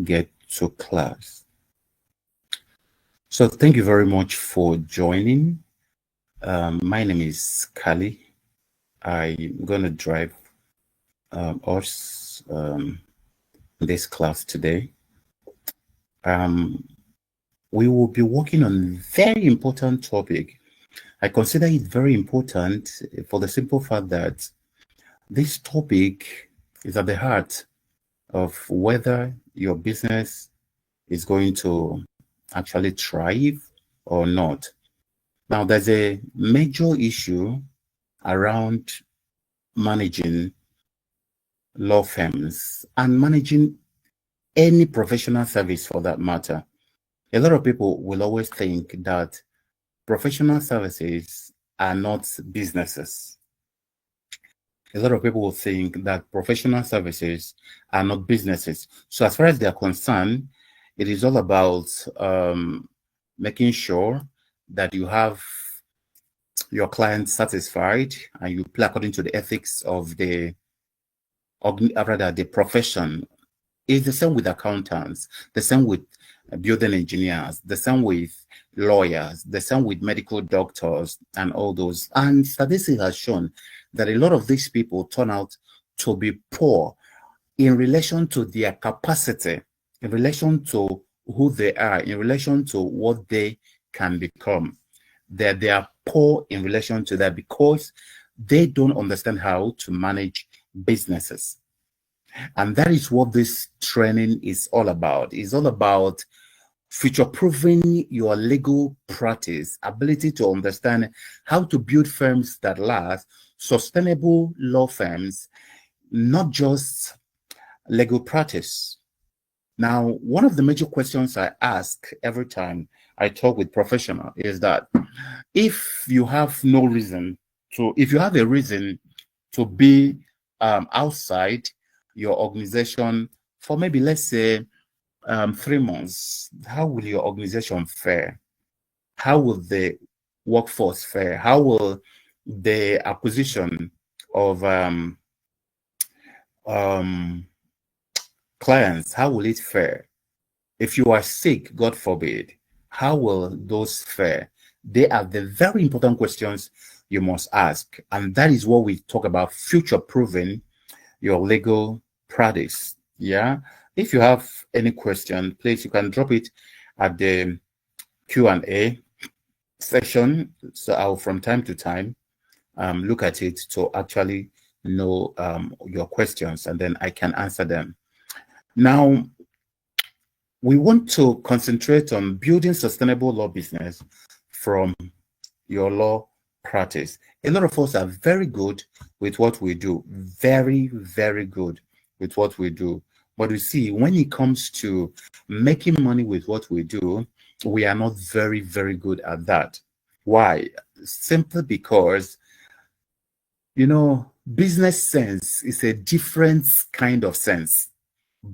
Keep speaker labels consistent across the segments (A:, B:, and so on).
A: get to class. So thank you very much for joining. My name is Kali. I'm going to drive us this class today. We will be working on a very important topic. I consider it very important for the simple fact that this topic is at the heart of whether your business is going to actually thrive or not. Now, there's a major issue around managing law firms and managing any professional service for that matter. A lot of people will always think that professional services are not businesses. A lot of people will think that professional services are not businesses. So as far as they're concerned, it is all about making sure that you have your client satisfied and you play according to the ethics of the profession. It's the same with accountants, the same with building engineers, the same with lawyers, the same with medical doctors and all those. And statistics has shown that a lot of these people turn out to be poor in relation to their capacity, in relation to who they are, in relation to what they can become. That they are poor in relation to that because they don't understand how to manage businesses. And that is what this training is all about. It's all about future-proofing your legal practice, ability to understand how to build firms that last, sustainable law firms, not just legal practice. Now, one of the major questions I ask every time I talk with professionals is that if you have no reason to, if you have a reason to be outside your organization for maybe, let's say, 3 months, how will your organization fare? How will the workforce fare? How will the acquisition of clients, how will it fare? If you are sick, God forbid, how will those fare? They are the very important questions you must ask. And that is what we talk about, future-proofing your legal practice. Yeah. If you have any question, please, you can drop it at the Q&A section. So I'll, from time to time, look at it to actually know your questions, and then I can answer them. Now, we want to concentrate on building sustainable law business from your law practice. A lot of us are very good with what we do, very, very good with what we do. But you see, when it comes to making money with what we do, we are not very, very good at that. Why? Simply because, you know, business sense is a different kind of sense.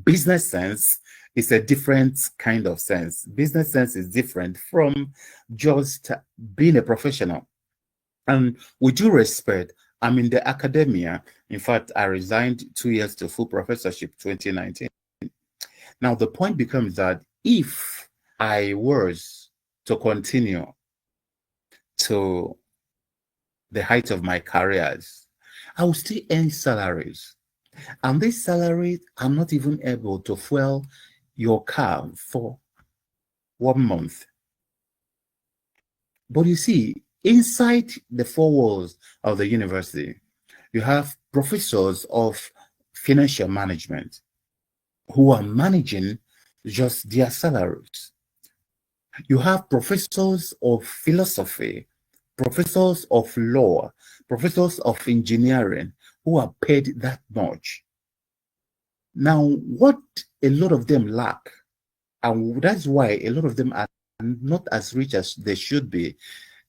A: Business sense is a different kind of sense. Business sense is different from just being a professional. And with due respect, I'm in the academia. In fact, I resigned 2 years to full professorship 2019. Now, the point becomes that if I was to continue to the height of my careers, I will still earn salaries. And these salaries, I'm not even able to fuel your car for 1 month. But you see, inside the 4 walls of the university, you have professors of financial management who are managing just their salaries. You have professors of philosophy, professors of law, professors of engineering who are paid that much. Now, what a lot of them lack, and that's why a lot of them are not as rich as they should be,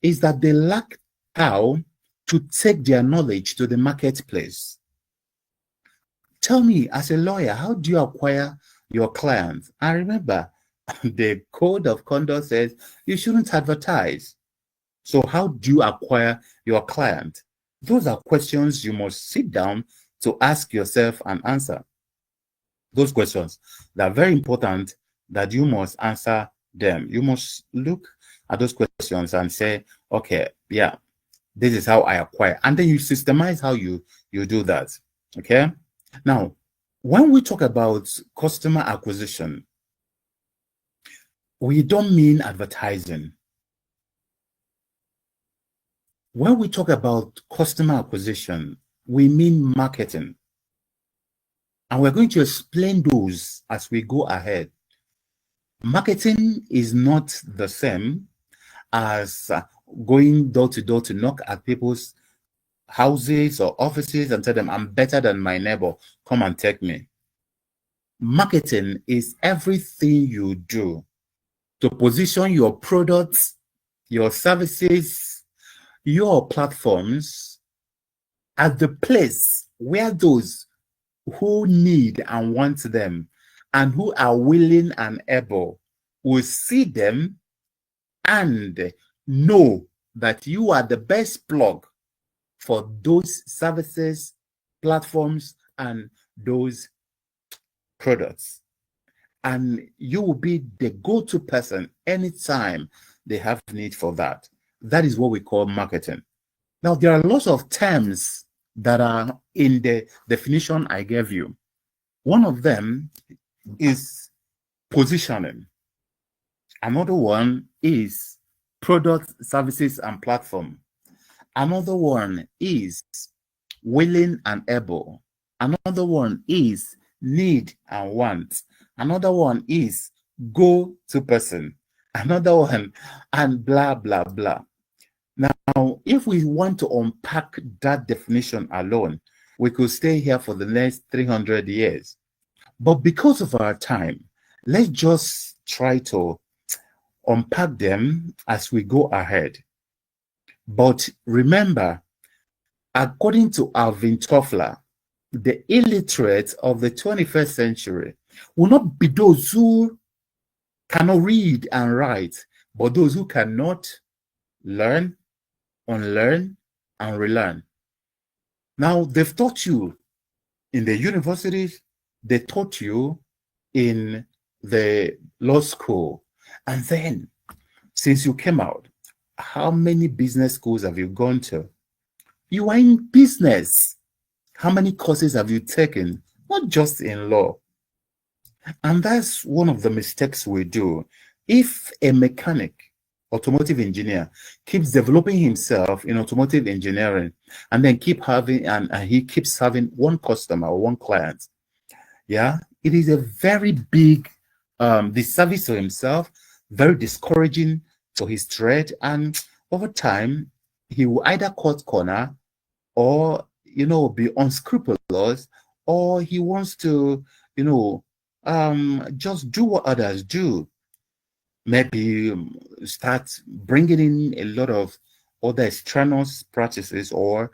A: is that they lack how to take their knowledge to the marketplace. Tell me, as a lawyer, how do you acquire your clients? And remember, the code of conduct says you shouldn't advertise. So how do you acquire your client? Those are questions you must sit down to ask yourself and answer. Those questions that are very important, that you must answer them. You must look at those questions and say, okay, yeah, this is how I acquire. And then you systemize how you do that. Okay. Now, when we talk about customer acquisition, we don't mean advertising. When we talk about customer acquisition, we mean marketing. And we're going to explain those as we go ahead. Marketing is not the same as going door to door to knock at people's houses or offices and tell them, I'm better than my neighbor, come and take me. Marketing is everything you do to position your products, your services, your platforms at the place where those who need and want them and who are willing and able will see them and know that you are the best plug for those services, platforms, and those products. And you will be the go-to person anytime they have need for that. That is what we call marketing. Now, there are lots of terms that are in the definition I gave you. One of them is positioning. Another one is product, services, and platform. Another one is willing and able. Another one is need and want. Another one is go to person. Another one, and blah, blah, blah. Now, if we want to unpack that definition alone, we could stay here for the next 300 years. But because of our time, let's just try to unpack them as we go ahead. But remember, according to Alvin Toffler, the illiterate of the 21st century will not be those who cannot read and write, but those who cannot learn, unlearn, and relearn. Now, they've taught you in the universities, they taught you in the law school. And then, since you came out, how many business schools have you gone to? You are in business. How many courses have you taken? Not just in law. And that's one of the mistakes we do. If a mechanic, automotive engineer, keeps developing himself in automotive engineering and then he keeps having one customer or one client, yeah, it is a very big disservice to himself, very discouraging to his trade, and over time he will either cut corner or be unscrupulous, or he wants to just do what others do. Maybe start bringing in a lot of other extraneous practices or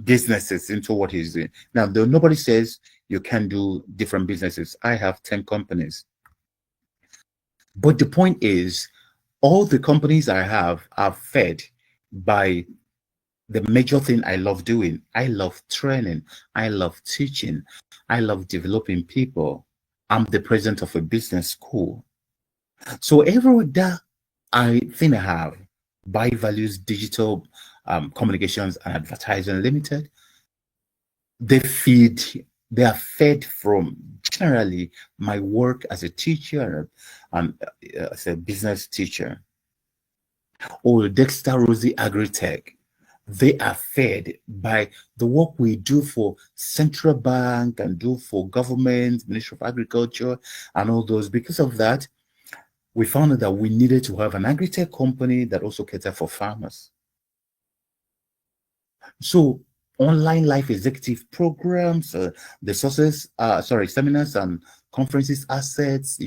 A: businesses into what he's doing. Now, though nobody says you can do different businesses. I have 10 companies, but the point is, all the companies I have are fed by the major thing I love doing. I love training. I love teaching. I love developing people. I'm the president of a business school. So every other thing I have, Buy Values Digital Communications and Advertising Limited, they are fed from generally my work as a teacher and as a business teacher. Or Dexter Rosie Agritech, they are fed by the work we do for central bank and do for government, Ministry of Agriculture, and all those. Because of that, we found that we needed to have an agri-tech company that also catered for farmers. So online life executive programs, the sources, seminars and conferences, assets,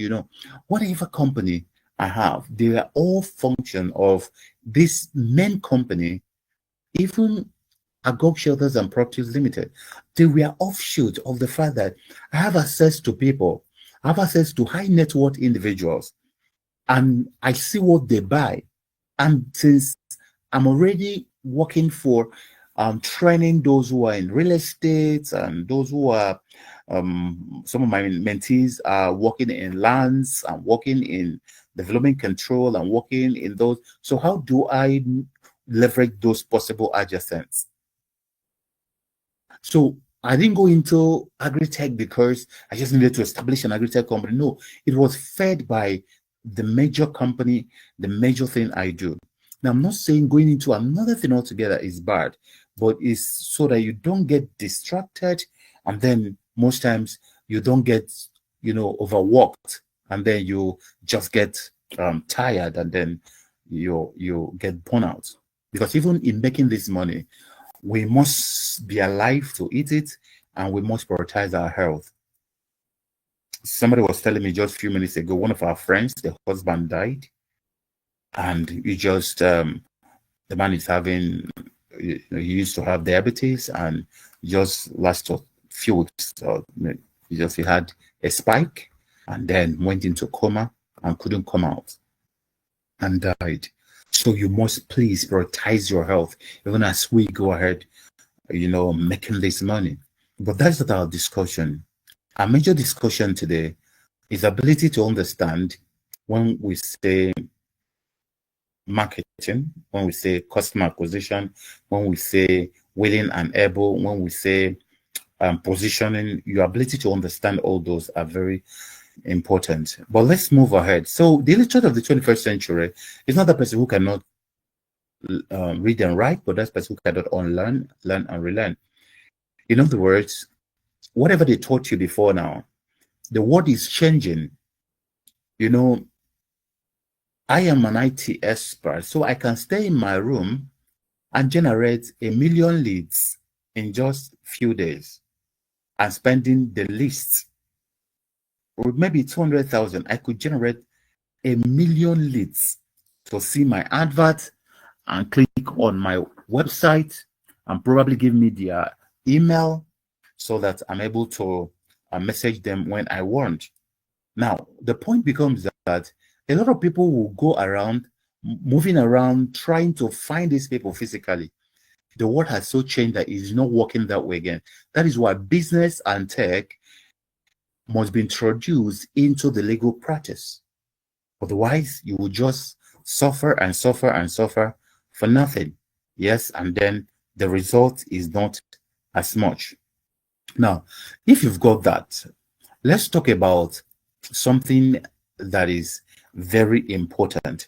A: whatever company I have, they are all function of this main company. Even Agog Shelters and Properties Limited, they were offshoot of the fact that I have access to people, I have access to high net worth individuals, and I see what they buy. And since I'm already working for training those who are in real estate and those who are some of my mentees are working in lands and working in development control and working in those. So how do I leverage those possible adjacents? So I didn't go into agri-tech because I just needed to establish an agri-tech company. No, it was fed by the major company, the major thing I do. Now, I'm not saying going into another thing altogether is bad, but it's so that you don't get distracted, and then most times you don't get, overworked, and then you just get tired, and then you get burnout. Because even in making this money, we must be alive to eat it, and we must prioritize our health. Somebody was telling me just a few minutes ago, one of our friends, the husband died, and the man is having, he used to have diabetes, and just last few weeks, he had a spike, and then went into coma and couldn't come out and died. So you must please prioritize your health, even as we go ahead, making this money. But that's not our discussion. Our major discussion today is ability to understand when we say marketing, when we say customer acquisition, when we say willing and able, when we say positioning. Your ability to understand all those are very important. But let's move ahead. So the illiterate of the 21st century is not the person who cannot read and write, but that's the person who cannot unlearn, learn and relearn. In other words, whatever they taught you before now, the world is changing. I am an IT expert, so I can stay in my room and generate 1 million leads in just a few days, and spending the least, or maybe 200,000, I could generate 1 million leads to see my advert and click on my website and probably give me their email so that I'm able to message them when I want. Now, the point becomes that a lot of people will go around, moving around, trying to find these people physically. The world has so changed that it's not working that way again. That is why business and tech must be introduced into the legal practice. Otherwise, you will just suffer and suffer and suffer for nothing. Yes, and then the result is not as much. Now, if you've got that, let's talk about something that is very important.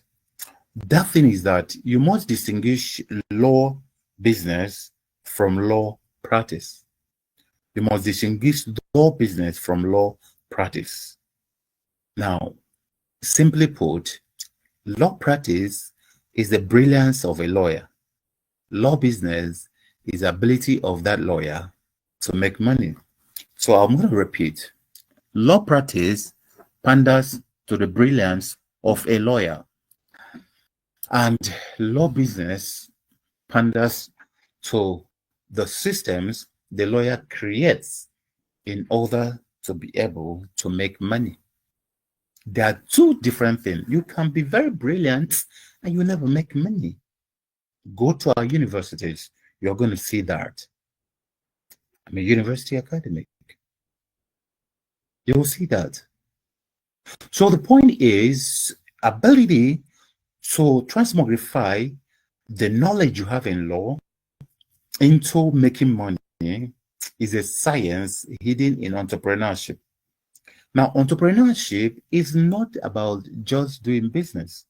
A: That thing is that you must distinguish law business from law practice. You must distinguish law business from law practice. Now, simply put, law practice is the brilliance of a lawyer. Law business is the ability of that lawyer to make money. So I'm going to repeat. Law practice panders to the brilliance of a lawyer, and law business panders to the systems the lawyer creates in order to be able to make money. There are two different things. You can be very brilliant and you never make money. Go to our universities, you're going to see that. I'm a university academic. You will see that. So the point is ability to transmogrify the knowledge you have in law into making money is a science hidden in entrepreneurship. Now, entrepreneurship is not about just doing business.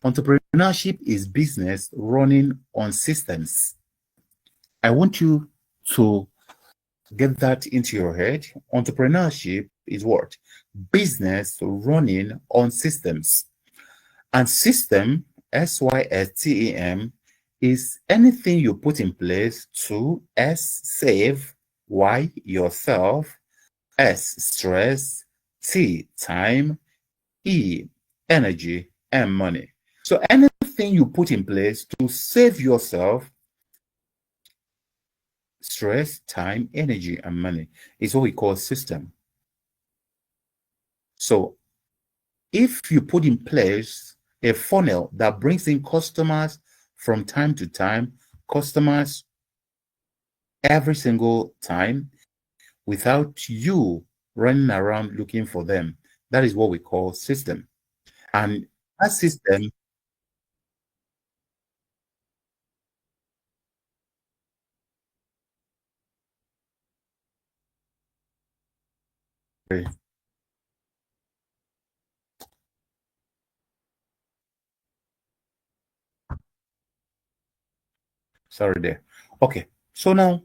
A: Entrepreneurship is business running on systems. I want you to get that into your head. Entrepreneurship is what? Business running on systems. And system, SYSTEM, is anything you put in place to S, save, Y, yourself, S, stress, T, time, E, energy, and money. So anything you put in place to save yourself, stress, time, energy, and money is what we call system. So if you put in place a funnel that brings in customers from time to time, customers every single time without you running around looking for them. That is what we call system. And that system, sorry there. Okay, so now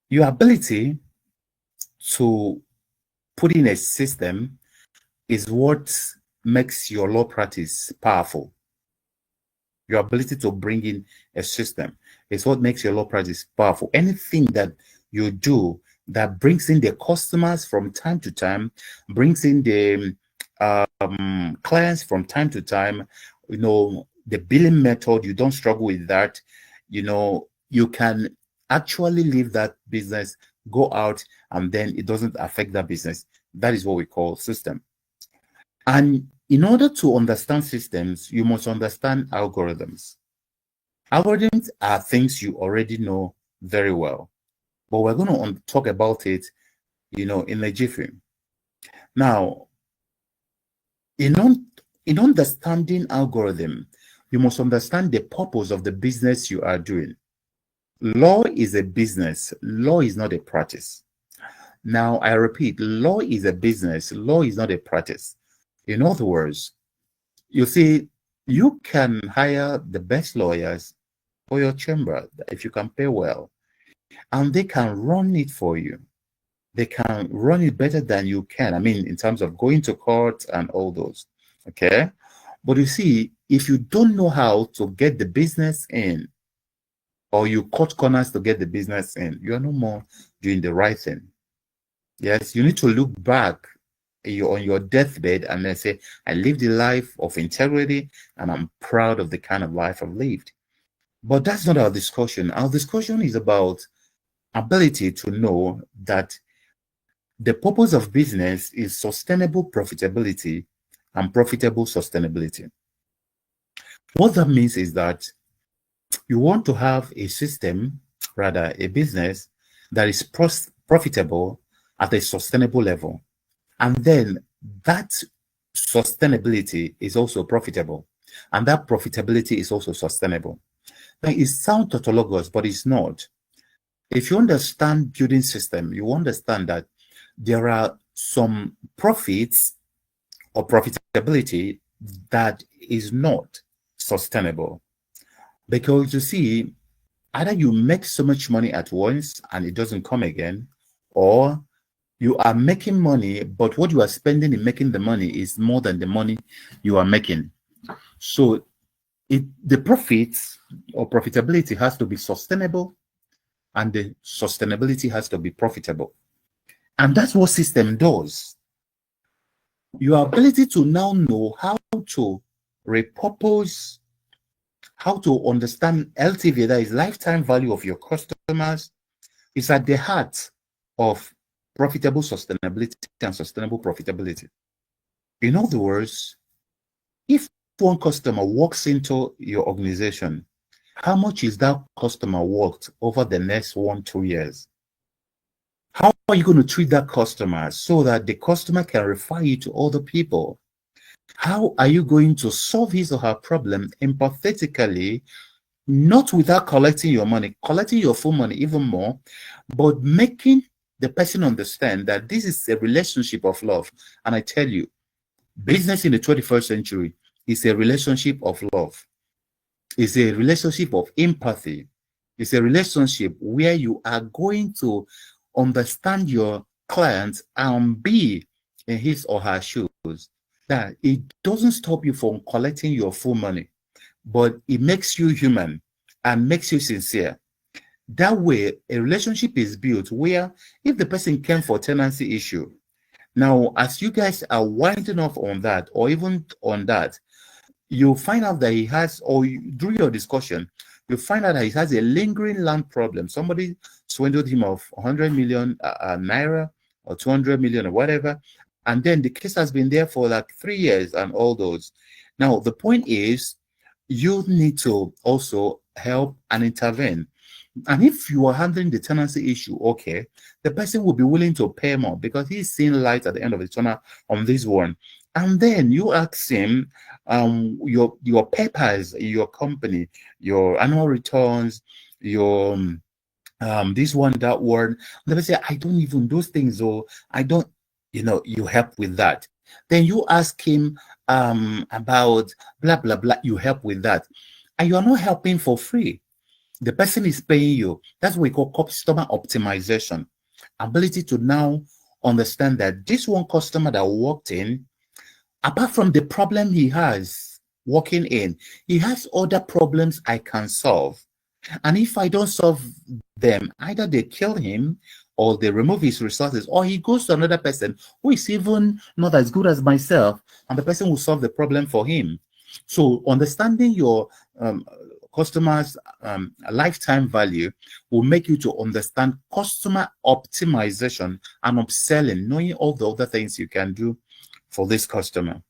A: your ability to put in a system is what makes your law practice powerful. Your ability to bring in a system is what makes your law practice powerful. Anything that you do that brings in the customers from time to time, brings in the clients from time to time, the billing method, you don't struggle with that. You can actually leave that business, go out, and then it doesn't affect that business. That is what we call system. And in order to understand systems, you must understand algorithms. Algorithms are things you already know very well, but we're going to talk about it, in a jiffy. Now, in understanding algorithm, you must understand the purpose of the business you are doing. Law is a business. Law is not a practice. Now, I repeat, law is a business. Law is not a practice. In other words, you see, you can hire the best lawyers for your chamber if you can pay well, and they can run it for you. They can run it better than you can. I mean, in terms of going to court and all those. Okay. But you see, if you don't know how to get the business in, or you cut corners to get the business in, you are no more doing the right thing. Yes, you need to look back on your deathbed and then say, I lived a life of integrity and I'm proud of the kind of life I've lived. But that's not our discussion. Our discussion is about ability to know that the purpose of business is sustainable profitability and profitable sustainability. What that means is that you want to have a system, rather a business that is profitable at a sustainable level. And then that sustainability is also profitable. And that profitability is also sustainable. Now, it sounds tautologous, but it's not. If you understand building system, you understand that there are some profits or profitability that is not sustainable. Because you see, either you make so much money at once and it doesn't come again, or you are making money, but what you are spending in making the money is more than the money you are making. So the profits or profitability has to be sustainable, and the sustainability has to be profitable. And that's what system does. Your ability to now know how to repurpose, how to understand LTV, that is lifetime value of your customers, is at the heart of profitable sustainability and sustainable profitability. In other words, if one customer walks into your organization, how much is that customer worth over the next 1-2 years? How are you going to treat that customer so that the customer can refer you to other people? How are you going to solve his or her problem empathetically, not without collecting your money, collecting your full money even more, but making the person understand that this is a relationship of love? And I tell you, business in the 21st century is a relationship of love. It's a relationship of empathy. It's a relationship where you are going to understand your client and be in his or her shoes. That it doesn't stop you from collecting your full money, but it makes you human and makes you sincere. That way, a relationship is built where if the person came for tenancy issue, now as you guys are winding off on that, or even on that, you find out that he has, or through your discussion, you find out that he has a lingering land problem. Somebody swindled him of 100 million naira or 200 million or whatever. And then the case has been there for like 3 years and all those. Now, the point is, you need to also help and intervene. And if you are handling the tenancy issue, okay, the person will be willing to pay more because he's seeing light at the end of the tunnel on this one. And then you ask him, your papers, your company, your annual returns, your this one, that one. And they say, I don't even those things, or I don't, you help with that. Then you ask him about blah blah blah, you help with that. And you're not helping for free. The person is paying you. That's what we call customer optimization. Ability to now understand that this one customer that walked in, apart from the problem he has walking in, he has other problems I can solve. And if I don't solve them, either they kill him or they remove his resources, or he goes to another person who is even not as good as myself, and the person will solve the problem for him. So understanding your customers' lifetime value will make you to understand customer optimization and upselling, knowing all the other things you can do for this customer.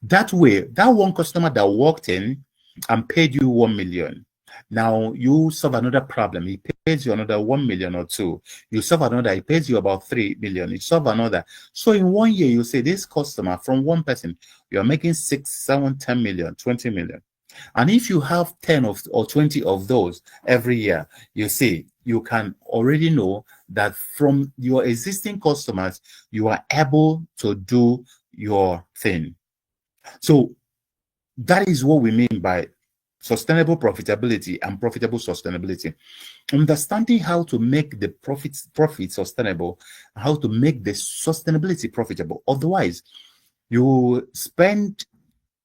A: That way, that one customer that walked in and paid you 1 million, now you solve another problem. He pays you another 1 million or two. You solve another, he pays you about 3 million. You solve another. So in 1 year, you say this customer from one person, you're making 6, 7, 10 million, 20 million. And if you have 10 of or 20 of those every year, you see, you can already know that from your existing customers, you are able to do your thing. So that is what we mean by sustainable profitability and profitable sustainability. Understanding how to make the profit sustainable, how to make the sustainability profitable. Otherwise, you spend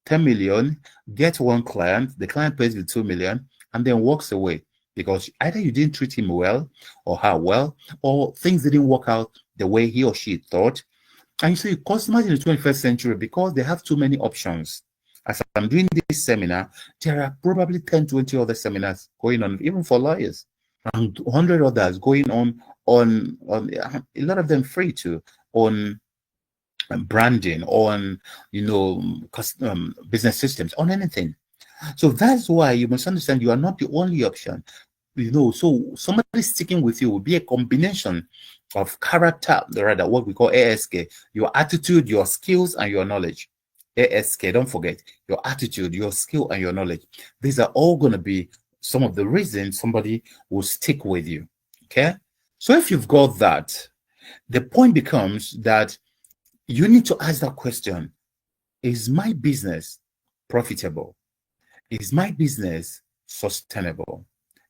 A: 10 million, get one client, the client pays you 2 million, and then walks away because either you didn't treat him well or her well, or things didn't work out the way he or she thought. And you see, customers in the 21st century, because they have too many options. As I'm doing this seminar, there are probably 10, 20 other seminars going on, even for lawyers, and 100 others going on a lot of them free too, on branding, on business systems, on anything. So that's why you must understand you are not the only option. So somebody sticking with you will be a combination of character, rather what we call ASK, your attitude, your skills, and your knowledge. ASK, don't forget, your attitude, your skill, and your knowledge. These are all going to be some of the reasons somebody will stick with you. Okay? So if you've got that, the point becomes that you need to ask that question: is my business profitable? Is my business sustainable?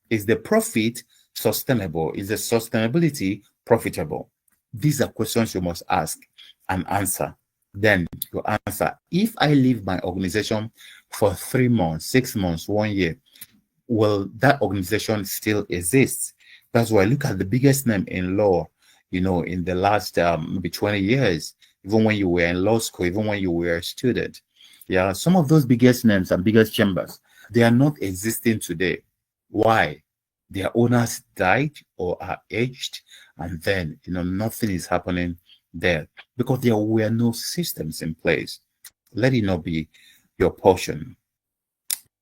A: Is the profit sustainable? Is the sustainability profitable? These are questions you must ask and answer. Then you answer: if I leave my organization for 3 months, 6 months, 1 year, will that organization still exist? That's why I look at the biggest name in law, in the last maybe 20 years, even when you were in law school, even when you were a student. Yeah, some of those biggest names and biggest chambers, they are not existing today. Why? Their owners died or are aged, and then nothing is happening there because there were no systems in place. Let it not be your portion.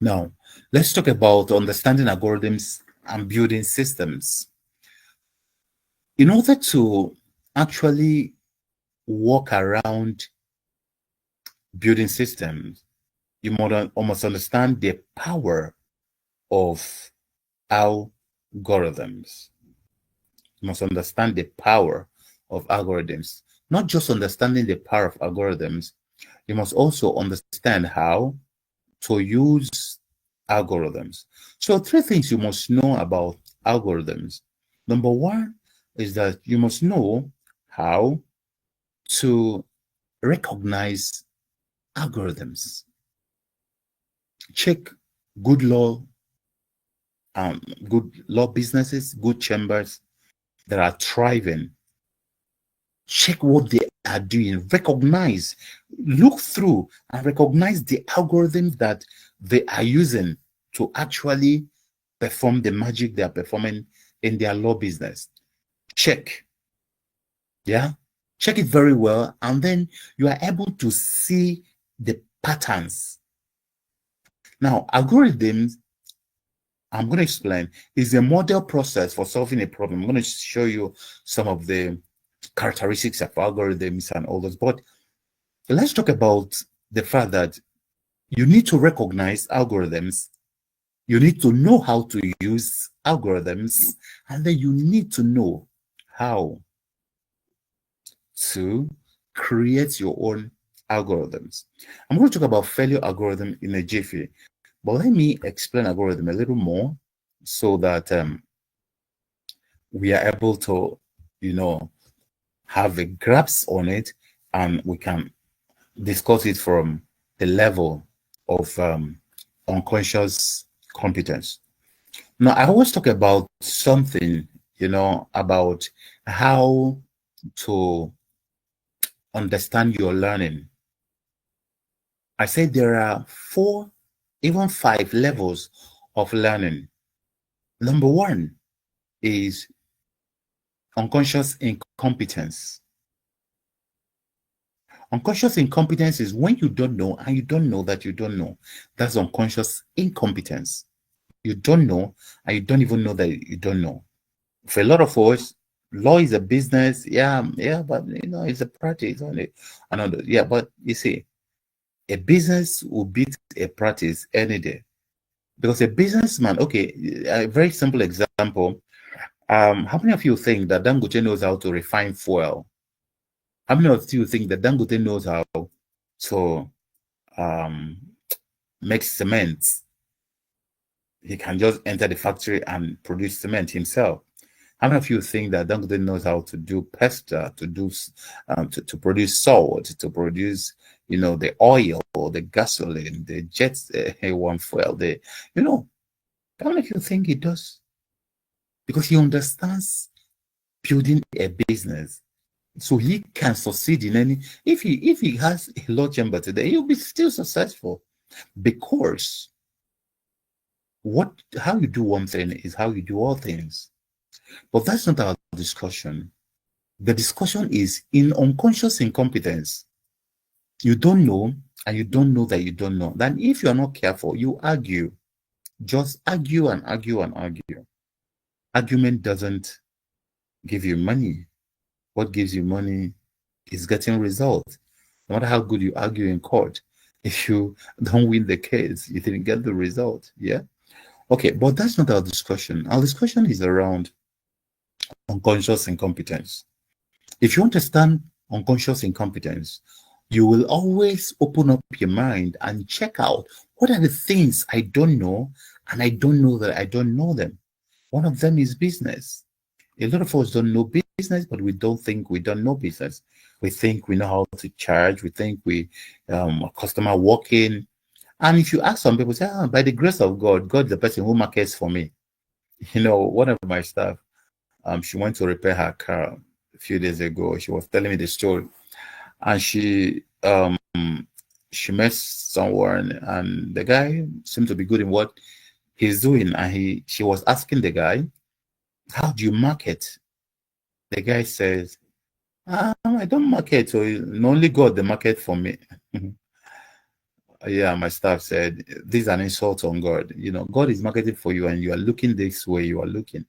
A: Now, let's talk about understanding algorithms and building systems. In order to actually walk around building systems, you must understand the power of algorithms. You must understand the power of algorithms. Not just understanding the power of algorithms, you must also understand how to use algorithms. So 3 things you must know about algorithms. Number 1 is that you must know how to recognize algorithms. Check good law businesses, good chambers that are thriving. Check what they are doing. Recognize, look through and recognize the algorithms that they are using to actually perform the magic they are performing in their law business. Check. Yeah. Check it very well. And then you are able to see the patterns. Now, algorithms, I'm going to explain, is a model process for solving a problem. I'm going to show you some of the characteristics of algorithms and all those. But let's talk about the fact that you need to recognize algorithms. You need to know how to use algorithms, and then you need to know how to create your own algorithms. I'm going to talk about failure algorithm in a jiffy, but let me explain algorithm a little more so that we are able to, have a grasp on it, and we can discuss it from the level of unconscious competence. Now, I always talk about something, about how to understand your learning. I said there are 4, even 5 levels of learning. Number 1 is unconscious incompetence. Unconscious incompetence is when you don't know and you don't know that you don't know. That's unconscious incompetence. You don't know and you don't even know that you don't know. For a lot of us, law is a business. Yeah, but it's a practice on it. Yeah, but you see, a business will beat a practice any day. Because a businessman, okay, a very simple example. How many of you think that Dangote knows how to refine fuel? How many of you think that Dangote knows how to make cement? He can just enter the factory and produce cement himself. How many of you think that Dangote knows how to do pasta, to do to produce salt, to produce the oil, the gasoline, the jet one fuel, how many of you think he does? Because he understands building a business, so he can succeed in any. If he has a law chamber today, he'll be still successful, because how you do one thing is how you do all things. But that's not our discussion. The discussion is in unconscious incompetence. You don't know, and you don't know that you don't know. Then if you are not careful, you argue. Just argue and argue and argue. Argument doesn't give you money. What gives you money is getting results. No matter how good you argue in court, if you don't win the case, you didn't get the result. Yeah. Okay, but that's not our discussion. Our discussion is around unconscious incompetence. If you understand unconscious incompetence, you will always open up your mind and check out what are the things I don't know, and I don't know that I don't know them. One of them is business. A lot of us don't know business, but we don't think we don't know business. We think we know how to charge. We think we a customer walking. And if you ask some people, say, by the grace of God, God is the person who markets for me. One of my staff, she went to repair her car a few days ago. She was telling me the story, and she met someone, and the guy seemed to be good in what he's doing, and she was asking the guy, how do you market? The guy says, I don't market, so only God the market for me. Yeah, my staff said, this is an insult on God. God is marketing for you, and you are looking this way you are looking.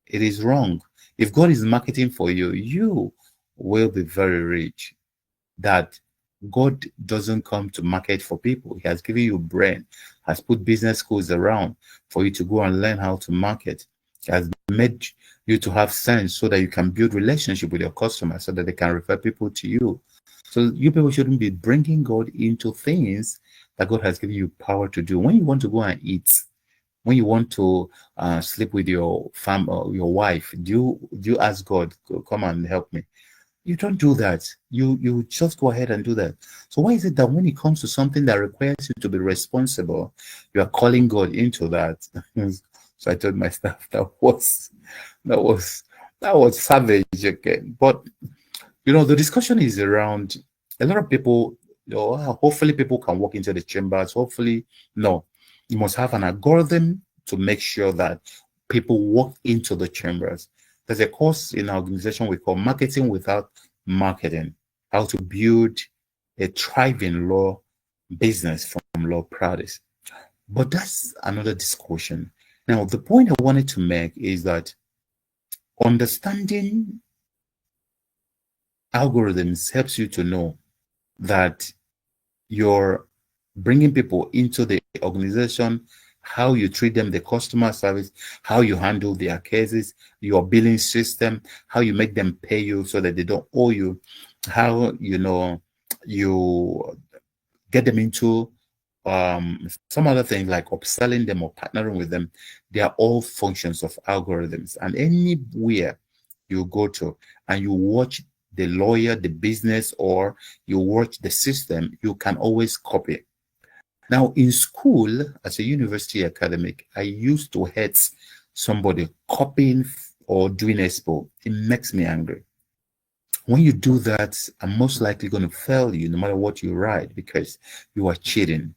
A: It is wrong. If God is marketing for you, you will be very rich. That God doesn't come to market for people. He has given you brain, has put business schools around for you to go and learn how to market. He has made you to have sense so that you can build relationship with your customers so that they can refer people to you. So you people shouldn't be bringing God into things that God has given you power to do. When you want to go and eat, when you want to sleep with your your wife, do you ask God, come and help me? You don't do that. You just go ahead and do that. So why is it that when it comes to something that requires you to be responsible, you are calling God into that? So I told my staff that was savage again. But the discussion is around a lot of people. Hopefully people can walk into the chambers. Hopefully, no, you must have an algorithm to make sure that people walk into the chambers. There's a course in our organization we call Marketing Without Marketing, how to build a thriving law business from law practice. But that's another discussion. Now, the point I wanted to make is that understanding algorithms helps you to know that you're bringing people into the organization, how you treat them, the customer service, how you handle their cases, your billing system, how you make them pay you so that they don't owe you, how you get them into some other things like upselling them or partnering with them. They are all functions of algorithms. And anywhere you go to and you watch the lawyer, the business, or you watch the system, you can always copy. Now, in school, as a university academic, I used to hate somebody copying or doing expo. It makes me angry. When you do that, I'm most likely going to fail you no matter what you write because you are cheating.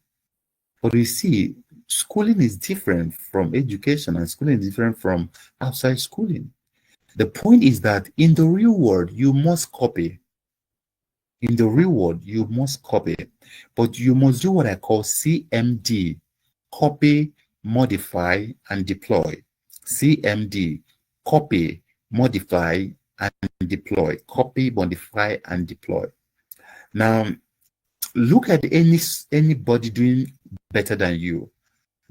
A: But you see, schooling is different from education, and schooling is different from outside schooling. The point is that in the real world, you must copy. In the real world, you must copy, but you must do what I call CMD: copy, modify, and deploy. CMD: copy, modify, and deploy. Copy, modify, and deploy. Now, look at anybody doing better than you.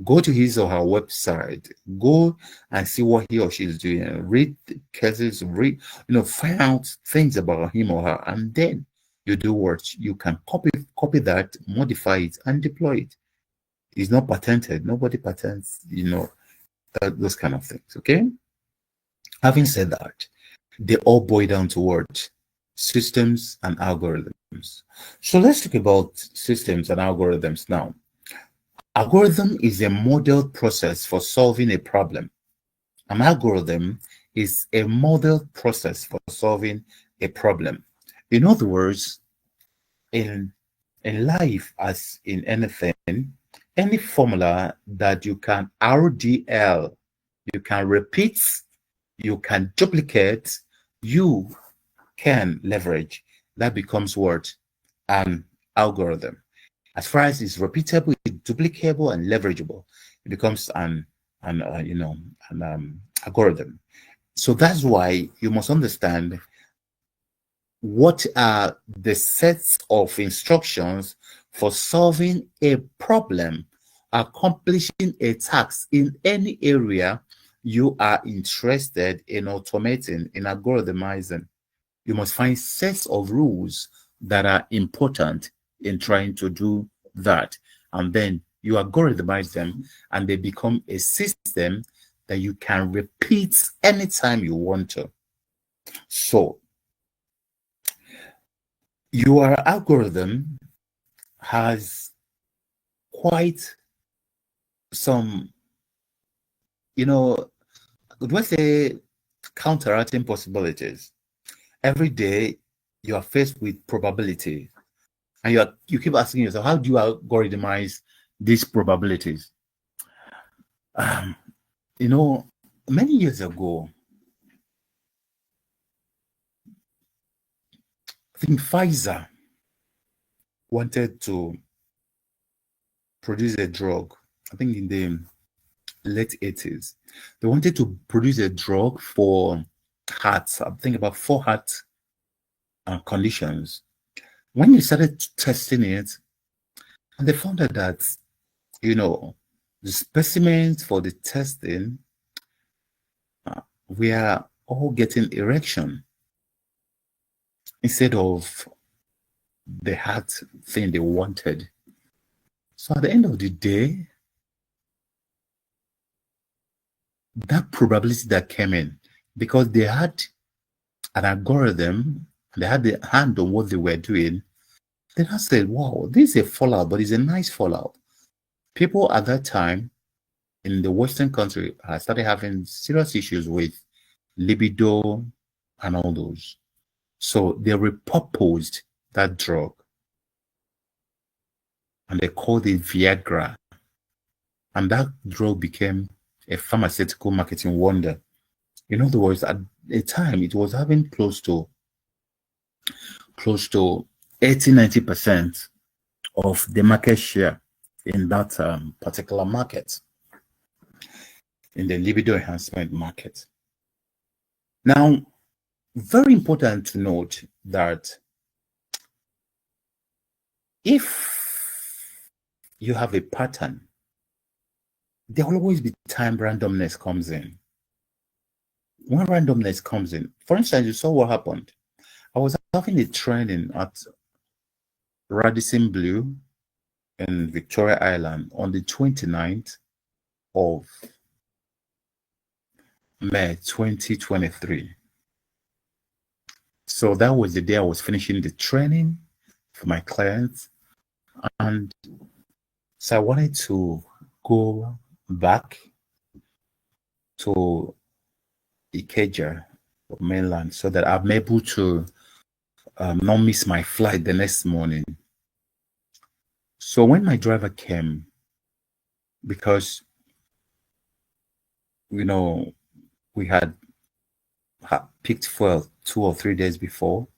A: Go to his or her website, go and see what he or she is doing, read cases, find out things about him or her, and then you do what you can copy that, modify it, and deploy it. It's not patented. Nobody patents, those kind of things. Okay. Having said that, they all boil down to what? Systems and algorithms. So let's talk about systems and algorithms now. Algorithm is a model process for solving a problem. An algorithm is a model process for solving a problem. In other words, in life, as in anything, any formula that you can RDL, you can repeat, you can duplicate, you can leverage, that becomes what? An algorithm. As far as it's repeatable, duplicable, and leverageable, it becomes an algorithm. So that's why you must understand what are the sets of instructions for solving a problem, accomplishing a task in any area you are interested in automating, in algorithmizing. You must find sets of rules that are important in trying to do that. And then you algorithmize them and they become a system that you can repeat anytime you want to. So your algorithm has quite some, let's say, counteracting possibilities. Every day you are faced with probability, and you keep asking yourself, how do you algorithmize these probabilities? Many years ago, I think Pfizer wanted to produce a drug. I think in the late 80s, they wanted to produce a drug for hearts. I think about 4 heart conditions. When you started testing it, and they found out that, the specimens for the testing, we are all getting erection instead of the heart thing they wanted. So at the end of the day, that probability that came in, because they had an algorithm, they had the hand on what they were doing, then I said, wow, this is a fallout, but it's a nice fallout. People at that time in the Western country started having serious issues with libido and all those. So they repurposed that drug and they called it Viagra. And that drug became a pharmaceutical marketing wonder. In other words, at a time, it was having close to 80-90% of the market share in that particular market, in the libido enhancement market. Now, very important to note that if you have a pattern, there will always be time randomness comes in. When randomness comes in, for instance, you saw what happened. I was having a training at Radisson Blue in Victoria Island on the 29th of May 2023. So that was the day I was finishing the training for my clients. And so I wanted to go back to Ikeja, mainland, so that I'm able to not miss my flight the next morning. So when my driver came, because, you know, we had picked fuel 2 or 3 days before,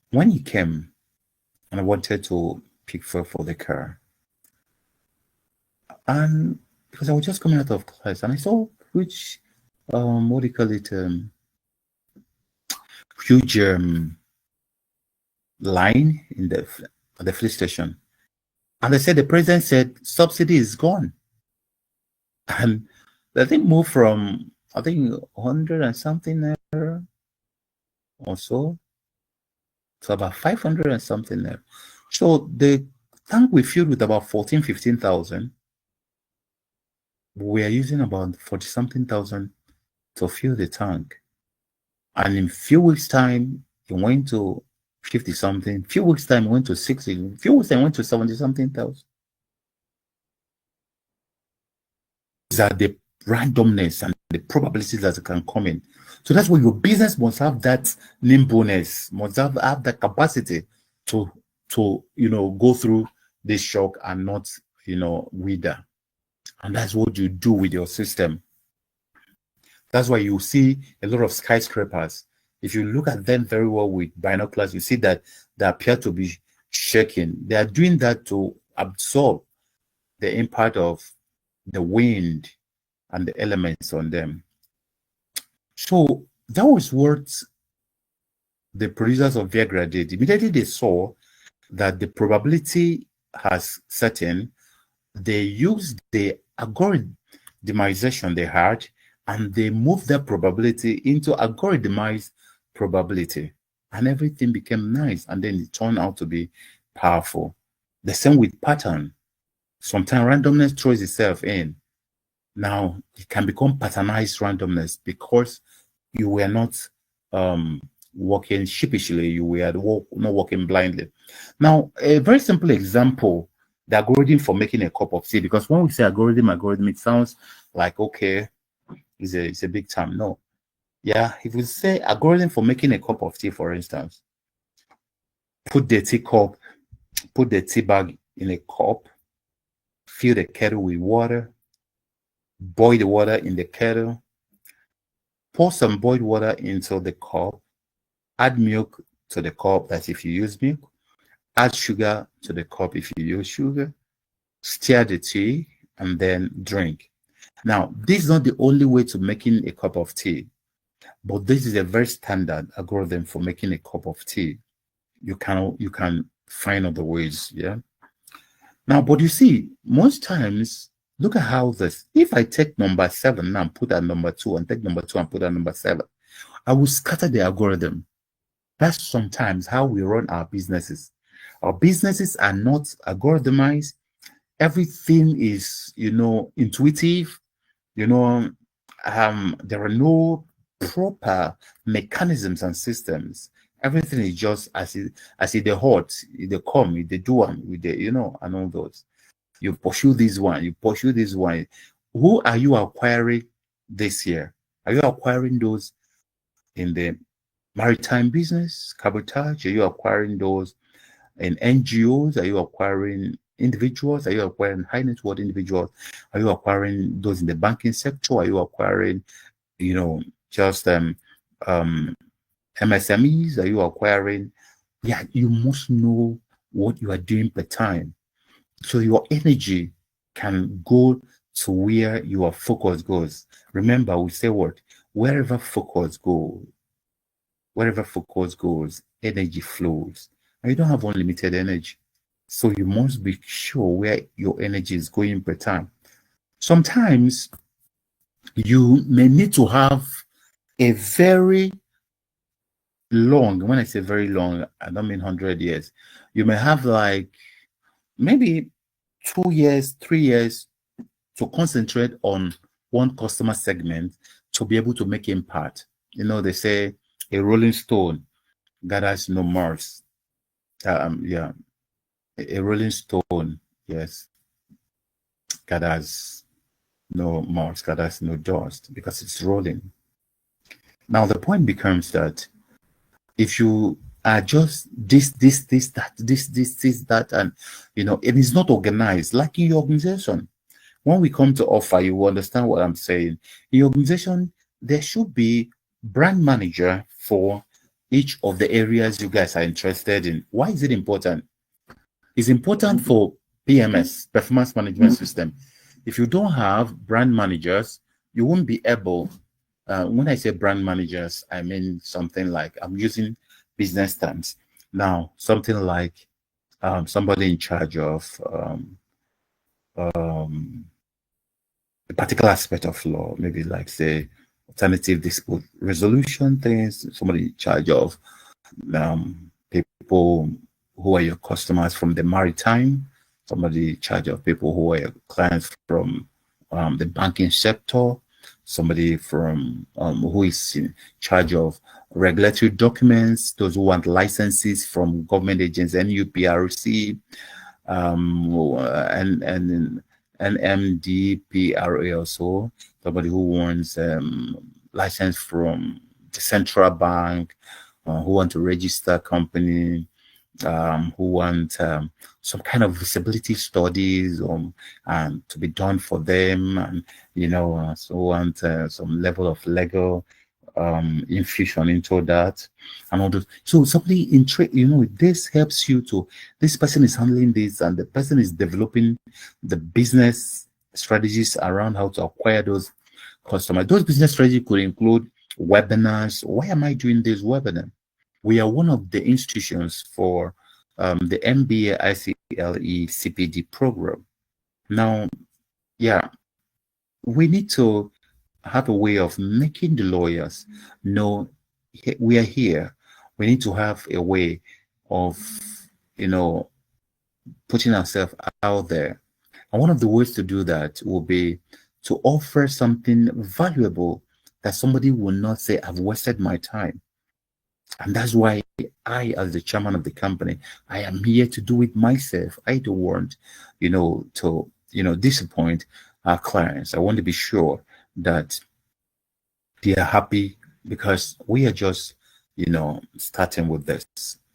A: when he came and I wanted to pick fuel for the car, and because I was just coming out of class and I saw which what do you call it, huge line in the fleet station, and they said the president said subsidy is gone, and the thing moved from, I think, 100 and something there or so to about 500 and something there. So the tank we filled with about 15,000. We are using about 40 something thousand to fill the tank, and in few weeks time it went to 50 something, few weeks time it went to 60, few weeks time it went to 70 something thousand. These are the randomness and the probabilities that can come in. So that's why your business must have that nimbleness, must have that capacity to go through this shock and not wither. And that's what you do with your system. That's why you see a lot of skyscrapers. If you look at them very well with binoculars, you see that they appear to be shaking. They are doing that to absorb the impact of the wind and the elements on them. So that was what the producers of Viagra did. Immediately they saw that the probability has set in, they used the algorithmization they had, and they moved that probability into algorithmized probability, and everything became nice, and then it turned out to be powerful. The same with pattern. Sometimes randomness throws itself in. Now it can become patternized randomness because you were not working sheepishly, you were not working blindly. Now, a very simple example, the algorithm for making a cup of tea, because when we say algorithm, it sounds like, okay, it's a big term. No. Yeah, if we say algorithm for making a cup of tea, for instance, put the tea bag in a cup, fill the kettle with water, boil the water in the kettle, pour some boiled water into the cup, add milk to the cup, that's if you use milk, add sugar to the cup if you use sugar, stir the tea, and then drink. Now, this is not the only way to making a cup of tea, but this is a very standard algorithm for making a cup of tea. You can find other ways, yeah. Now, but you see, most times, look at how this, if I take number 7 now and put at number 2, and take number 2 and put at number 7, I will scatter the algorithm. That's sometimes how we run our businesses. Our businesses are not algorithmized. Everything is, intuitive. There are no proper mechanisms and systems. Everything is just as it they hot, they come, they do one with the, and all those. You pursue this one, you pursue this one. Who are you acquiring this year? Are you acquiring those in the maritime business, cabotage? Are you acquiring those in NGOs? Are you acquiring individuals? Are you acquiring high net worth individuals? Are you acquiring those in the banking sector? Are you acquiring, just MSMEs? Are you acquiring? Yeah, you must know what you are doing per time. So your energy can go to where your focus goes. Remember, we say what? Wherever focus goes, energy flows. And you don't have unlimited energy. So you must be sure where your energy is going per time. Sometimes you may need to have a very long, when I say very long, I don't mean 100 years. You may have like maybe 2 years, 3 years to concentrate on one customer segment to be able to make impact. They say a rolling stone gathers no moss. Yeah, a rolling stone, yes, gathers no moss, gathers no dust because it's rolling. Now the point becomes that if you are just this, that, and it is not organized like in your organization. When we come to offer, you will understand what I'm saying. In your organization, there should be brand manager for each of the areas you guys are interested in. Why is it important? It's important for PMS, performance management system. If you don't have brand managers, you won't be able. When I say brand managers, I mean something like, I'm using business terms now, something like somebody in charge of a particular aspect of law, maybe like say alternative dispute resolution things, somebody in charge of people who are your customers from the maritime, somebody in charge of people who are your clients from the banking sector, somebody from who is in charge of regulatory documents, those who want licenses from government agencies, NUPRC, and NMDPRA also, somebody who wants license from the central bank, who want to register a company, who want some kind of visibility studies to be done for them, and so want some level of legal infusion into that, and all those. So somebody in trade, this helps you to, this person is handling this, and the person is developing the business strategies around how to acquire those customers. Those business strategies could include webinars. Why am I doing this webinar? We are one of the institutions for the NBA-ICLE CPD program. Now, yeah, we need to have a way of making the lawyers know we are here. We need to have a way of, putting ourselves out there. And one of the ways to do that will be to offer something valuable that somebody will not say, I've wasted my time. And that's why I, as the chairman of the company, I am here to do it myself. I don't want, to, disappoint our clients. I want to be sure that they are happy because we are just, starting with this.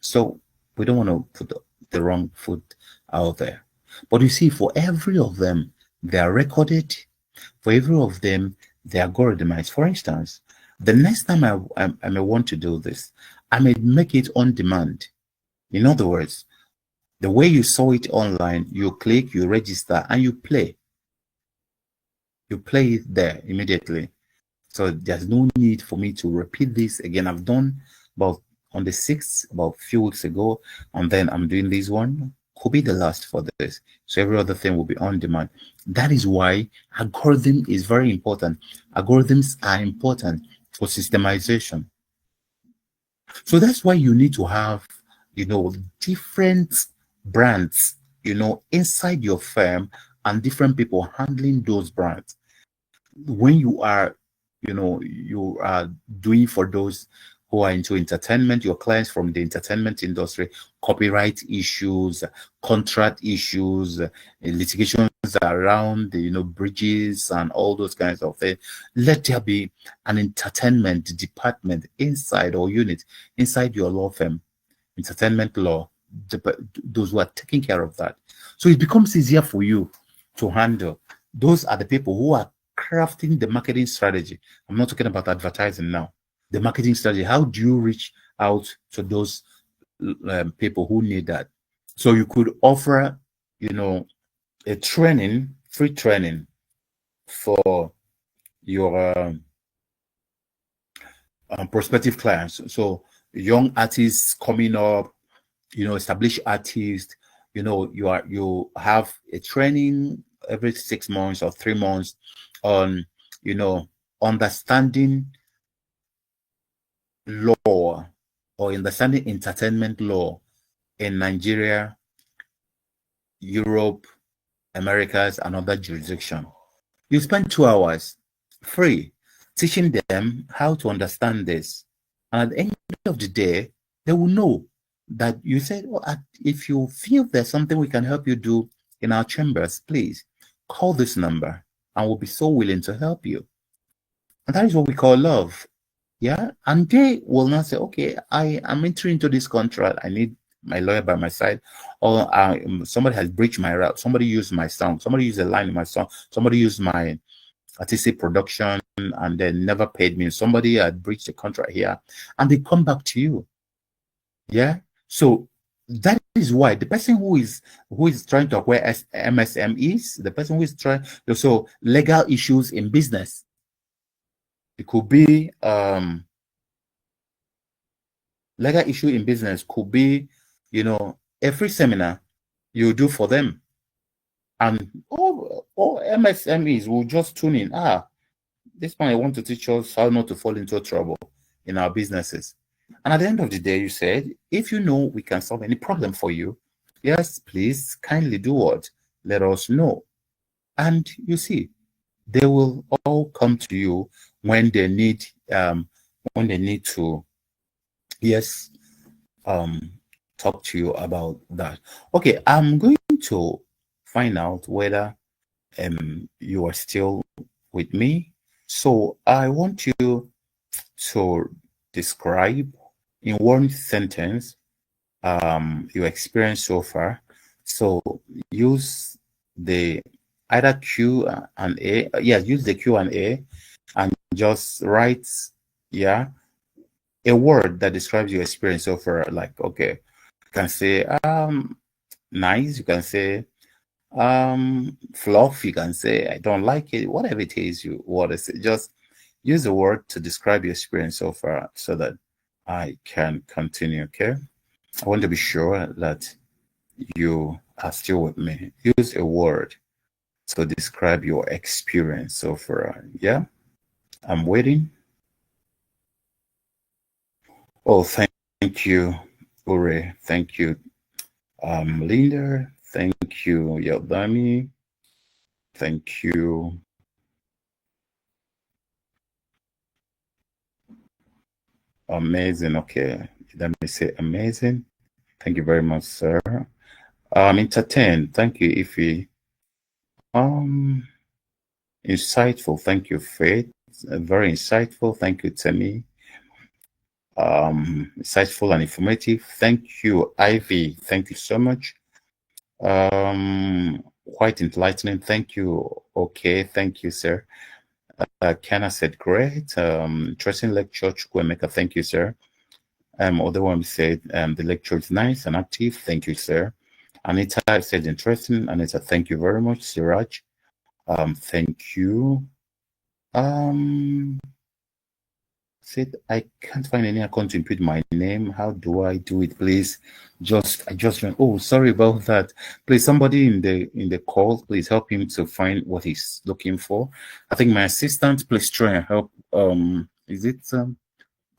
A: So we don't want to put the wrong foot out there. But you see, for every of them, they are recorded. For every of them, they are algorithmized. For instance, the next time I may want to do this, I may make it on demand. In other words, the way you saw it online, you click, you register, and you play. You play it there immediately. So there's no need for me to repeat this again. I've done about on the 6th, about a few weeks ago, and then I'm doing this one. Could be the last for this. So every other thing will be on demand. That is why algorithm is very important. Algorithms are important for systemization. So that's why you need to have, different brands, inside your firm, and different people handling those brands. When you are, you are doing for those who are into entertainment, your clients from the entertainment industry, copyright issues, contract issues, litigations around bridges and all those kinds of things. Let there be an entertainment department inside or unit inside your law firm, entertainment law, those who are taking care of that. So it becomes easier for you to handle. Those are the people who are crafting the marketing strategy. I'm not talking about advertising now. The marketing strategy. How do you reach out to those people who need that? So you could offer, a training, free training for your prospective clients. So young artists coming up, established artists, you have a training every 6 months or 3 months on, understanding law or understanding entertainment law in Nigeria, Europe, Americas, and other jurisdictions. You spend 2 hours free teaching them how to understand this. And at the end of the day, they will know that you said, well, if you feel there's something we can help you do in our chambers, please call this number and we'll be so willing to help you. And that is what we call love. Yeah. And they will not say, okay, I am entering into this contract. I need my lawyer by my side, or somebody has breached my route. Somebody used my song. Somebody used a line in my song. Somebody used my artistic production and they never paid me. Somebody had breached the contract here, and they come back to you. Yeah. So that is why the person who is trying to acquire MSMEs, the person who is trying, so legal issues in business. It could be legal issue in business could be, a free seminar you do for them. And all MSMEs will just tune in. This one I want to teach us how not to fall into trouble in our businesses. And at the end of the day, you said, if you know we can solve any problem for you, yes, please kindly do what? Let us know. And you see, they will all come to you when they need to, yes, talk to you about that. Okay, I'm going to find out whether you are still with me. So I want you to describe in one sentence your experience so far. So use the either Q and A. Use the Q&A and just write, a word that describes your experience so far. Like, okay, you can say nice, you can say fluff, you can say I don't like it, whatever it is you want to say. Just use the word to describe your experience so far so that I can continue. Okay, I want to be sure that you are still with me. Use a word to describe your experience so far. Yeah, I'm waiting. Oh, thank you, Ure. Thank you, Linda. Thank you, Yaldami. Thank you. Amazing. Okay, let me say amazing. Thank you very much, sir. Entertained. Thank you, Ify. Insightful. Thank you, Faith. Very insightful. Thank you, Temi. Insightful and informative. Thank you, Ivy. Thank you so much. Quite enlightening. Thank you. Okay. Thank you, sir. Kenna said, great. Interesting lecture. Chukwemeka. Thank you, sir. Other one said, the lecture is nice and active. Thank you, sir. Anita said, interesting. Anita, thank you very much. Siraj, thank you. Said, I can't find any account to input my name. How do I do it, please? I just went, oh, sorry about that. Please, somebody in the call, please help him to find what he's looking for. I think my assistant, please try and help. Is it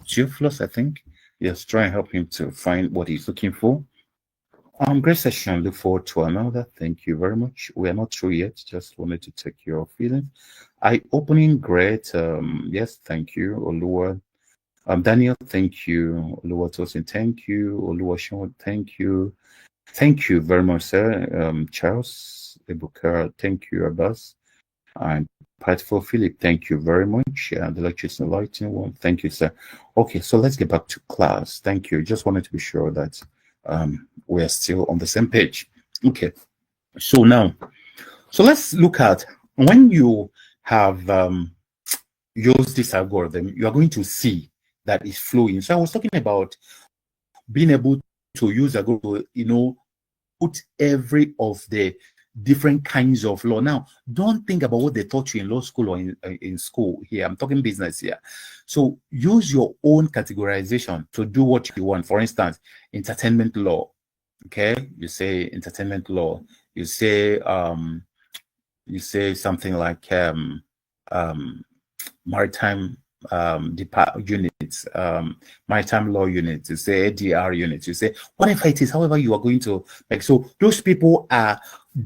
A: Geofloss, I think? Yes, try and help him to find what he's looking for. Great session. Look forward to another. Thank you very much. We are not through yet. Just wanted to take your feelings. Eye-opening, great. Yes, thank you, Oluwa. Daniel, thank you. Oluwa Tosin, thank you. Oluwa Sean, thank you. Thank you very much, sir. Charles Ebuka, thank you, Abbas. And Patful Philip, thank you very much. The lecture is enlightening one. Thank you, sir. Okay, so let's get back to class. Thank you. Just wanted to be sure that we are still on the same page. Okay, so now, let's look at when you have used this algorithm, you are going to see that it's flowing. So I was talking about being able to use algorithm, put every of the different kinds of law. Now, don't think about what they taught you in law school or in school here. I'm talking business here. So use your own categorization to do what you want. For instance, entertainment law. Okay, you say entertainment law. You say something like maritime units, maritime law units, you say ADR units, you say whatever it is, however you are going to make. So those people are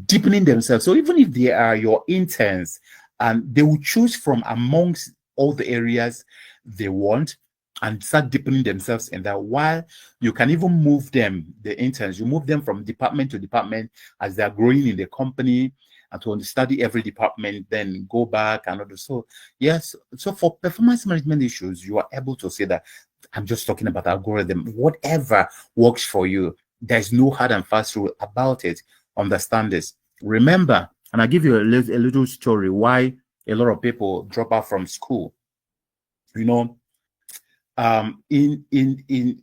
A: deepening themselves. So even if they are your interns, and they will choose from amongst all the areas they want and start deepening themselves in that, while you can even move them, the interns, you move them from department to department as they're growing in the company, and to study every department, then go back and all. So yes, so for performance management issues, you are able to say that I'm just talking about algorithm, whatever works for you. There's no hard and fast rule about it. Understand this. Remember, and I'll give you a little story why a lot of people drop out from school. You know, in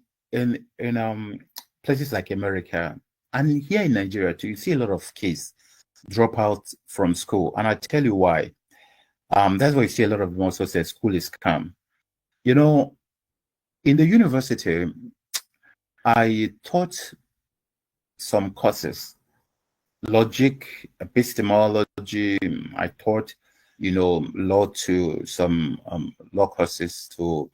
A: places like America and here in Nigeria too, you see a lot of kids drop out from school, and I tell you why. That's why you see a lot of them also say school is scam. You know, in the university, I taught some courses, logic, epistemology. I taught, law to some law courses to,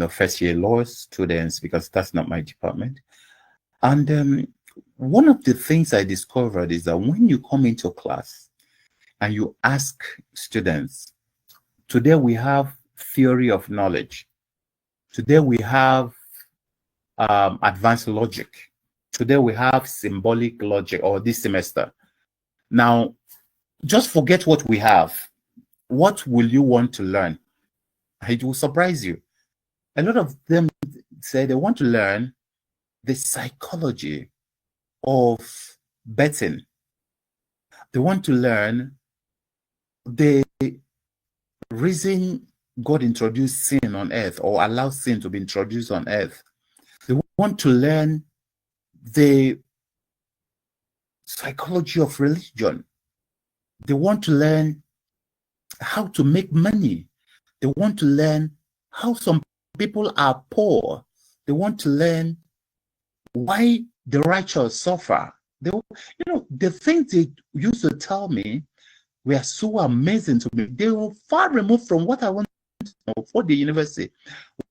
A: first year law students, because that's not my department. And one of the things I discovered is that when you come into class and you ask students, today we have theory of knowledge. Today we have advanced logic. Today we have symbolic logic, or this semester. Now, just forget what we have. What will you want to learn? It will surprise you. A lot of them say they want to learn the psychology of betting. They want to learn the reason God introduced sin on earth, or allowed sin to be introduced on earth. They want to learn the psychology of religion. They want to learn how to make money. They want to learn how some people are poor. They want to learn why the righteous suffer. The things they used to tell me were so amazing to me. They were far removed from what I want to know, what the university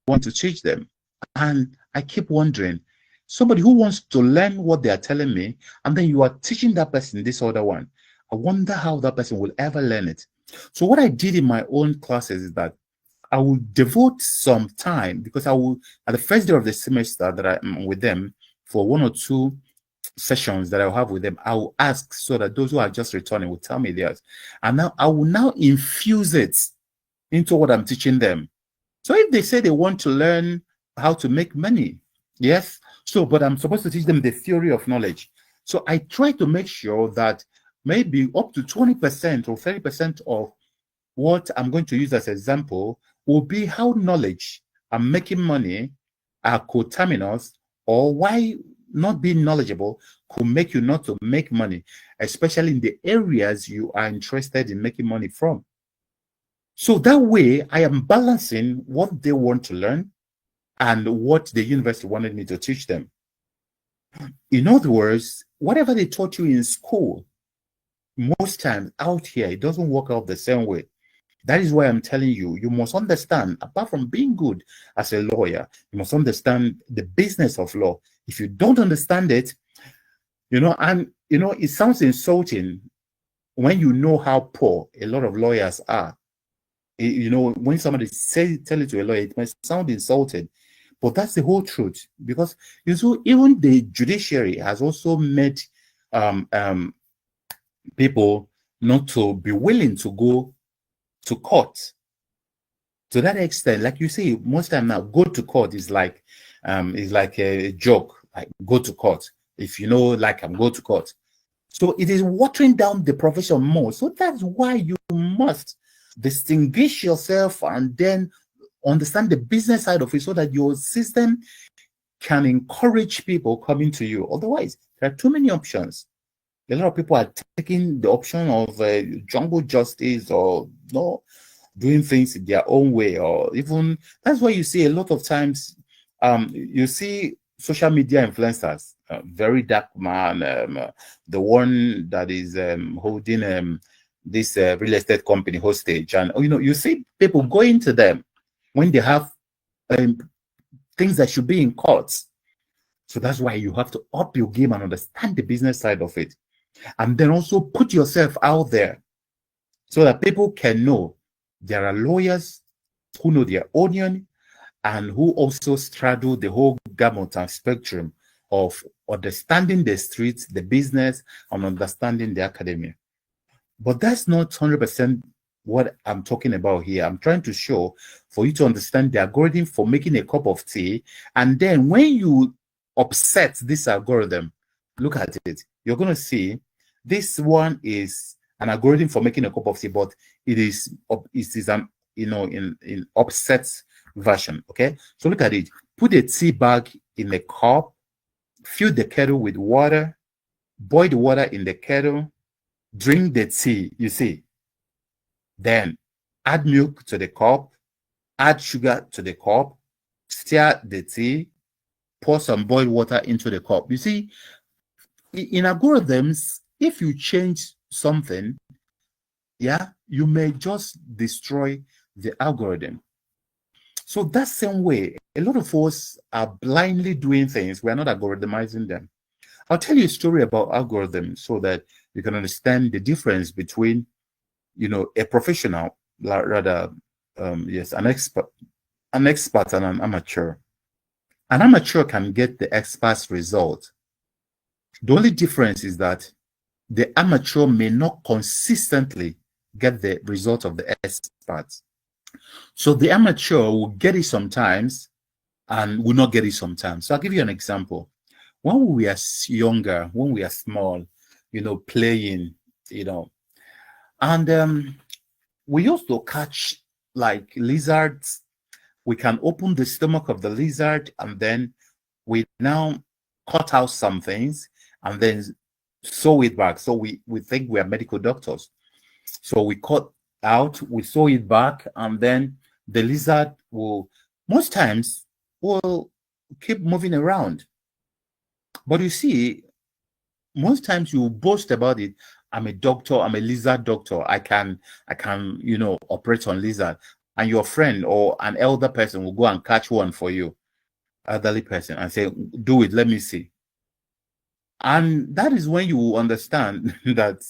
A: want to teach them. And I keep wondering, somebody who wants to learn what they are telling me, and then you are teaching that person this other one, I wonder how that person will ever learn it. So what I did in my own classes is that I will devote some time, because I will, at the first day of the semester that I'm with them, for 1 or 2 sessions that I'll have with them, I will ask, so that those who are just returning will tell me theirs. And now I will now infuse it into what I'm teaching them. So if they say they want to learn how to make money, yes, but I'm supposed to teach them the theory of knowledge. So I try to make sure that maybe up to 20% or 30% of what I'm going to use as an example will be how knowledge and making money are coterminous, or why not being knowledgeable could make you not to make money, especially in the areas you are interested in making money from. So that way, I am balancing what they want to learn and what the university wanted me to teach them. In other words, whatever they taught you in school, most times out here, it doesn't work out the same way. That is why I'm telling you, you must understand, apart from being good as a lawyer, you must understand the business of law. If you don't understand it, it sounds insulting when you know how poor a lot of lawyers are. When somebody tell it to a lawyer, it might sound insulting, but that's the whole truth. Because even the judiciary has also made people not to be willing to go to court. To that extent, like you say, most time now, go to court is like a joke. Like, go to court. If I'm go to court. So it is watering down the profession more. So that's why you must distinguish yourself and then understand the business side of it, so that your system can encourage people coming to you. Otherwise, there are too many options. A lot of people are taking the option of jungle justice or no, doing things their own way, or even that's why you see a lot of times you see social media influencers, very dark man, the one that is holding this real estate company hostage, and you see people going to them when they have um, things that should be in courts. So that's why you have to up your game and understand the business side of it, and then also put yourself out there so that people can know there are lawyers who know their onion and who also straddle the whole gamut and spectrum of understanding the streets, the business, and understanding the academia. But that's not 100% what I'm talking about here. I'm trying to show for you to understand the algorithm for making a cup of tea. And then when you upset this algorithm, look at it, you're going to see this one is an algorithm for making a cup of tea, but it is an in upset version. Okay, so look at it. Put a tea bag in a cup, fill the kettle with water, boil the water in the kettle, drink the tea, you see. Then add milk to the cup, add sugar to the cup, stir the tea, pour some boiled water into the cup. You see, in algorithms, if you change something, yeah, you may just destroy the algorithm. So that same way, a lot of us are blindly doing things. We're not algorithmizing them. I'll tell you a story about algorithms so that you can understand the difference between, a professional, rather, yes, an expert and an amateur. An amateur can get the expert's result. The only difference is that the amateur may not consistently get the result of the expert. So the amateur will get it sometimes and will not get it sometimes. So I'll give you an example. When we are younger, when we are small, playing, and we used to catch like lizards. We can open the stomach of the lizard and then we now cut out some things and then sew it back. So we think we are medical doctors. So we cut out, we sew it back, and then the lizard will, most times, will keep moving around. But you see, most times you boast about it. I'm a doctor, I'm a lizard doctor. I can, operate on lizard. And your friend or an elder person will go and catch one for you, elderly person, and say, do it, let me see. And that is when you will understand that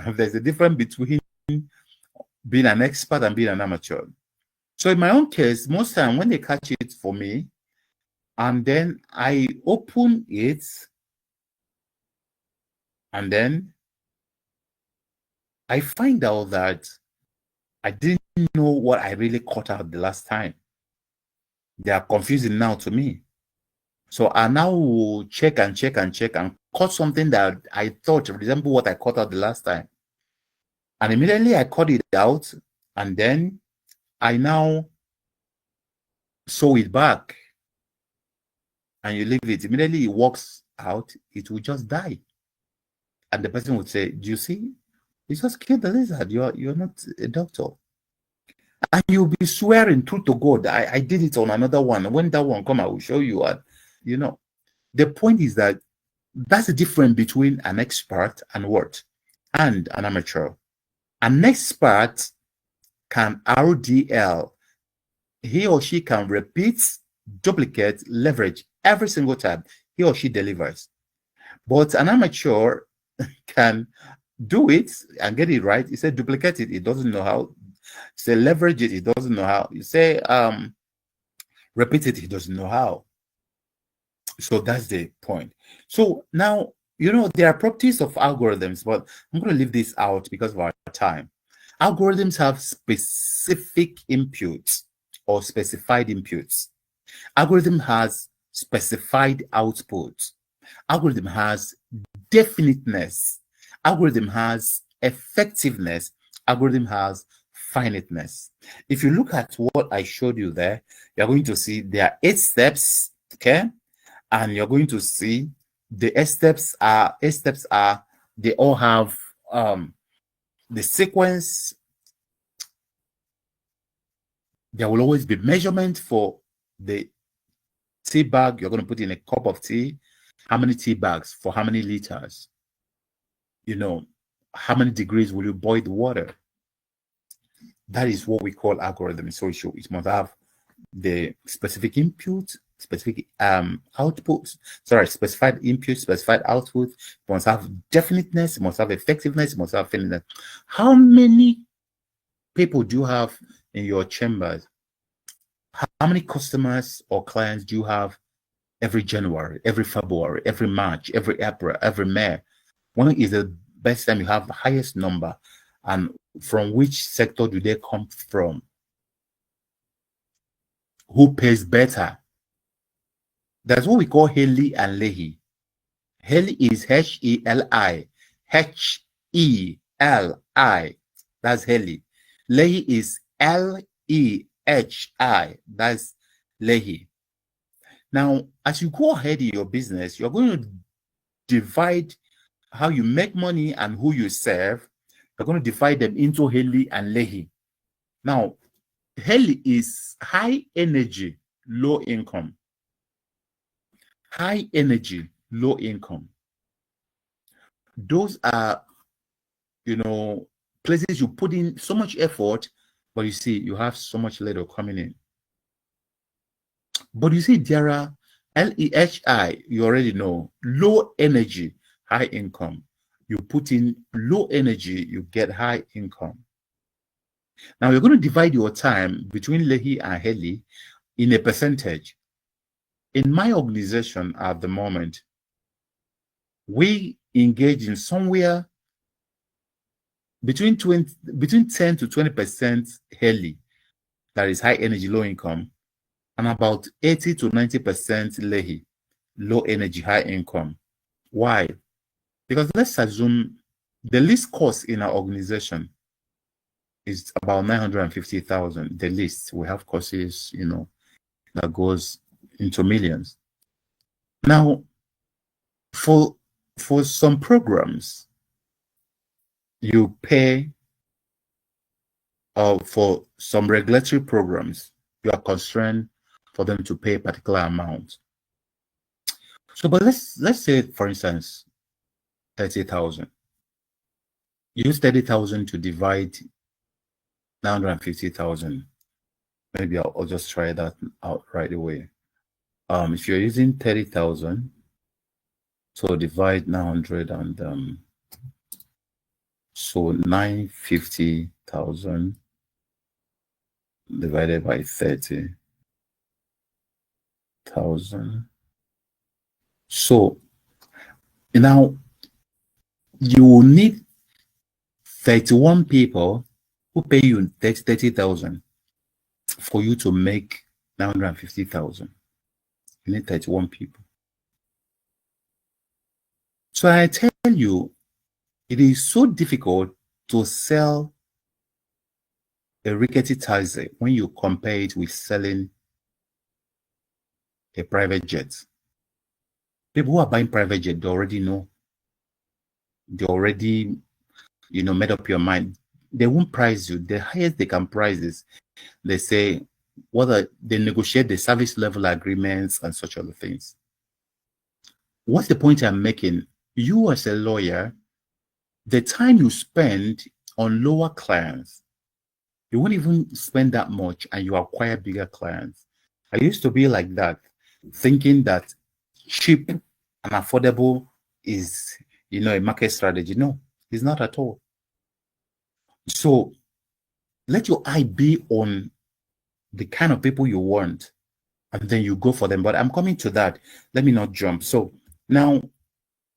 A: there's a difference between being an expert and being an amateur. So in my own case, most time when they catch it for me, and then I open it, and then I find out that I didn't know what I really caught out the last time. They are confusing now to me. So I now will check and caught something that I thought resembled what I caught out the last time. And immediately I cut it out, and then I now sew it back. And you leave it. Immediately it walks out, it will just die. And the person would say, do you see? You just killed the lizard. You're not a doctor. And you'll be swearing truth to God. I did it on another one. When that one come, I will show you. And the point is that that's the difference between an expert and what? And an amateur. An expert can RDL. He or she can repeat, duplicate, leverage every single time he or she delivers. But an amateur can do it and get it right. You say duplicate it, it doesn't know how. Say leverage it, it doesn't know how. You say repeat it, he doesn't know how. So that's the point. So now, there are properties of algorithms, but I'm going to leave this out because of our time. Algorithms have specific inputs or specified inputs. Algorithm has specified outputs. Algorithm has definiteness. Algorithm has effectiveness. Algorithm has finiteness. If you look at what I showed you there, you're going to see there are 8 steps, okay? and you're going to see the steps are they all have the sequence. There will always be measurement for the tea bag you're going to put in a cup of tea. How many tea bags for how many liters? How many degrees will you boil the water? That is what we call algorithm. So it must have the specific input, specific output, specified input, specified output. It must have definiteness, it must have effectiveness, it must have finiteness. How many people do you have in your chambers? How many customers or clients do you have every January, every February, every March, every April, every May? When is the best time you have the highest number? And from which sector do they come from? Who pays better? That's what we call Heli and Lehi. Heli is H-E-L-I. H-E-L-I. That's Heli. Lehi is L-E-H-I. That's Lehi. Now, as you go ahead in your business, you're going to divide how you make money and who you serve. You're going to divide them into Heli and Lehi. Now, Heli is high energy, low income. High energy, low income. Those are, places you put in so much effort, but you see, you have so much little coming in. But you see, there are LEHI, you already know, low energy, high income. You put in low energy, you get high income. Now you're going to divide your time between Lehi and Heli in a percentage. In my organization at the moment, we engage in somewhere between 10 to 20% Heli, that is high energy, low income, and about 80 to 90% Lehi, low energy, high income. Why? Because let's assume the least cost in our organization is about 950,000. The least. We have courses, that goes into millions. Now, for some programs, you pay for some regulatory programs, you are constrained for them to pay a particular amount. So, but let's say, for instance, 30,000. Use 30,000 to divide 950,000. Maybe I'll just try that out right away. If you're using 30,000, so divide 900 and so 950,000 divided by 30,000. So now you will need 31 people who pay you 30,000 for you to make 950,000. You need 31 people. So I tell you, it is so difficult to sell a rickety taxi when you compare it with selling a private jet. People who are buying private jet, they already know. They already, made up your mind. They won't price you. The highest they can price is, they say, they negotiate the service level agreements and such other things. What's the point I'm making? You as a lawyer, the time you spend on lower clients, you won't even spend that much and you acquire bigger clients. I used to be like that, thinking that cheap and affordable is, a market strategy. No, it's not at all. So let your eye be on the kind of people you want, and then you go for them. But I'm coming to that. Let me not jump. So now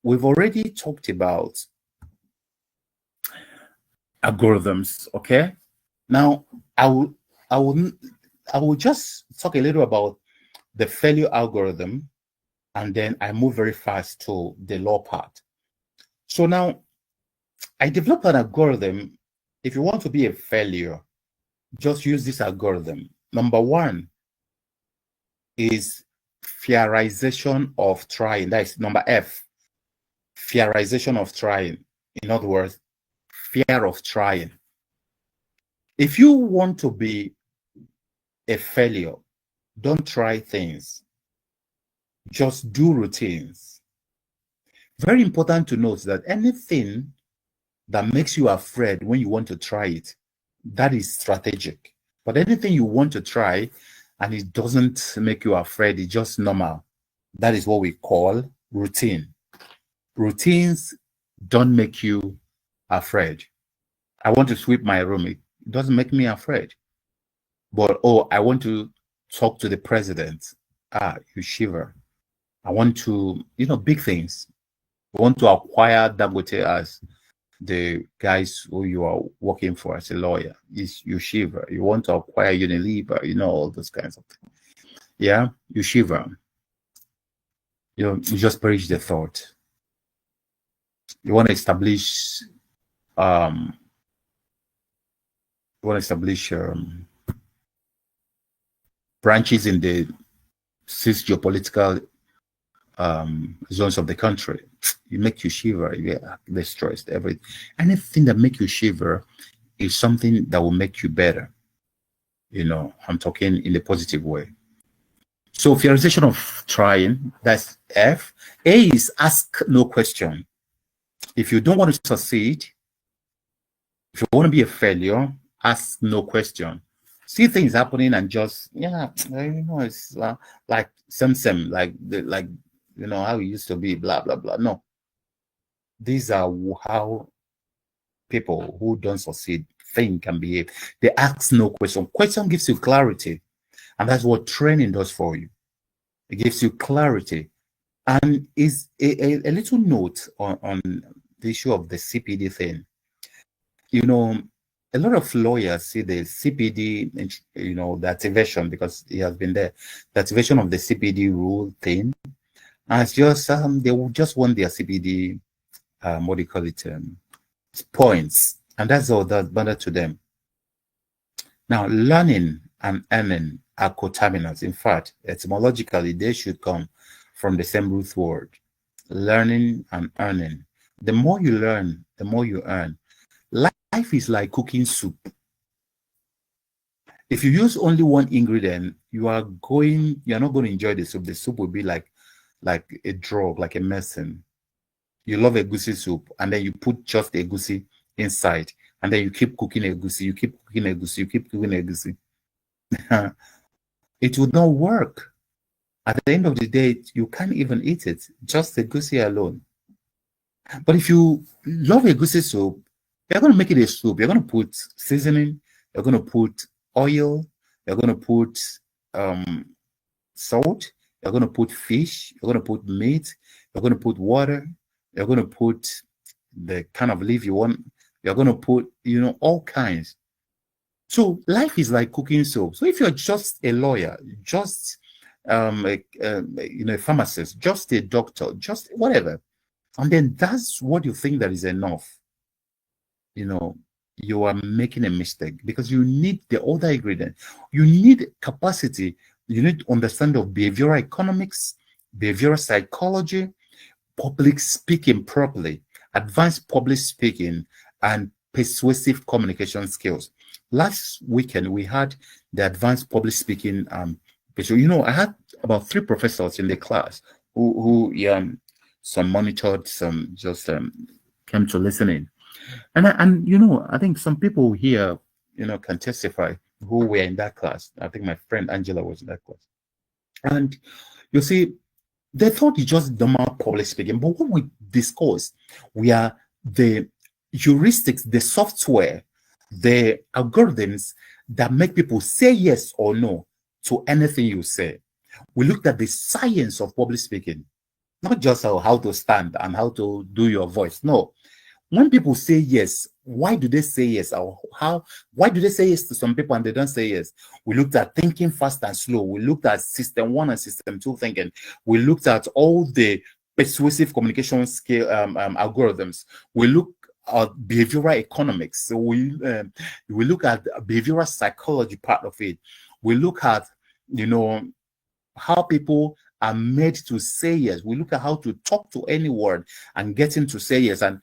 A: we've already talked about algorithms. Okay. Now I will just talk a little about the failure algorithm, and then I move very fast to the law part. So now I developed an algorithm. If you want to be a failure, just use this algorithm. Number one is fearization of trying. That is number F. Fearization of trying. In other words, fear of trying. If you want to be a failure, don't try things. Just do routines. Very important to note that anything that makes you afraid when you want to try it, that is strategic. But anything you want to try and it doesn't make you afraid, it's just normal. That is what we call routine. Routines don't make you afraid. I want to sweep my room. It doesn't make me afraid. But, oh, I want to talk to the president. You shiver. I want to, big things. I want to acquire Dangote as the guys who you are working for as a lawyer. You shiver. You want to acquire Unilever, all those kinds of things. Yeah, you shiver. You just perish the thought. You want to establish branches in the 6 geopolitical zones of the country. It makes you shiver. You get distressed. Anything that makes you shiver is something that will make you better. I'm talking in a positive way. So fearization of trying, that's F. A is ask no question. If you don't want to succeed, if you want to be a failure, ask no question. See things happening and just, it's like same, like how it used to be, blah, blah, blah. No. These are how people who don't succeed think and behave. They ask no question. Question gives you clarity. And that's what training does for you. It gives you clarity. And is a little note on the issue of the CPD thing. A lot of lawyers see the CPD, the activation, because it has been there, the activation of the CPD rule thing, as just they will just want their CPD, what do you call it, points, and that's all that matters to them. Now, learning and earning are coterminous. In fact, etymologically, they should come from the same root word, learning and earning. The more you learn, the more you earn. Life is like cooking soup. If you use only one ingredient, you're not going to enjoy the soup. The soup will be like a drug, like a medicine. You love egusi soup, and then you put just egusi inside, and then you keep cooking egusi, you keep cooking egusi, you keep cooking egusi. It would not work. At the end of the day, you can't even eat it, just egusi alone. But if you love egusi soup, you're going to make it a soup. You're going to put seasoning, you're going to put oil, you're going to put salt, you're going to put fish, you're going to put meat, you're going to put water, you're going to put the kind of leaf you want, you're going to put, all kinds. So life is like cooking soup. So if you're just a lawyer, just a pharmacist, just a doctor, just whatever, and then that's what you think that is enough, you are making a mistake, because you need the other ingredient. You need capacity. You need understanding of behavioral economics, behavioral psychology, public speaking properly, advanced public speaking, and persuasive communication skills. Last weekend, we had the advanced public speaking. I had about 3 professors in the class who some monitored, some just came to listen in. And I think some people here, can testify who were in that class. I think my friend Angela was in that class. And you see, they thought it's just normal public speaking. But what we discussed, we are the heuristics, the software, the algorithms that make people say yes or no to anything you say. We looked at the science of public speaking, not just how to stand and how to do your voice. No. When people say yes, why do they say yes? Or why do they say yes to some people and they don't say yes? We looked at thinking fast and slow. We looked at system 1 and system 2 thinking. We looked at all the persuasive communication skill algorithms. We look at behavioral economics. So we look at the behavioral psychology part of it. We look at, how people are made to say yes. We look at how to talk to anyone and get him to say yes. And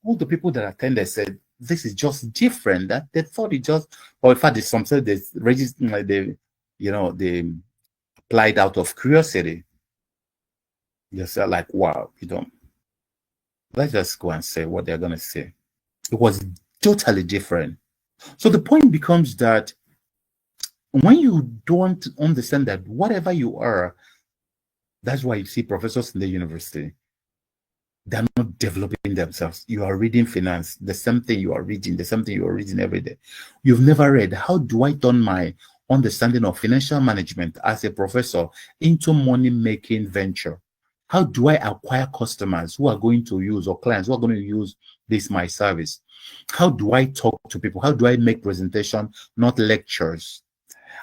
A: all the people that attended said this is just different. That they thought it just, or in fact, there's some said they registered, like they applied out of curiosity. They said like, wow, let's just go and say what they're gonna say. It was totally different. So the point becomes that when you don't understand that whatever you are, that's why you see professors in the university, they're not developing themselves. You are reading finance, the same thing you are reading, the same thing you are reading every day. You've never read, how do I turn my understanding of financial management as a professor into money-making venture? How do I acquire customers who are going to use, or clients who are going to use my service? How do I talk to people? How do I make presentation, not lectures?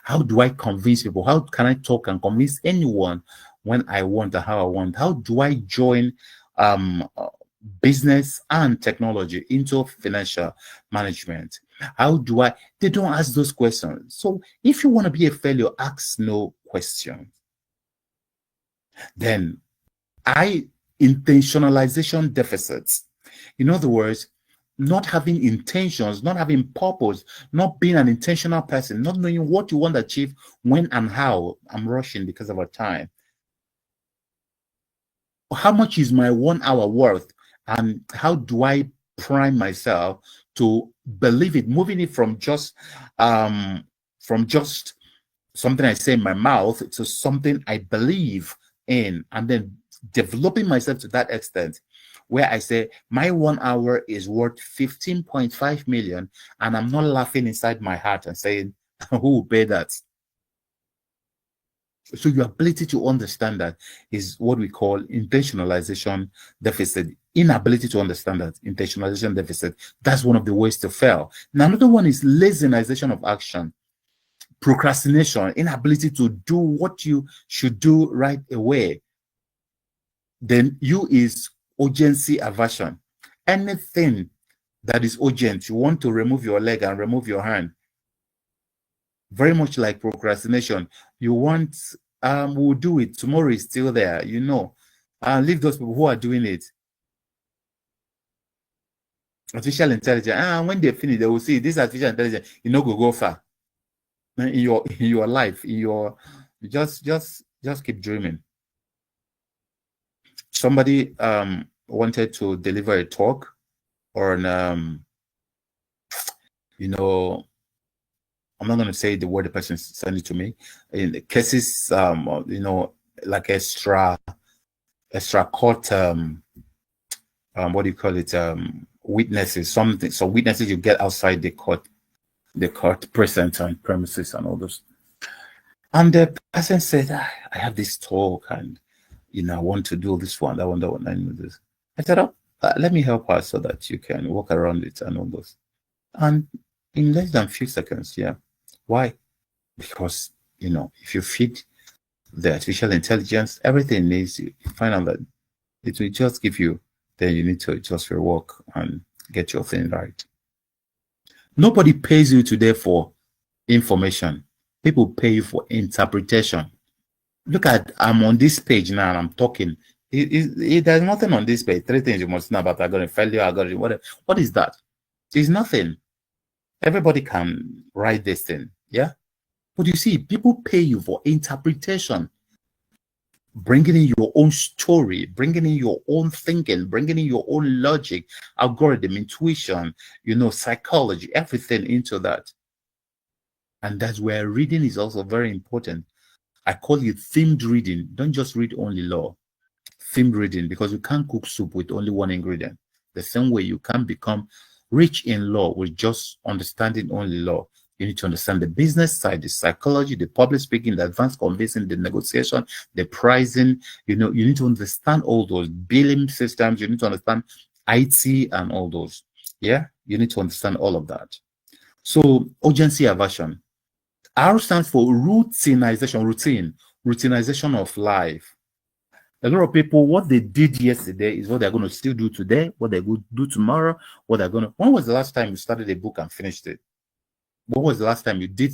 A: How do I convince people? How can I talk and convince anyone when I want and how I want? How do I join business and technology into financial management? How do I? They don't ask those questions. So if you want to be a failure, ask no questions. Then intentionalization deficits. In other words, not having intentions, not having purpose, not being an intentional person, not knowing what you want to achieve, when and how. I'm rushing because of our time. How much is my 1 hour worth, and how do I prime myself to believe it, moving it from just something I say in my mouth to something I believe in, and then developing myself to that extent where I say my 1 hour is worth 15.5 million, and I'm not laughing inside my heart and saying, who will pay that? So your ability to understand that is what we call intentionalization deficit. Inability to understand that intentionalization deficit, that's one of the ways to fail. Now, another one is lazinization of action. Procrastination, inability to do what you should do right away. Then U is urgency aversion. Anything that is urgent, you want to remove your leg and remove your hand. Very much like procrastination. You want, we'll do it. Tomorrow is still there, leave those people who are doing it. Artificial intelligence, when they finish, they will see this artificial intelligence, go far. In your life, just keep dreaming. Somebody wanted to deliver a talk on I'm not going to say the word the person sent it to me, in the cases like extra court what do you call it, witnesses, something. So witnesses you get outside the court presence and premises and all those. And the person said, I have this talk and I want to do this one, that one, I know this. I said, let me help her so that you can walk around it and all those. And in less than a few seconds, yeah. Why? Because if you feed the artificial intelligence everything needs, you find out that it will just give you, then you need to just rework and get your thing right. Nobody pays you today for information. People pay you for interpretation. Look at, I'm on this page now and I'm talking. There's nothing on this page. 3 things you must know about. I got a failure, I got it, whatever. What is that? It's nothing. Everybody can write this thing, yeah? But you see, people pay you for interpretation, bringing in your own story, bringing in your own thinking, bringing in your own logic, algorithm, intuition, psychology, everything into that. And that's where reading is also very important. I call it themed reading. Don't just read only law. Themed reading, because you can't cook soup with only one ingredient. The same way you can't become rich in law with just understanding only law. You need to understand the business side, the psychology, the public speaking, the advanced convincing, the negotiation, the pricing. You need to understand all those billing systems. You need to understand IT and all those. Yeah, you need to understand all of that. So urgency aversion. R stands for routinization of life. A lot of people, what they did yesterday is what they're going to still do today, what they will do tomorrow, what they're going to. When was the last time you started a book and finished it? When was the last time you did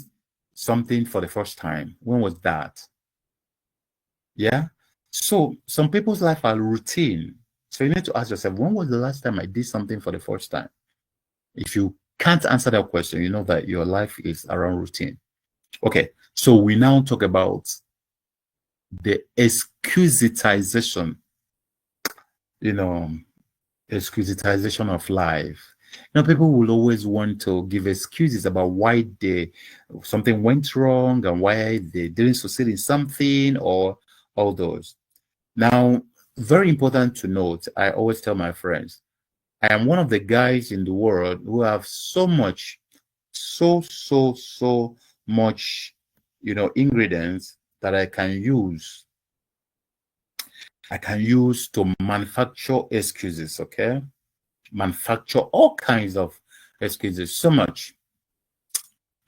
A: something for the first time? When was that? Yeah. So some people's life are routine. So you need to ask yourself, when was the last time I did something for the first time? If you can't answer that question, you know that your life is around routine. Okay. So we now talk about the excusitization, you know, excusitization of life. You know, people will always want to give excuses about why something went wrong and why they didn't succeed in something or all those. Now, very important to note, I always tell my friends, I am one of the guys in the world who have so much, so much, ingredients that I can use. I can use to manufacture excuses, okay? Manufacture all kinds of excuses, so much.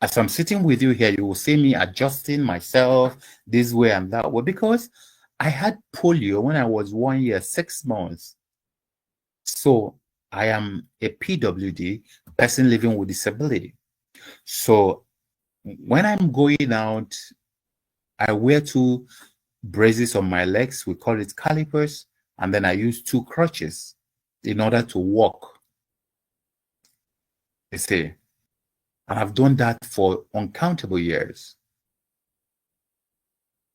A: As I'm sitting with you here, you will see me adjusting myself this way and that way because I had polio when I was 1 year, 6 months. So I am a PWD, person living with disability. So when I'm going out, I wear two braces on my legs. We call it calipers. And then I use two crutches in order to walk. You see, and I've done that for uncountable years.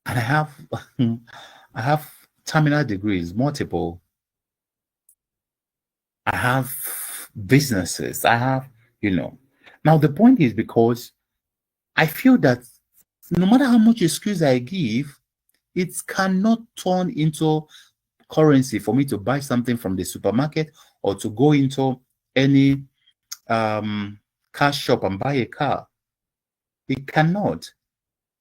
A: And I have I have terminal degrees, multiple. I have businesses. I have, Now the point is because I feel that no matter how much excuse I give, it cannot turn into currency for me to buy something from the supermarket or to go into any car shop and buy a car. It cannot.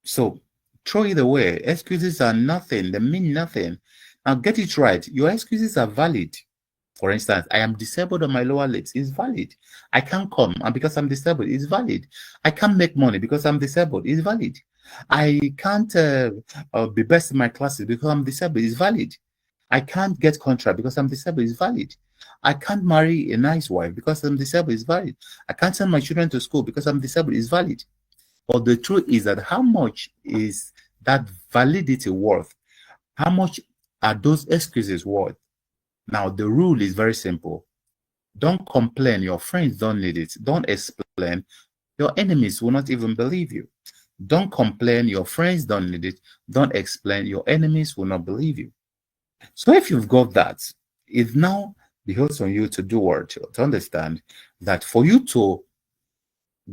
A: So throw it away. Excuses are nothing. They mean nothing. Now get it right. Your excuses are valid. For instance, I am disabled on my lower legs. It's valid. I can't come, and because I'm disabled, it's valid. I can't make money because I'm disabled. It's valid. I can't be best in my classes because I'm disabled. It's valid. I can't get contract because I'm disabled. It's valid. I can't marry a nice wife because I'm disabled. It's valid. I can't send my children to school because I'm disabled. It's valid. But the truth is that how much is that validity worth? How much are those excuses worth? Now, the rule is very simple. Don't complain. Your friends don't need it. Don't explain. Your enemies will not even believe you. Don't complain. Your friends don't need it. Don't explain. Your enemies will not believe you. So if you've got that, it now behoves on you to do what? To understand that for you to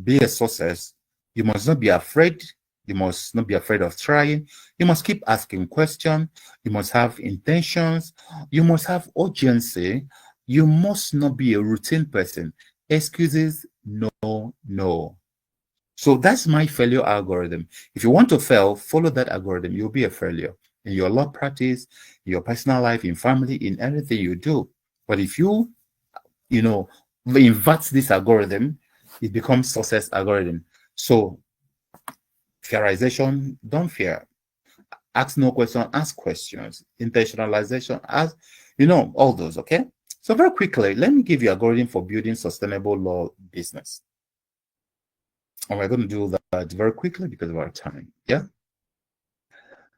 A: be a success, you must not be afraid. You must not be afraid of trying. You must keep asking questions. You must have intentions. You must have urgency. You must not be a routine person. Excuses, no, no. So that's my failure algorithm. If you want to fail, follow that algorithm. You'll be a failure in your law practice, in your personal life, in family, in anything you do. But if you invert this algorithm, it becomes success algorithm. So fearization, don't fear. Ask no question, ask questions. Intentionalization, ask, all those, okay? So very quickly, let me give you algorithm for building sustainable law business. And we're going to do that very quickly because of our time. Yeah.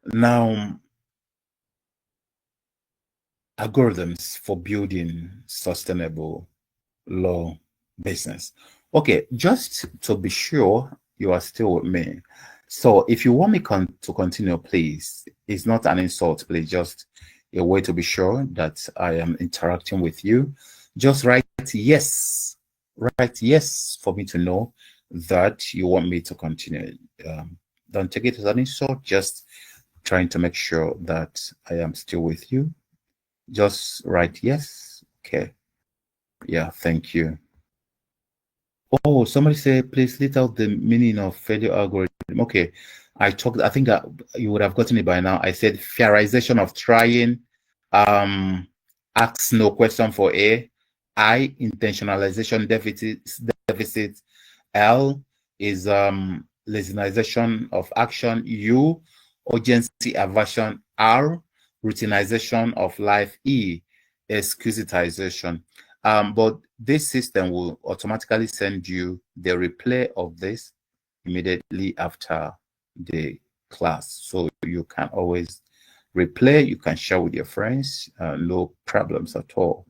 A: Now, algorithms for building sustainable law business. Okay, just to be sure you are still with me. So if you want me to continue, please, it's not an insult, please, just a way to be sure that I am interacting with you. Just write yes. Write yes for me to know that you want me to continue. Don't take it as an insult, just trying to make sure that I am still with you. Just write yes. Okay. Yeah, thank you. Oh, somebody said, please list out the meaning of failure algorithm. Okay, I think you would have gotten it by now. I said fearization of trying, ask no question for A, I, intentionalization deficit, L is lesionization of action, U, urgency aversion, R, routinization of life, E, excusitization. But this system will automatically send you the replay of this immediately after the class. So you can always replay, you can share with your friends, no problems at all.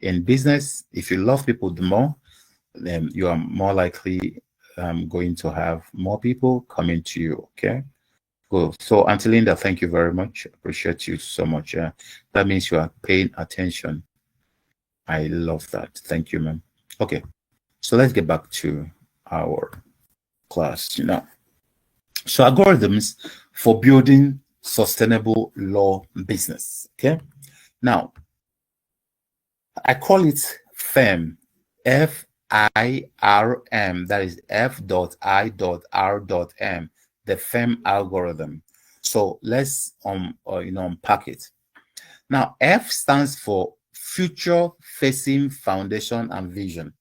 A: In business, if you love people the more, then you are more likely going to have more people coming to you. Okay. Cool. So, Auntie Linda, thank you very much. Appreciate you so much. That means you are paying attention. I love that. Thank you, ma'am. Okay. So let's get back to our class. So algorithms for building sustainable law business. Okay. Now, I call it FIRM, FIRM. That is F.I.R.M, the FIRM algorithm. So let's unpack it. Now, F stands for future facing foundation and vision.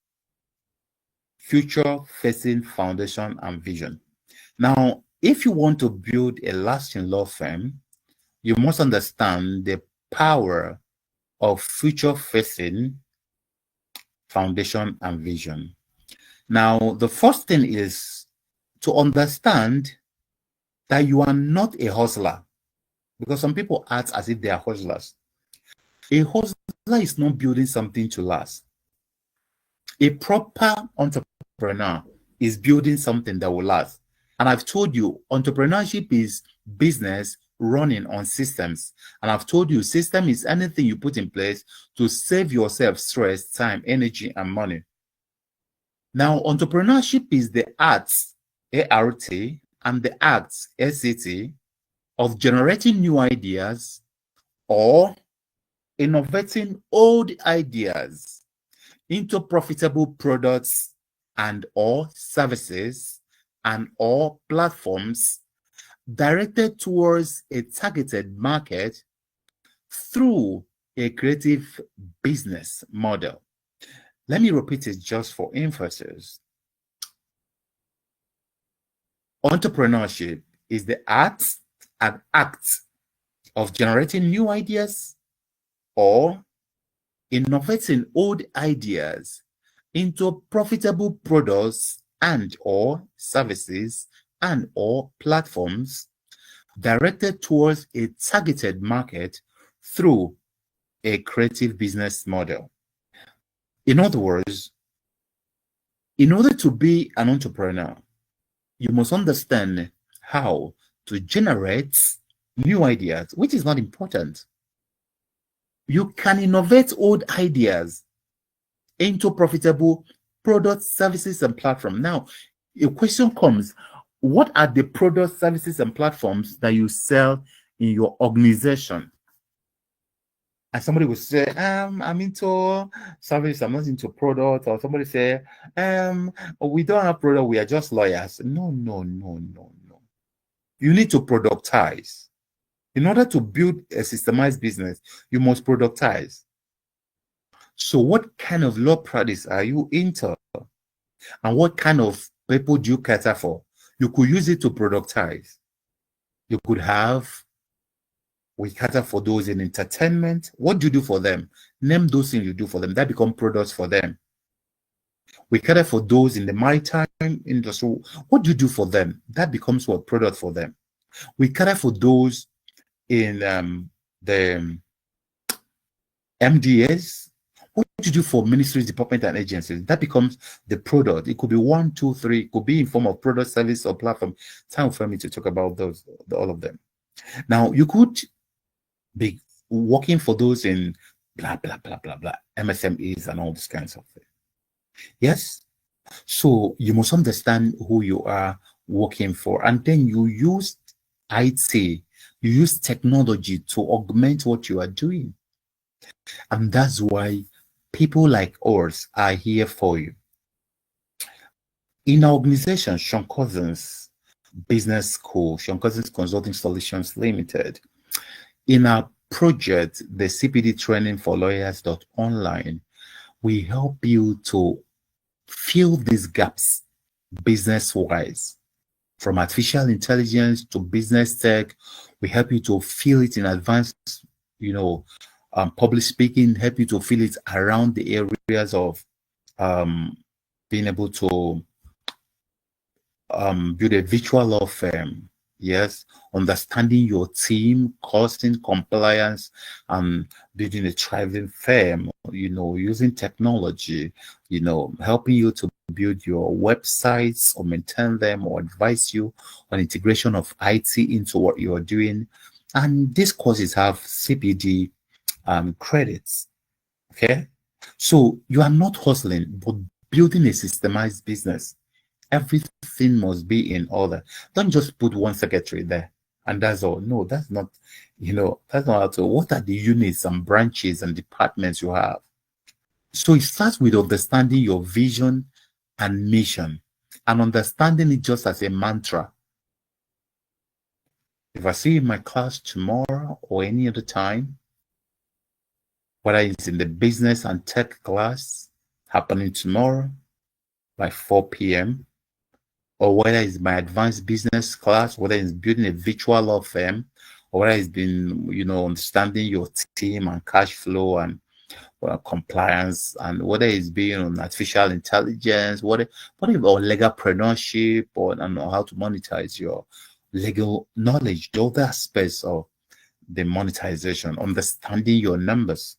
A: Future facing foundation and vision. Now, if you want to build a lasting law firm, you must understand the power of future facing foundation and vision. Now, the first thing is to understand that you are not a hustler, because some people act as if they are hustlers. A hustler is not building something to last. A proper entrepreneur is building something that will last. And I've told you, entrepreneurship is business running on systems. And I've told you, system is anything you put in place to save yourself stress, time, energy, and money. Now, entrepreneurship is the arts, A-R-T, and the acts, S-A-T, of generating new ideas or innovating old ideas into profitable products and or services and or platforms directed towards a targeted market through a creative business model. Let me repeat it just for emphasis. Entrepreneurship is the art and act of generating new ideas or innovating old ideas into profitable products and or services and or platforms directed towards a targeted market through a creative business model. In other words, in order to be an entrepreneur, you must understand how to generate new ideas, which is not important. You can innovate old ideas into profitable products, services, and platforms. Now, a question comes, what are the products, services, and platforms that you sell in your organization? And somebody will say, I'm into service, I'm not into product. Or somebody say, we don't have product, we are just lawyers. No. You need to productize. In order to build a systemized business, you must productize. So what kind of law practice are you into? And what kind of people do you cater for? You could use it to productize. You could have, we cater for those in entertainment. What do you do for them? Name those things you do for them. That become products for them. We cater for those in the maritime industry. What do you do for them? That becomes what? Product for them. We cater for those in the MDAs. What do you do for ministries, departments, and agencies? That becomes the product. It could be 1, 2, 3. It could be in form of product, service, or platform. Time for me to talk about those, all of them. Now, you could be working for those in blah, blah, blah, blah, blah, MSMEs and all these kinds of things. Yes? So you must understand who you are working for. And then you use IT, you use technology to augment what you are doing. And that's why people like us are here for you. In our organization, Sean Cousins Business School, Sean Cousins Consulting Solutions Limited, in our project, the CPD Training for Lawyers.online, we help you to fill these gaps business-wise. From artificial intelligence to business tech, we help you to fill it in advance, public speaking, help you to fill it around the areas of being able to build a virtual law firm, Yes, understanding your team, costing, compliance, and building a thriving firm, using technology, helping you to build your websites or maintain them or advise you on integration of IT into what you're doing. And these courses have CPD credits. Okay. So you are not hustling, but building a systemized business. Everything must be in order. Don't just put one secretary there and that's all. No, that's not how to. What are the units and branches and departments you have? So it starts with understanding your vision and mission and understanding it just as a mantra. If I see you in my class tomorrow or any other time, whether it's in the business and tech class happening tomorrow by 4 p.m., or whether it's my advanced business class, whether it's building a virtual law firm, or whether it's been, understanding your team and cash flow and compliance, and whether it's being on artificial intelligence, or legalpreneurship, or how to monetize your legal knowledge, the other aspects of the monetization, understanding your numbers.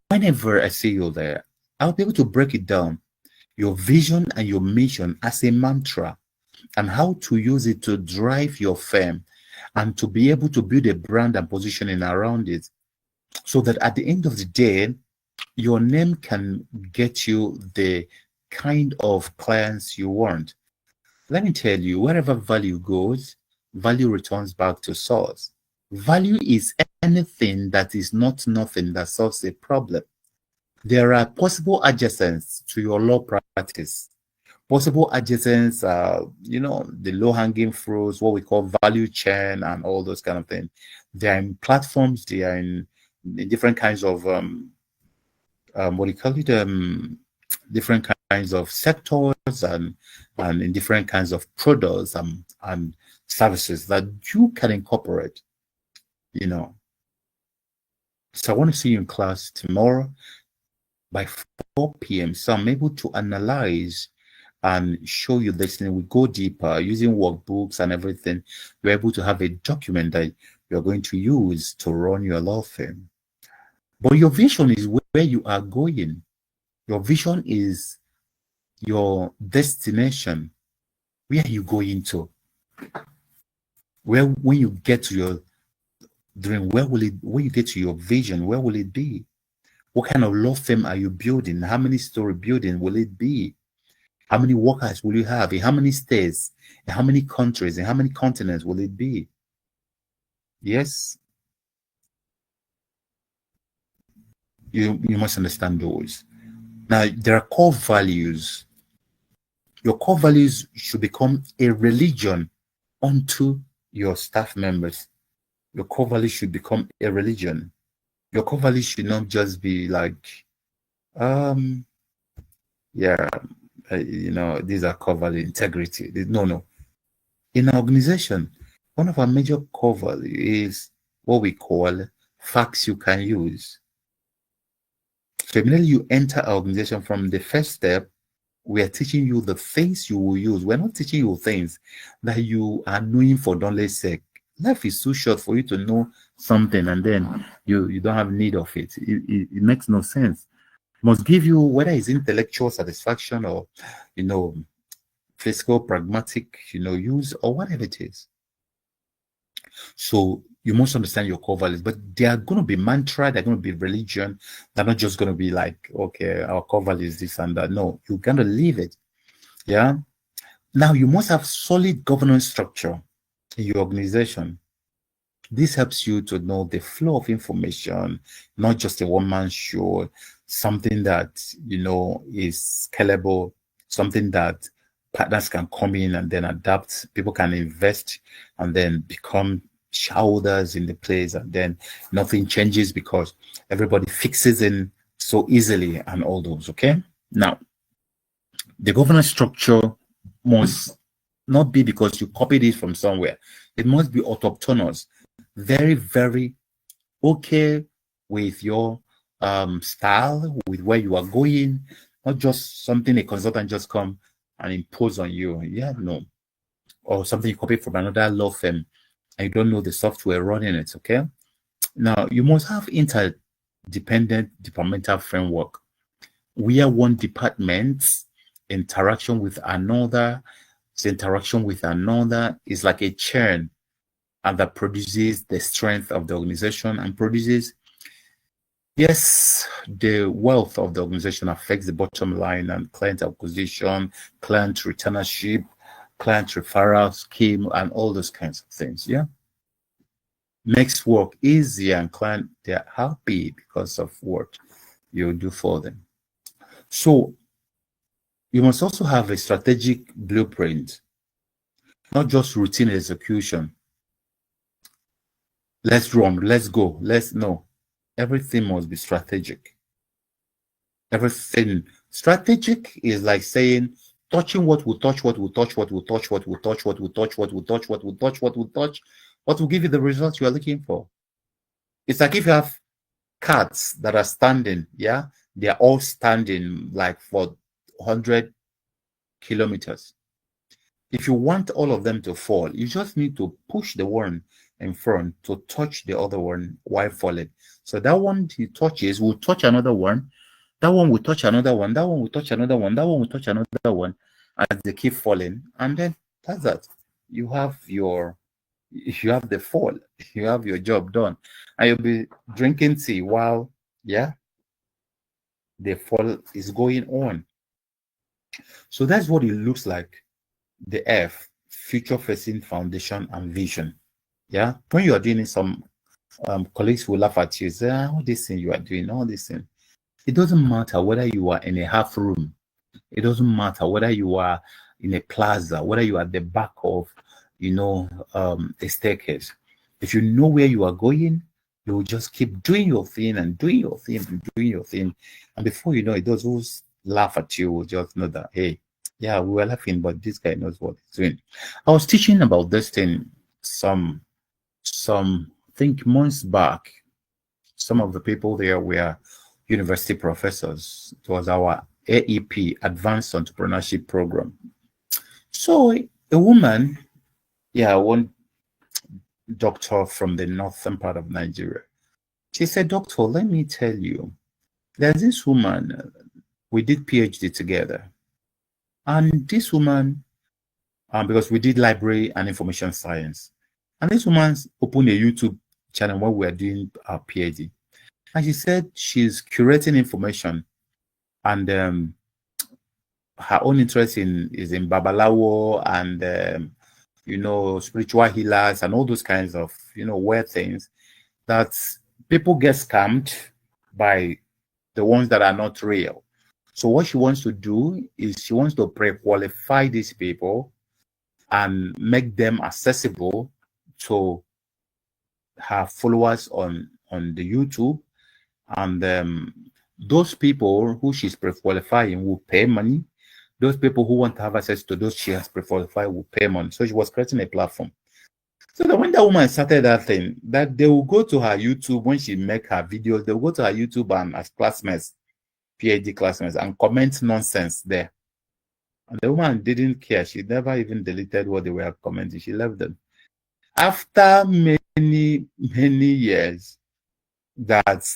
A: Whenever I see you there, I'll be able to break it down, your vision and your mission as a mantra, and how to use it to drive your firm and to be able to build a brand and positioning around it, so that at the end of the day, your name can get you the kind of clients you want. Let me tell you, wherever value goes, value returns back to source. Value is anything that is not nothing that solves a problem. There are possible adjacents to your law practice. Possible adjacents are, the low-hanging fruits, what we call value chain and all those kind of things. They are in platforms, they are in different kinds of, different kinds of sectors and in different kinds of products and services that you can incorporate, So I want to see you in class tomorrow by 4 p.m. So I'm able to analyze and show you this thing. We go deeper using workbooks and everything. You're able to have a document that you're going to use to run your law firm. But your vision is where you are going. Your vision is your destination. Where are you going to? When you get to your dream, when you get to your vision, where will it be? What kind of law firm are you building? How many story building will it be? How many workers will you have? In how many states? In how many countries? In how many continents will it be? Yes. You must understand those. Now, there are core values. Your core values should become a religion unto your staff members. Your core values should become a religion. Your core values should not just be like, these are core values, integrity. No. In our organization, one of our major core values is what we call facts you can use. So immediately you enter our organization, from the first step, we are teaching you the things you will use. We're not teaching you things that you are knowing for knowledge's sake. Life is too short for you to know something and then you don't have need of it. It makes no sense. It must give you, whether it's intellectual satisfaction or, physical, pragmatic, use or whatever it is. So you must understand your core values, but they are going to be mantra, they're going to be religion. They're not just going to be like, okay, our core value is this and that. No, you're going to live it. Yeah. Now you must have solid governance structure in your organization. This helps you to know the flow of information, not just a one-man show, something that, is scalable, something that partners can come in and then adapt, people can invest and then become shareholders in the place, and then nothing changes because everybody fixes in so easily and all those. Okay. Now, the governance structure must not be because you copied it from somewhere. It must be autochthonous, very, very okay with your style, with where you are going, not just something a consultant just come and impose on you. Yeah, no. or something you copy from another law firm and you don't know the software running it, okay? Now, you must have interdependent departmental framework where one department's interaction with another, is like a churn, and that produces the strength of the organization and produces, yes, the wealth of the organization affects the bottom line and client acquisition, client returnership, client referral scheme, and all those kinds of things. Yeah. Makes work easier, and client, they're happy because of what you do for them. So you must also have a strategic blueprint, not just routine execution. Let's run, let's go, no. Everything must be strategic. Everything. Strategic is like saying, touching what will touch, what will touch, what will touch, what will touch, what will touch, what will touch, what will touch, what will touch, what will give you the results you are looking for. It's like if you have cats that are standing, yeah, they are all standing like for 100 kilometers. If you want all of them to fall, you just need to push the one in front to touch the other one while falling. So that one he touches will touch another one, that one will touch another one, that one will touch another one, that one will touch another one, as they keep falling. And then that's that. You have the fall, you have your job done, and you'll be drinking tea while, yeah, the fall is going on. So that's what it looks like. The F, future facing foundation and vision. Yeah, when you are doing it, some colleagues will laugh at you, say, all this thing you are doing, all this thing. It doesn't matter whether you are in a half room, it doesn't matter whether you are in a plaza, whether you are at the back of, a staircase. If you know where you are going, you will just keep doing your thing and doing your thing and doing your thing. And before you know it, those who laugh at you will just know that, hey, yeah, we were laughing, but this guy knows what he's doing. I was teaching about this thing some think months back. Some of the people there were university professors. It was our AEP, Advanced Entrepreneurship Program. So a woman, one doctor from the northern part of Nigeria, she said, "Doctor, let me tell you, there's this woman, we did PhD together. And this woman, because we did library and information science, and this woman opened a YouTube channel while we were doing our PhD. And she said she's curating information, and her own interest is in Babalawo and spiritual healers and all those kinds of weird things that people get scammed by the ones that are not real. So what she wants to do is she wants to pre-qualify these people and make them accessible to her followers on the YouTube. And those people who she's pre-qualifying will pay money. Those people who want to have access to those she has pre-qualified will pay money. So she was creating a platform. So that when that woman started that thing, that they will go to her YouTube when she make her videos, they will go to her YouTube and as classmates, PhD classmates, and comment nonsense there. And the woman didn't care. She never even deleted what they were commenting. She left them. After many years that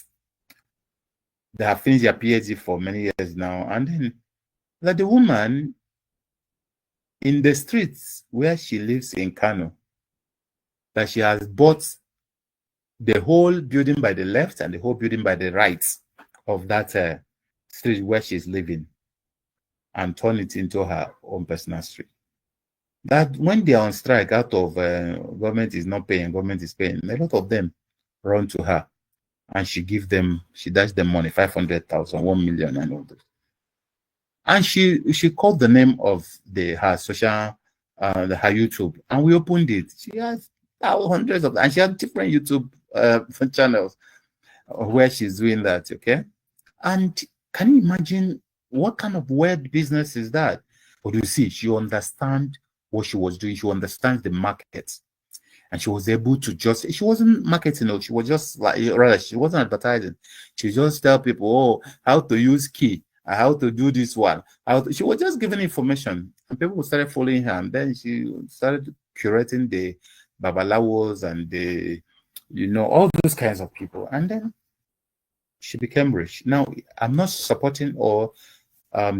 A: they have finished their PhD for many years now, and then that the woman in the streets where she lives in Kano, that she has bought the whole building by the left and the whole building by the right of that street where she's living, and turn it into her own personal street. That when they are on strike out of government is not paying, government is paying, a lot of them run to her and she dash them money, 500,000, 1 million and all that. And she called the name of her social, her YouTube, and we opened it. She has hundreds of, and she has different YouTube channels where she's doing that, okay? And can you imagine what kind of weird business is that? But you see, she understands what she was doing. She understands the market. And she was able to she wasn't marketing, she was just she wasn't advertising. She just tell people, how to use key, how to do this one. She was just giving information. And people started following her, and then she started curating the babalawos and the, all those kinds of people. And then she became rich. Now, I'm not supporting or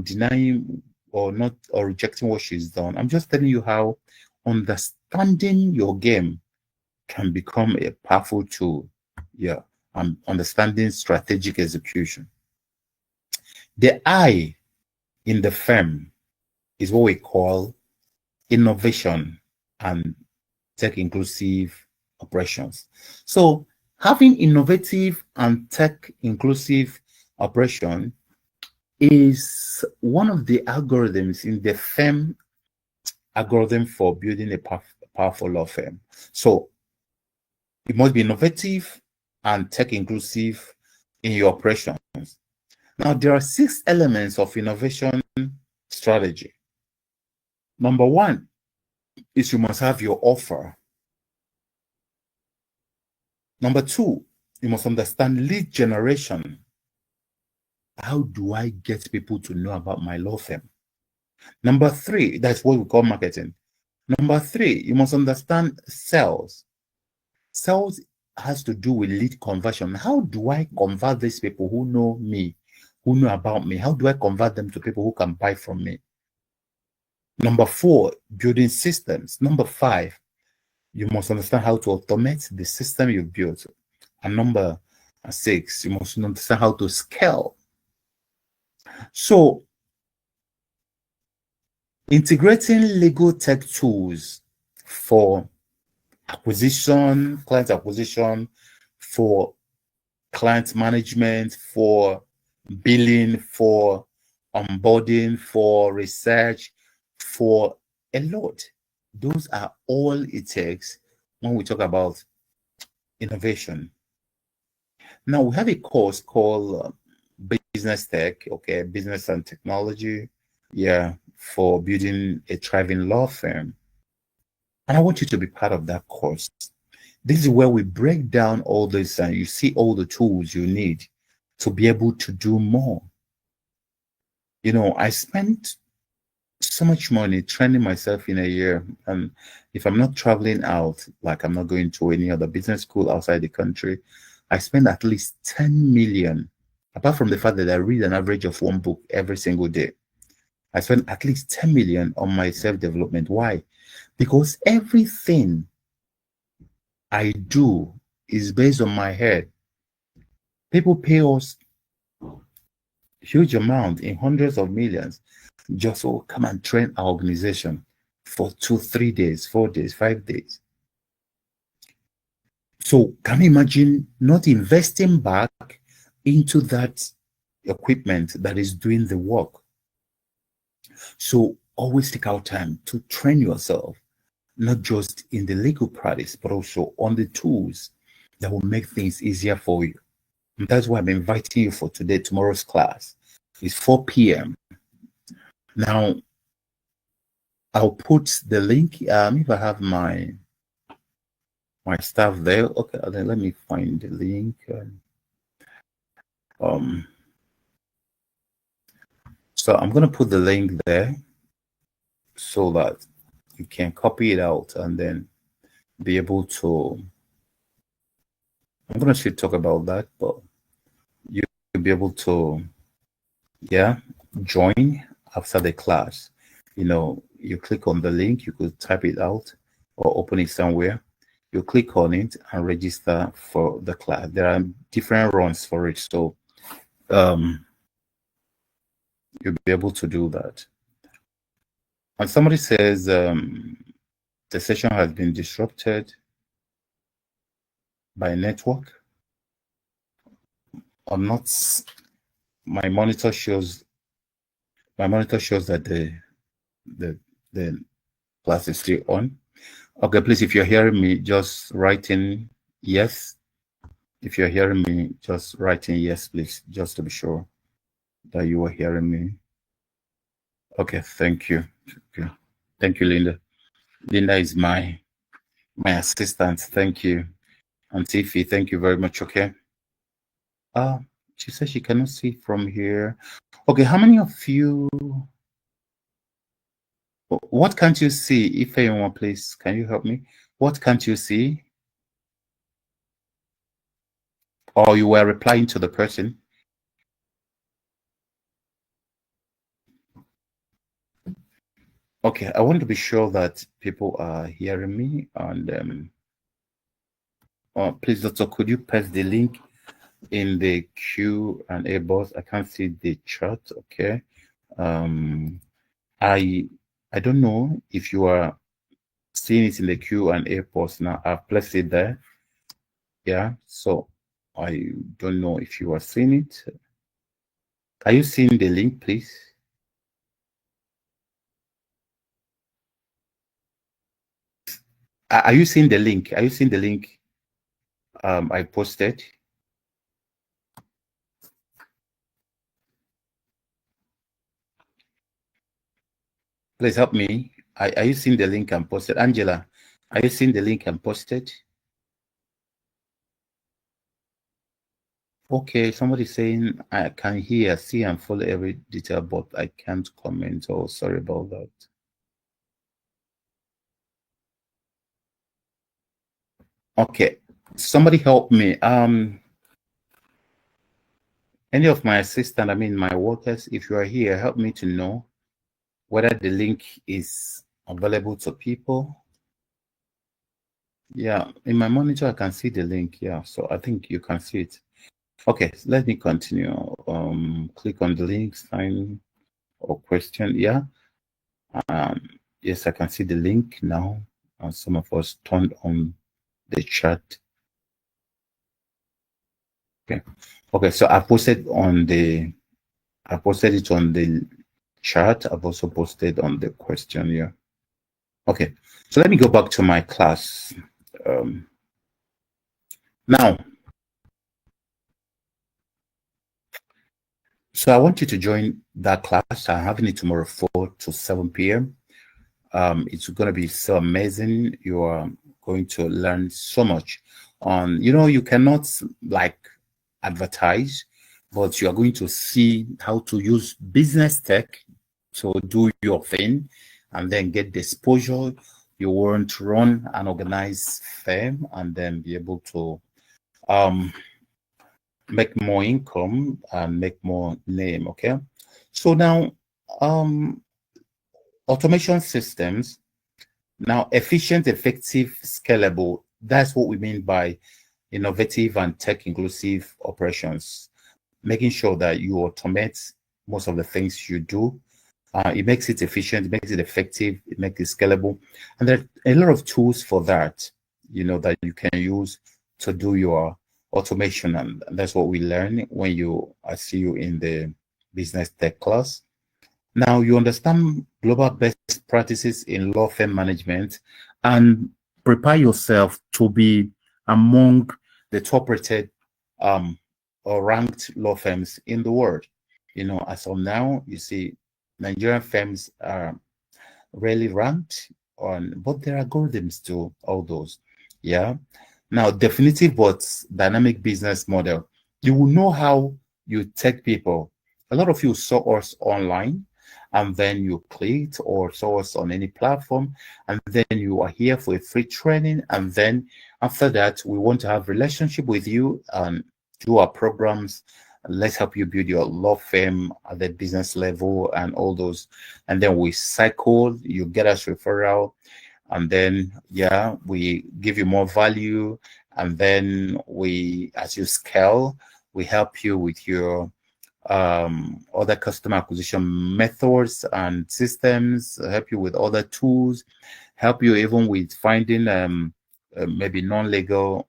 A: denying or not or rejecting what she's done. I'm just telling you how understanding your game can become a powerful tool. Yeah, understanding strategic execution. The I in the firm is what we call innovation and tech inclusive operations. So having innovative and tech inclusive operation is one of the algorithms in the firm algorithm for building a powerful law firm. So it must be innovative and tech inclusive in your operations. Now, there are 6 elements of innovation strategy. Number 1 is you must have your offer. Number 2, you must understand lead generation. How do I get people to know about my law firm? Number 3, that's what we call marketing. Number 3, you must understand sales. Sales has to do with lead conversion. How do I convert these people who know me, who know about me? How do I convert them to people who can buy from me? Number 4, building systems. Number 5, you must understand how to automate the system you've built. And number 6, you must understand how to scale. So, integrating legal tech tools for acquisition, client acquisition, for client management, for billing, for onboarding, for research, for a lot. Those are all it takes when we talk about innovation. Now, we have a course called Business Tech, okay, Business and Technology, yeah, for building a thriving law firm. And I want you to be part of that course. This is where we break down all this and you see all the tools you need to be able to do more. I spent so much money training myself in a year. And if I'm not traveling out, like I'm not going to any other business school outside the country, I spend at least 10 million. Apart from the fact that I read an average of 1 book every single day, I spend at least 10 million on my self-development. Why? Because everything I do is based on my head. People pay us huge amount in hundreds of millions just to come and train our organization for 2, 3 days, 4 days, 5 days. So can you imagine not investing back into that equipment that is doing the work? So always take out time to train yourself, not just in the legal practice, but also on the tools that will make things easier for you. And that's why I'm inviting you for tomorrow's class. It's 4 p.m. Now, I'll put the link, if I have my staff there. Okay, then let me find the link. So I'm going to put the link there so that you can copy it out and then be able to, I'm going to talk about that, but you'll be able to, join after the class. You click on the link, you could type it out or open it somewhere. You click on it and register for the class. There are different runs for it, so you'll be able to do that. And somebody says the session has been disrupted by network. I'm not. My monitor shows that the class is still on. Okay, please, if you're hearing me, just write in yes. If you're hearing me, just write in yes, please, just to be sure that you are hearing me. Okay, thank you. Okay. Thank you, Linda. Linda is my assistant. Thank you. And Tiffy, thank you very much. Okay. She says she cannot see from here. Okay, how many of you What can't you see? If anyone, please, can you help me? What can't you see? Or you were replying to the person? Okay, I want to be sure that people are hearing me. And please, doctor, could you paste the link in the Q&A box? I can't see the chat. Okay. I don't know if you are seeing it in the Q&A box now. I've placed it there. Yeah. So I don't know if you are seeing it. Are you seeing the link, please? Are you seeing the link? Are you seeing the link I posted? Please help me. Are you seeing the link I posted? Angela, are you seeing the link I posted? Okay, somebody saying I can hear, see, and follow every detail, but I can't comment. Oh, sorry about that. Okay, somebody help me. Any of my assistant, I mean my workers, if you are here, help me to know whether the link is available to people. Yeah, in my monitor, I can see the link. Yeah, so I think you can see it. Okay, let me continue. Click on the link, sign or question. Yeah. Yes, I can see the link now. And some of us turned on the chat. Okay. Okay, so I posted it on the chat. I've also posted on the question here. Okay, so let me go back to my class. Now, so I want you to join that class. I'm having it tomorrow 4 to 7 p.m. It's going to be so amazing. You are going to learn so much on, you cannot like advertise, but you are going to see how to use business tech to do your thing and then get the exposure. You want to run an organized firm and then be able to make more income and make more name. Okay. So now, automation systems, now efficient, effective, scalable. That's what we mean by innovative and tech inclusive operations, making sure that you automate most of the things you do. It makes it efficient, it makes it effective, it makes it scalable. And there are a lot of tools for that, that you can use to do your automation. And that's what we learn when I see you in the business tech class. Now you understand global best practices in law firm management and prepare yourself to be among the top rated or ranked law firms in the world. As of now, you see, Nigerian firms are rarely ranked but there are algorithms to all those. Yeah. Now, definitive but dynamic business model. You will know how you take people. A lot of you saw us online and then you clicked or saw us on any platform and then you are here for a free training. And then after that, we want to have relationship with you and do our programs. Let's help you build your law firm at the business level and all those. And then we cycle, you get us referral. And then, yeah, we give you more value. And then as you scale, we help you with your other customer acquisition methods and systems, help you with other tools, help you even with finding maybe non-legal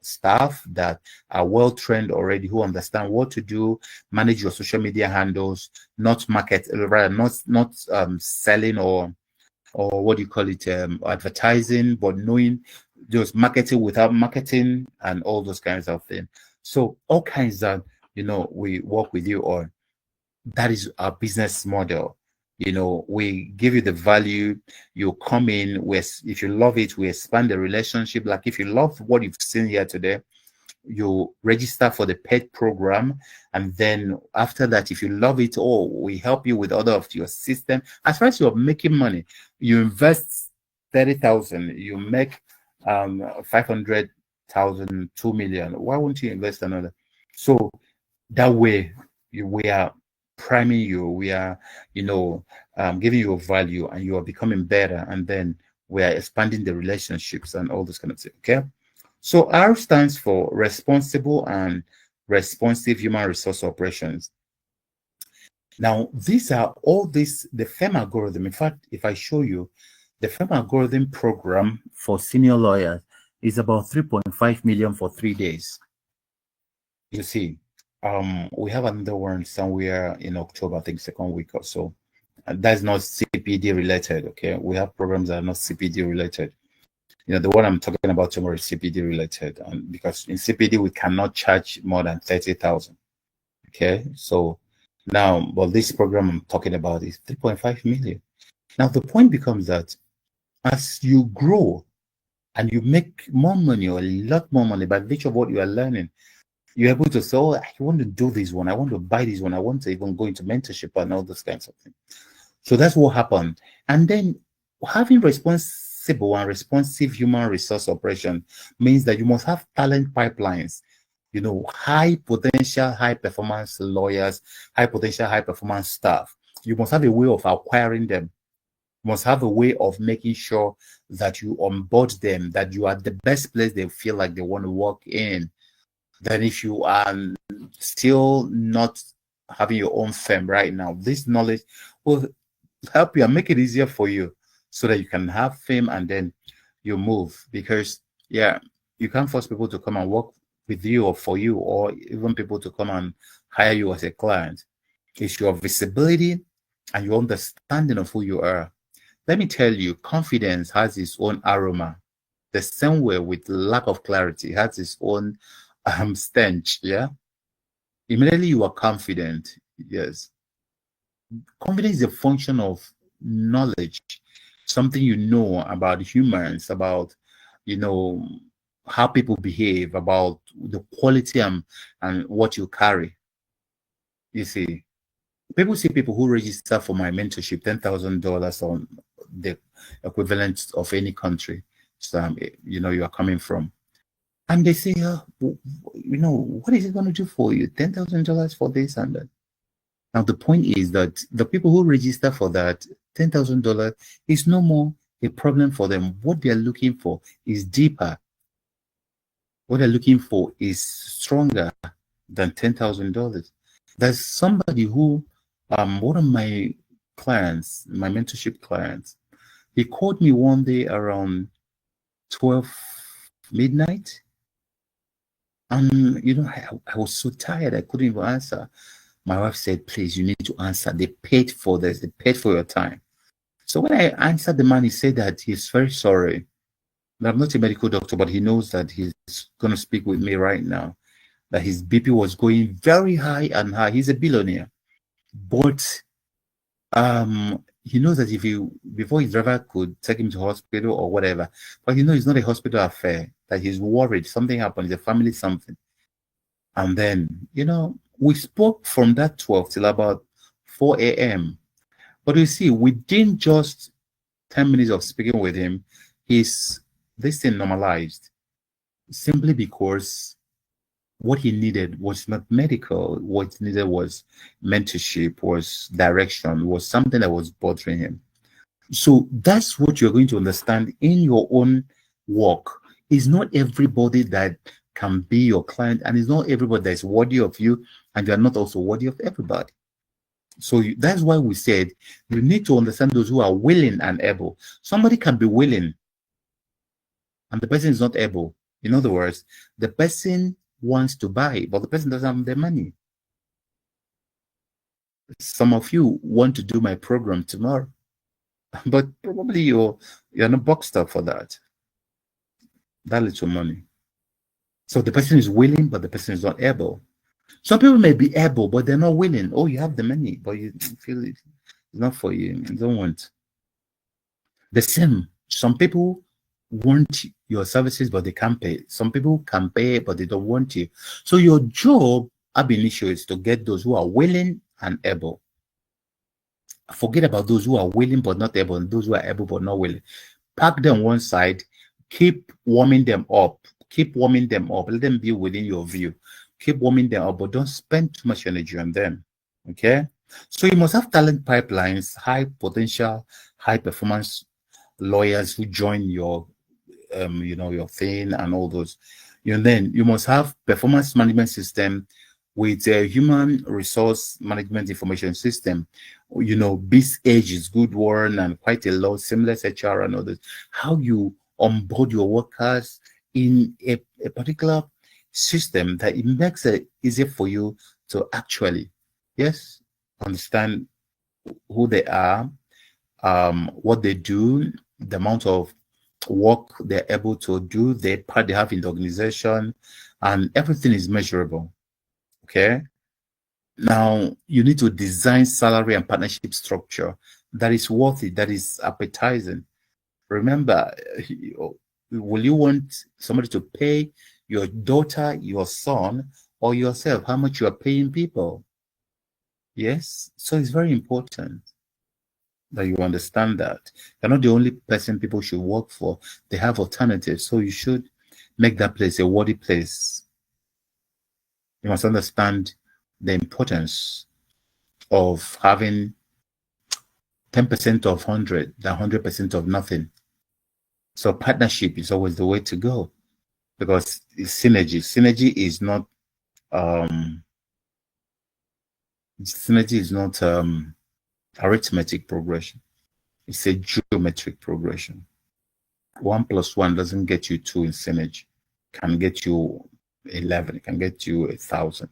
A: staff that are well trained already, who understand what to do, manage your social media handles, not market, rather not selling or what do you call it, advertising, but knowing just marketing without marketing and all those kinds of things. So all kinds that we work with you on. That is our business model. We give you the value. You come in with, if you love it, we expand the relationship. Like if you love what you've seen here today, you register for the paid program, and then after that, if you love it all, we help you with other of your system. As far as you're making money, you invest 30,000, you make 500,000, 2 million. Why won't you invest another? So that way, we are priming you, we are, giving you a value, and you are becoming better, and then we are expanding the relationships and all this kind of thing. Okay. So R stands for responsible and responsive human resource operations. Now, these are all this, the FEM algorithm. In fact, if I show you, the FEM algorithm program for senior lawyers is about 3.5 million for 3 days. You see, we have another one somewhere in October, I think second week or so. And that's not CPD related, okay? We have programs that are not CPD related. The one I'm talking about tomorrow is CPD related, and because in CPD we cannot charge more than 30,000. Okay, so now, but this program I'm talking about is 3.5 million. Now the point becomes that as you grow and you make more money, or a lot more money, by virtue of what you are learning, you're able to say, "Oh, I want to do this one. I want to buy this one. I want to even go into mentorship and all those kinds of things." So that's what happened. And then having responsible and responsive human resource operation means that you must have talent pipelines, high potential, high performance lawyers, high potential, high performance staff. You must have a way of acquiring them. You must have a way of making sure that you onboard them, that you are the best place they feel like they want to work in. Then if you are still not having your own firm right now, this knowledge will help you and make it easier for you so that you can have fame and then you move. Because you can't force people to come and work with you or for you, or even people to come and hire you as a client. It's your visibility and your understanding of who you are. Let me tell you, confidence has its own aroma. The same way with lack of clarity has its own stench. Yeah. Immediately you are confident. Yes. Confidence is a function of knowledge, something you know about humans, about how people behave, about the quality and what you carry. You see, people see people who register for my mentorship, $10,000 on the equivalent of any country, so you are coming from, and they say, what is it going to do for you? $10,000 for this and that. Now, the point is that the people who register for that $10,000 is no more a problem for them. What they're looking for is deeper. What they're looking for is stronger than $10,000. There's somebody who, one of my clients, my mentorship clients, he called me one day around 12 midnight. And, I was so tired, I couldn't even answer. My wife said, please, you need to answer. They paid for this. They paid for your time. So when I answered the man, he said that he's very sorry. I'm not a medical doctor, but he knows that he's going to speak with me right now, that his BP was going very high and high. He's a billionaire. But he knows that before his driver could take him to hospital or whatever, but it's not a hospital affair, that he's worried something happened, it's a family something. And then, we spoke from that 12 till about 4 a.m. But you see, within just 10 minutes of speaking with him, this thing normalized, simply because what he needed was not medical. What he needed was mentorship, was direction, was something that was bothering him. So that's what you're going to understand in your own work. It's not everybody that can be your client, and it's not everybody that's worthy of you, and you're not also worthy of everybody. So that's why we said you need to understand those who are willing and able. Somebody can be willing and the person is not able. In other words, the person wants to buy, but the person doesn't have the money. Some of you want to do my program tomorrow, but probably you're not boxed up for that little money. So the person is willing, but the person is not able. Some people may be able, but they're not willing. Oh, you have the money, but you feel it's not for you. You don't want. The same. Some people want your services, but they can't pay. Some people can pay, but they don't want you. So your job ab initio is to get those who are willing and able. Forget about those who are willing but not able, and those who are able but not willing. Park them one side, keep warming them up. Keep warming them up. Let them be within your view. Keep warming them up, but don't spend too much energy on them. Okay? So you must have talent pipelines, high potential, high performance lawyers who join your your thing and all those. Then you must have performance management system with a human resource management information system. This age is good one and quite a lot, seamless HR and others. How you onboard your workers in a particular system that it makes it easier for you to actually, yes, understand who they are, what they do, the amount of work they're able to do, the part they have in the organization, and everything is measurable. Okay. Now you need to design salary and partnership structure that is worthy, that is appetizing. Remember, will you want somebody to pay your daughter, your son, or yourself how much you are paying people? Yes. So it's very important that you understand that you're not the only person people should work for. They have alternatives. So you should make that place a worthy place. You must understand the importance of having 10% of 100 than 100% of nothing. So partnership is always the way to go, because it's synergy. Synergy is not arithmetic progression. It's a geometric progression. 1 + 1 doesn't get you 2 in synergy. It can get you 11. It can get you 1,000.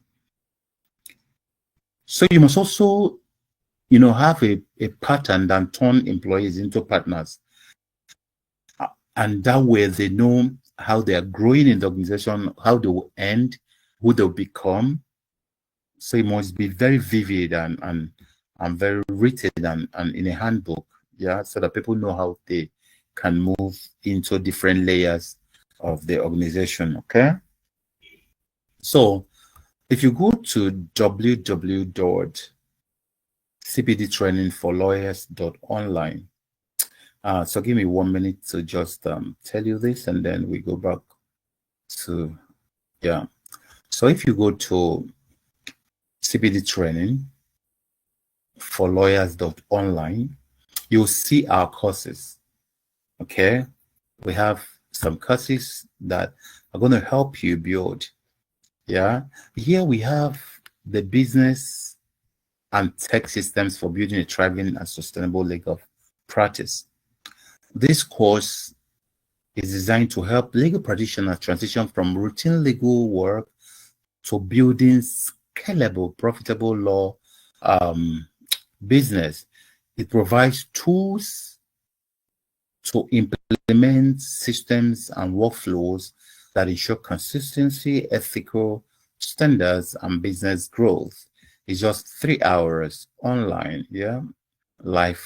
A: So you must also, have a pattern that turn employees into partners. And that way they know how they are growing in the organization, how they will end, who they'll become. So it must be very vivid and very written and in a handbook, so that people know how they can move into different layers of the organization. Okay. So if you go to www.cpdtrainingforlawyers.online, so give me 1 minute to just tell you this, and then we go back to, So if you go to cpdtrainingforlawyers.online, you'll see our courses. Okay. We have some courses that are going to help you build. Here we have the business and tech systems for building a thriving and sustainable legal practice. This course is designed to help legal practitioners transition from routine legal work to building scalable, profitable law business. It provides tools to implement systems and workflows that ensure consistency, ethical standards, and business growth. It's just 3 hours online, live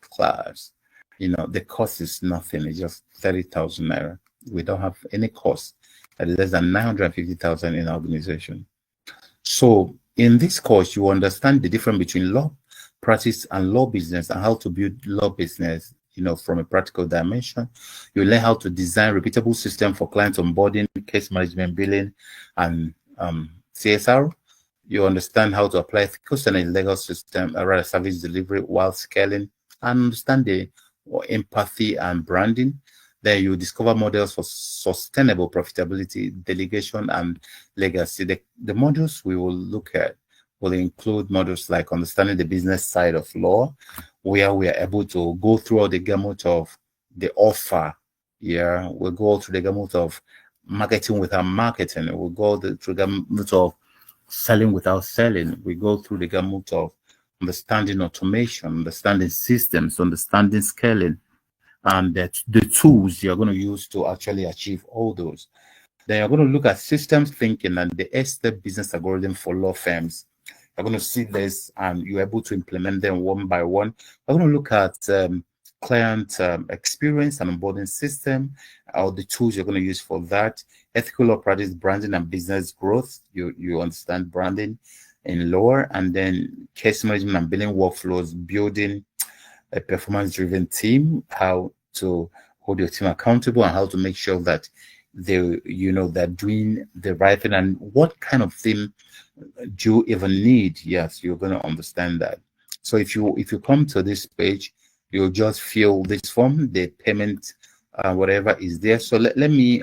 A: class. The cost is nothing. It's just 30,000 naira. We don't have any cost at less than 950,000 in our organization. So in this course, you understand the difference between law practice and law business, and how to build law business, from a practical dimension. You learn how to design repeatable system for client onboarding, case management, billing, and CSR. You understand how to apply ethical standard in legal system, rather service delivery while scaling, and understand the empathy and branding. Then you discover models for sustainable profitability, delegation, and legacy. The modules we will look at will include modules like understanding the business side of law, where we are able to go through all the gamut of the offer. We'll go through the gamut of marketing without marketing. We'll go through the gamut of selling without selling. We go through the gamut of understanding automation, understanding systems, understanding scaling, and the tools you're going to use to actually achieve all those. Then you're going to look at systems thinking and the 8-step business algorithm for law firms. You're going to see this, and you're able to implement them one by one. We're going to look at client experience and onboarding system, or the tools you're going to use for that, ethical law practice, branding and business growth. You understand branding in lower, and then case management and billing workflows, building a performance-driven team, how to hold your team accountable, and how to make sure that they're doing the right thing, and what kind of thing do you even need. Yes, you're going to understand that. So if you come to this page, you'll just fill this form, the payment, whatever is there. So let me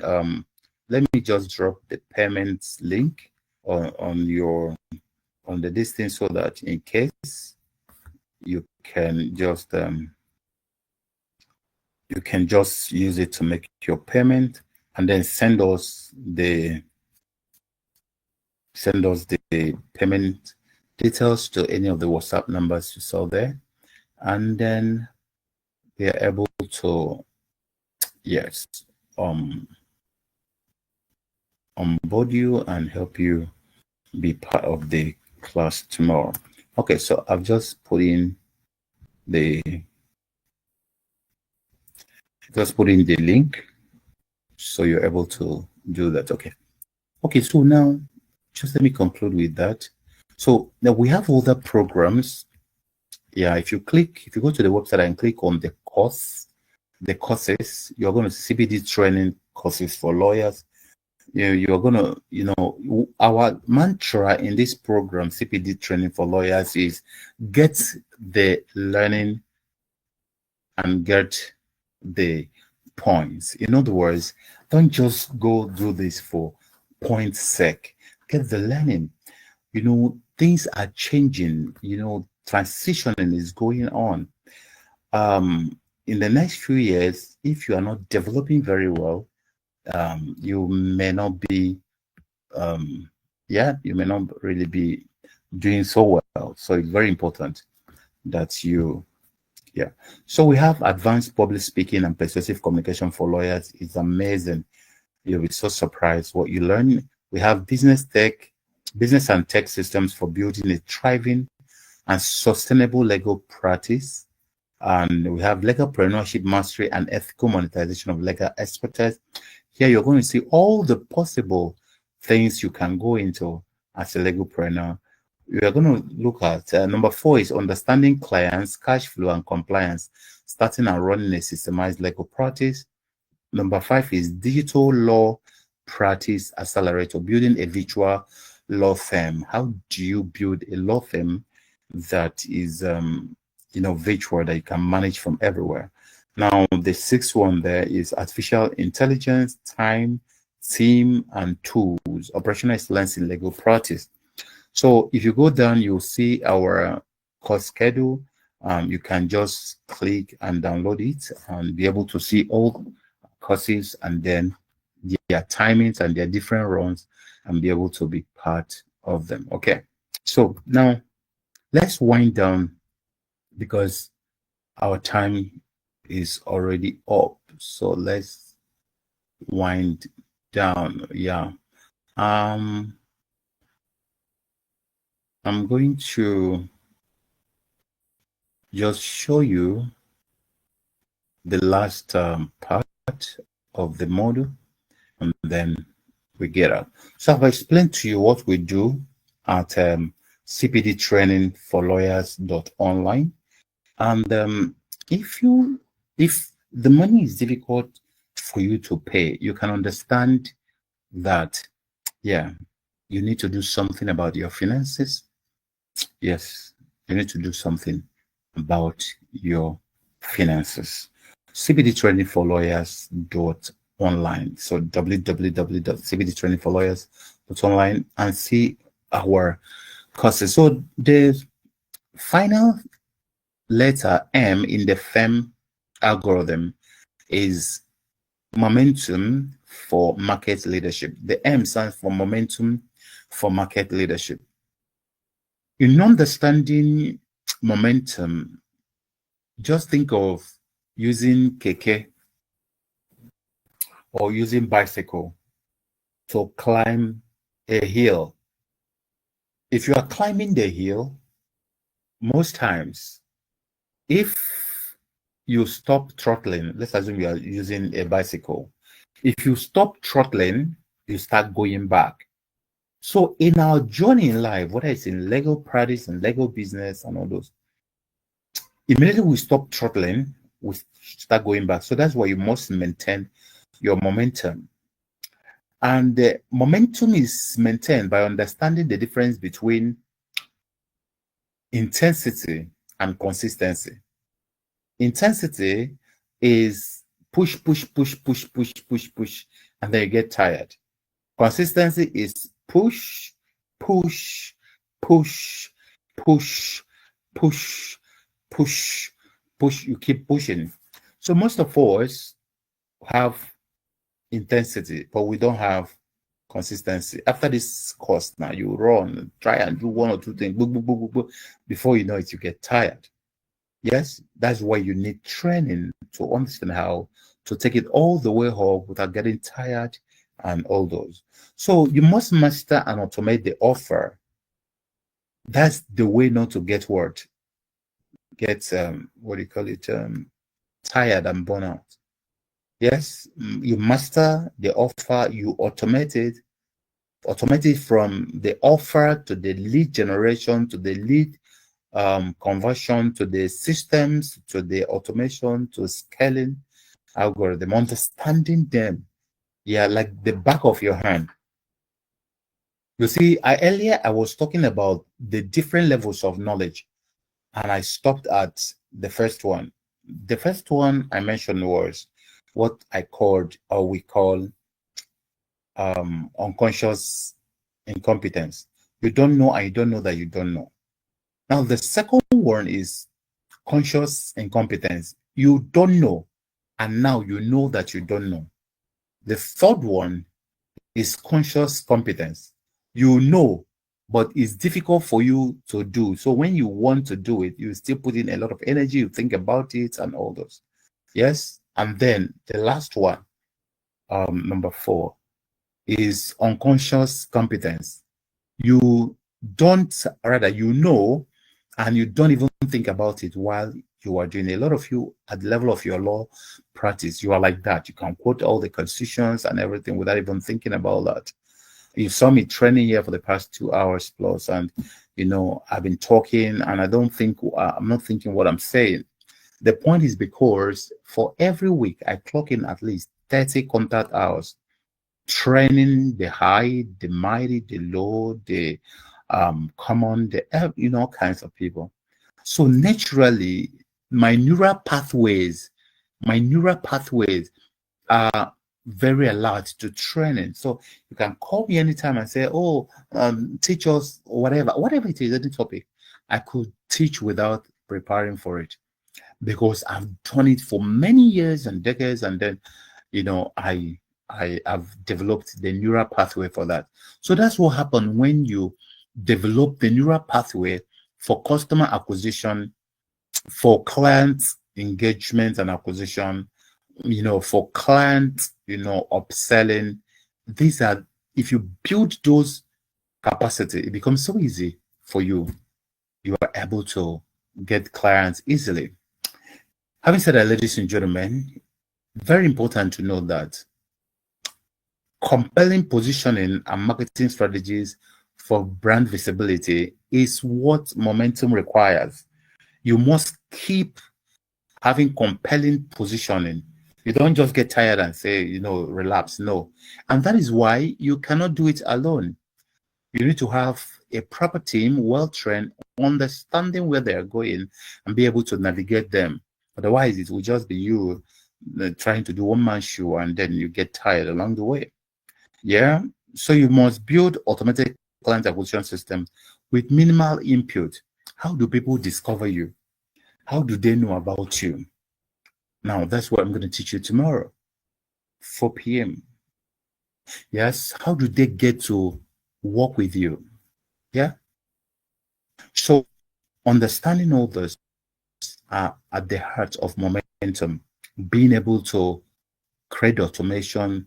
A: just drop the payments link on the distance, so that in case you can just use it to make your payment, and then send us the payment details to any of the WhatsApp numbers you saw there, and then we are able to onboard you and help you be part of the class tomorrow. Okay, so I've just put in the link, so you're able to do that. Okay, so now just let me conclude with that. So now we have other programs. Yeah, if you go to the website and click on the courses, you're going to see CPD training courses for lawyers. You're going to, our mantra in this program, CPD training for lawyers, is get the learning and get the points. In other words, don't just go do this for points sake. Get the learning. Things are changing. Transitioning is going on. In the next few years, if you are not developing very well, you may not be you may not really be doing so well. So it's very important that so we have advanced public speaking and persuasive communication for lawyers. It's amazing. You'll be so surprised what you learn. We have business and tech systems for building a thriving and sustainable legal practice. And we have legalpreneurship mastery and ethical monetization of legal expertise. Here you're going to see all the possible things you can go into as a legalpreneur. We are going to look at number 4 is understanding clients, cash flow, and compliance, starting and running a systemized legal practice. Number 5 is digital law practice accelerator, building a virtual law firm. How do you build a law firm that is virtual, that you can manage from everywhere? Now the 6th one there is artificial intelligence, time, team, and tools, operational excellence in legal practice. So if you go down, you'll see our course schedule. You can just click and download it and be able to see all courses, and then their timings and their different runs, and be able to be part of them. Okay, so now let's wind down, because our time is already up. So let's wind down. I'm going to just show you the last part of the module, and then we get out. So I've explained to you what we do at CPD training for lawyers.online. And if the money is difficult for you to pay, you can understand that you need to do something about your finances. Yes, you need to do something about your finances. CPD training for lawyers.online. So www.cpdtrainingforlawyers.online, and see our courses. So the final letter M in the FEM algorithm is momentum for market leadership. The M stands for momentum for market leadership. In understanding momentum, just think of using keke or using bicycle to climb a hill. If you are climbing the hill, most times, if you stop throttling, let's assume you are using a bicycle. If you stop throttling, you start going back. So in our journey in life, whether it's in legal practice and legal business and all those, immediately we stop throttling, we start going back. So that's why you must maintain your momentum. And the momentum is maintained by understanding the difference between intensity and consistency. Intensity is push, push, push, push, push, push, push, and then you get tired. Consistency is push, push, push, push, push, push, push. You keep pushing. So most of us have intensity, but we don't have consistency. After this course, now you run, try and do one or two things, boop, boop, boop, boop, boop. Before you know it, you get tired. Yes, that's why you need training to understand how to take it all the way home without getting tired and all those. So you must master and automate the offer. That's the way not to get what? Get what do you call it? Tired and burnout. Yes, you master the offer, you automate it from the offer to the lead generation to the lead conversion to the systems to the automation to scaling algorithm, understanding them, yeah, like the back of your hand. You see, earlier I was talking about the different levels of knowledge, and I stopped at the first one. The first one I mentioned was what I called, or we call, unconscious incompetence. You don't know, and you don't know that you don't know. Now, the second one is conscious incompetence. You don't know, and now you know that you don't know. The third one is conscious competence. You know, but it's difficult for you to do. So when you want to do it, you still put in a lot of energy, you think about it and all those. Yes. And then the last one, number 4, is unconscious competence. You don't, rather, you know, and you don't even think about it while you are doing. A lot of you at the level of your law practice, you are like that. You can quote all the constitutions and everything without even thinking about that. You saw me training here for the past 2 hours plus, and I've been talking, and I'm not thinking what I'm saying. The point is because for every week I clock in at least 30 contact hours training the high, the mighty, the low, the common, all kinds of people. So naturally, my neural pathways are very alert to training. So you can call me anytime and say, oh, teach us whatever it is, any topic. I could teach without preparing for it because I've done it for many years and decades. And then, I have developed the neural pathway for that. So that's what happened when you develop the neural pathway for customer acquisition, for client engagement and acquisition, for client, upselling. These are, if you build those capacity, it becomes so easy for you. You are able to get clients easily. Having said that, ladies and gentlemen, very important to know that compelling positioning and marketing strategies for brand visibility is what momentum requires. You must keep having compelling positioning. You don't just get tired and say, relapse. No. And that is why you cannot do it alone. You need to have a proper team, well-trained, understanding where they're going and be able to navigate them. Otherwise, it will just be you trying to do one-man show, and then you get tired along the way. Yeah. So you must build automatic client acquisition systems with minimal input. How do people discover you? How do they know about you? Now, that's what I'm going to teach you tomorrow, 4 p.m. Yes. How do they get to work with you? Yeah. So understanding all this are at the heart of momentum. Being able to create automation,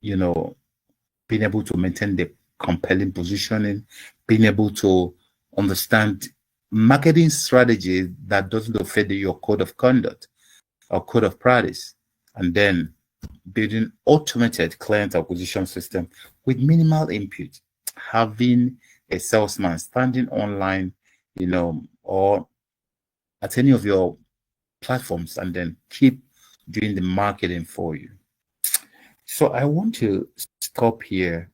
A: being able to maintain the compelling positioning, being able to understand marketing strategy that doesn't offend your code of conduct. or code of practice, and then building automated client acquisition system with minimal input, having a salesman standing online, or at any of your platforms, and then keep doing the marketing for you. So I want to stop here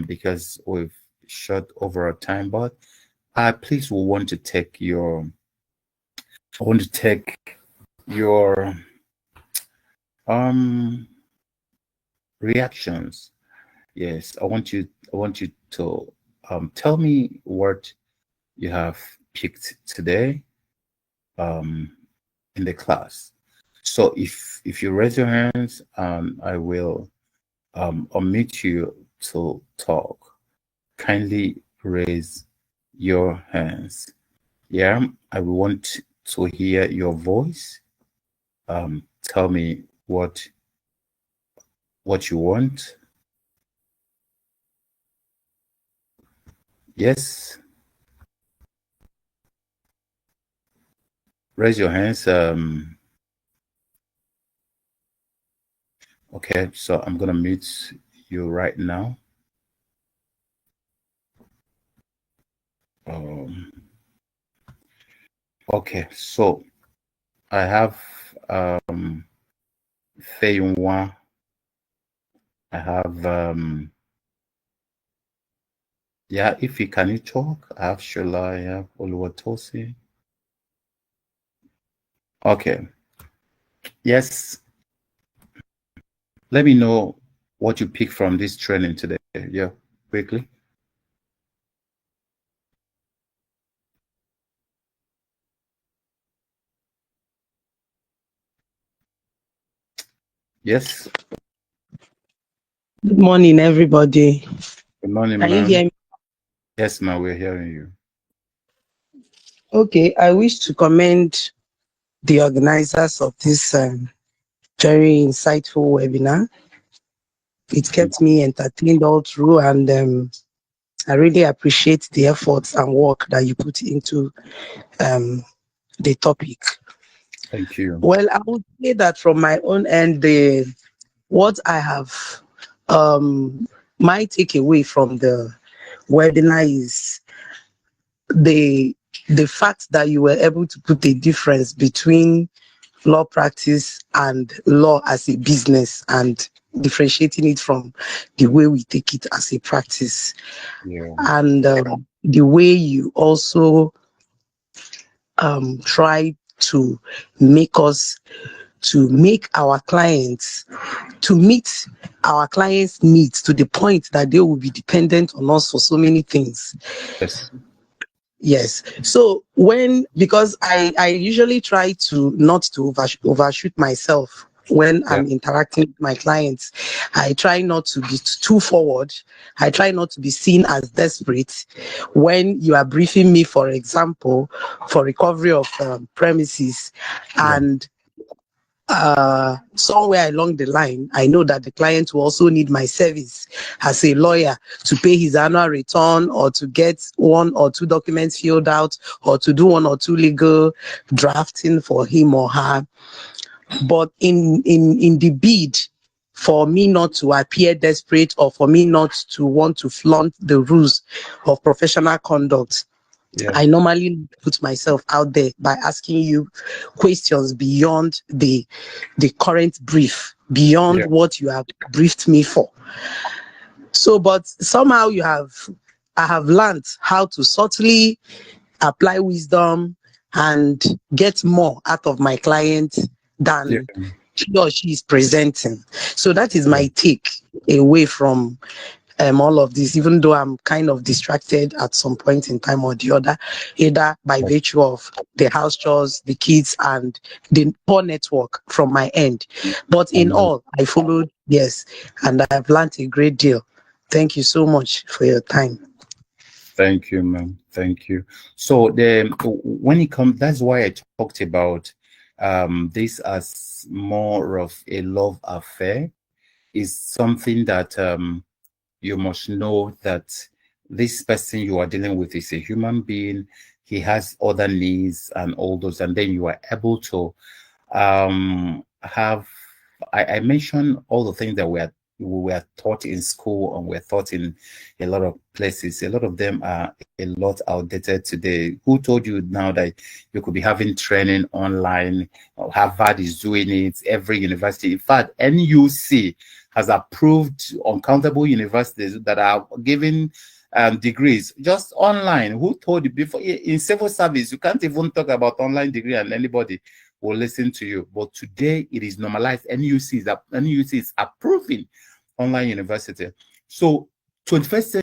A: because we've shot over our time, but I please will want to take your um reactions. Yes, I want you to tell me what you have picked today in the class. So if you raise your hands, I will unmute you to talk. Kindly raise your hands. Yeah, I want to hear your voice. Tell me what you want. Yes, raise your hands. Okay, so I'm gonna mute you right now. Okay, so I have Feyunwa. I have yeah, if you can you talk? I have Shola, I have Oluwatosi. Okay. Yes. Let me know what you pick from this training today. Yeah, quickly. Yes.
B: Good morning, everybody.
A: Good morning,
B: Can you
A: ma'am.
B: hear me?
A: Yes, ma'am, we're hearing you.
B: Okay, I wish to commend the organizers of this very insightful webinar. It kept me entertained all through, and I really appreciate the efforts and work that you put into the topic.
A: Thank you.
B: Well, I would say that from my own end, what I have, my takeaway from the webinar is the fact that you were able to put a difference between law practice and law as a business, and differentiating it from the way we take it as a practice.
A: Yeah.
B: And the way you also try to make our clients, to meet our clients' needs to the point that they will be dependent on us for so many things.
A: Yes.
B: Yes. So because I usually try to not to overshoot myself when
A: Yeah.
B: I'm interacting with my clients. I try not to be too forward. I try not to be seen as desperate when you are briefing me, for example, for recovery of premises,
A: Yeah.
B: and somewhere along the line, I know that the client will also need my service as a lawyer to pay his annual return, or to get one or two documents filled out, or to do one or two legal drafting for him or her. But in the bid for me not to appear desperate, or for me not to want to flaunt the rules of professional conduct,
A: Yeah.
B: I normally put myself out there by asking you questions beyond the current brief, beyond
A: Yeah.
B: what you have briefed me for. So, but somehow I have learned how to subtly apply wisdom and get more out of my client
A: Yeah.
B: than he or she is presenting. So that is
A: Yeah.
B: my take away from all of this, even though I'm kind of distracted at some point in time or the other, either by virtue of the house chores, the kids, and the poor network from my end. But in all, I followed, yes, and I've learned a great deal. Thank you so much for your time.
A: Thank you, ma'am. Thank you. So when it comes, that's why I talked about this as more of a love affair. Is something that you must know that this person you are dealing with is a human being. He has other needs and all those, and then you are able to have I mentioned all the things that we were taught in school and we're taught in a lot of places. A lot of them are a lot outdated today. Who told you now that you could be having training online? Harvard is doing it, every university. In fact, NUC has approved uncountable universities that are giving degrees just online. Who told you before? In civil service, you can't even talk about online degree and anybody will listen to you. But today it is normalized. NUC is approving online university. So 21st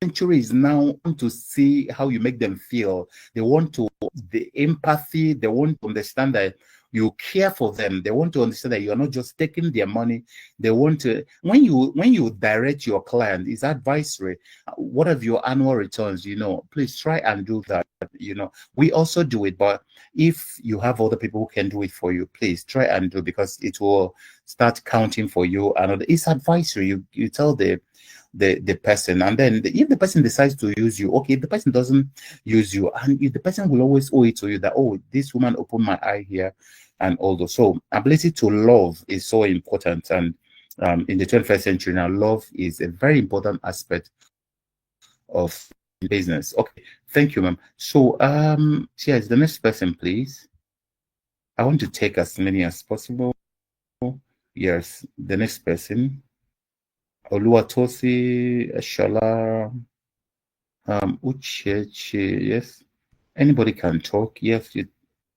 A: century is now to see how you make them feel. They want to the empathy. They want to understand that you care for them. They want to understand that you're not just taking their money. They want to when you direct your client, is advisory. What are your annual returns? Please try and do that. We also do it, but if you have other people who can do it for you, please try and do, because it will start counting for you. And it's advisory. You tell the person, and then if the person decides to use you, okay. If the person doesn't use you, and if the person will always owe it to you that, oh, this woman opened my eye here, and all those. So ability to love is so important, and in the 21st century now, love is a very important aspect of business. Okay, thank you, ma'am. So yes, the next person, please. I want to take as many as possible. Yes, the next person. Oluwatosi, Shola, Uchechi, yes. Anybody can talk. Yes.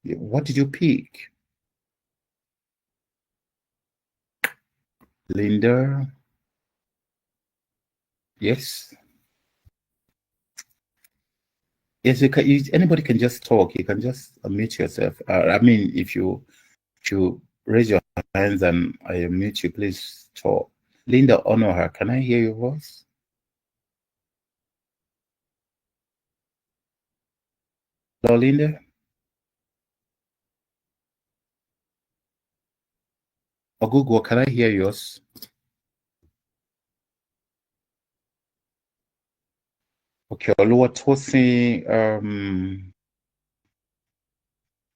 A: What did you pick? Linda? Yes. Yes, anybody can just talk. You can just unmute yourself. I mean, if you raise your hands and I unmute you, please talk. Linda, honor her. Can I hear your voice? Hello, Linda. Google, can I hear yours? Okay, Oluwatosi,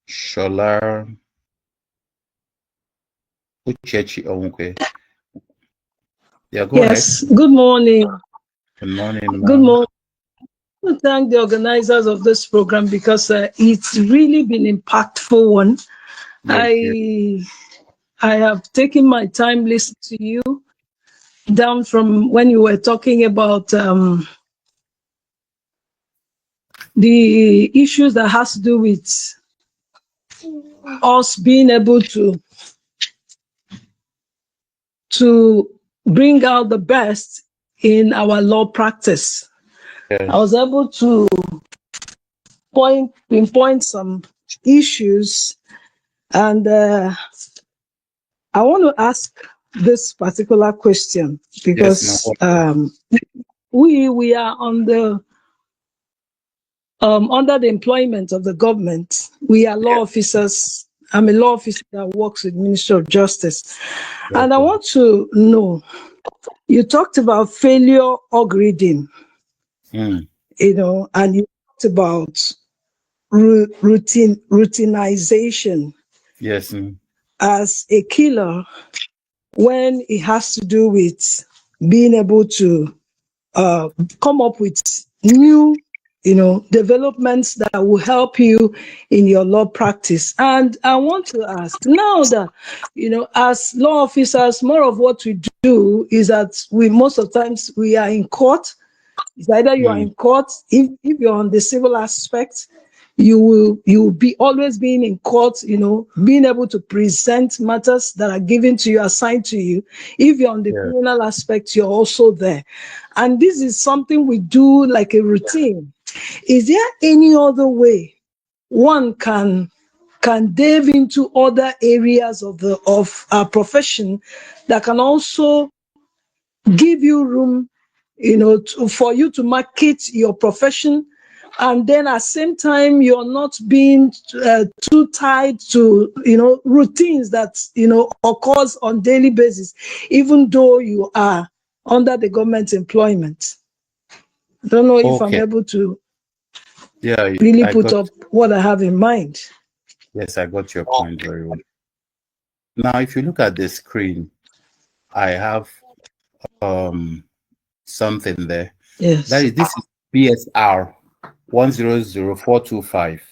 A: Shola, Uchechi, okay. Yeah, go ahead.
C: Yes, good morning.
A: Good morning.
C: Good morning. I want to thank the organizers of this program because it's really been an impactful one. I have taken my time listening to you down from when you were talking about the issues that has to do with us being able to bring out the best in our law practice.
A: Yes.
C: I was able to pinpoint some issues, and I want to ask this particular question because we are on the under the employment of the government. We are law officers. I'm a law officer that works with Ministry of Justice, and I want to know. You talked about failure algorithm, and you talked about routinization.
A: Yes.
C: As a killer when it has to do with being able to come up with new developments that will help you in your law practice. And I want to ask now that as law officers, more of what we do is that most of the times we are in court. It's either you are in court, if you're on the civil aspect, you will be always being in court, being able to present matters that are given to you, assigned to you. If you're on the criminal aspect, you're also there. And this is something we do like a routine. Is there any other way one can delve into other areas of our profession that can also give you room, for you to market your profession, and then at the same time you're not being too tied to routines that occurs on daily basis, even though you are under the government employment? I don't know if I'm able to really put up what I have in mind.
A: Yes, I got your point very well. Now, if you look at the screen, I have something there.
C: Yes.
A: This is BSR 100425.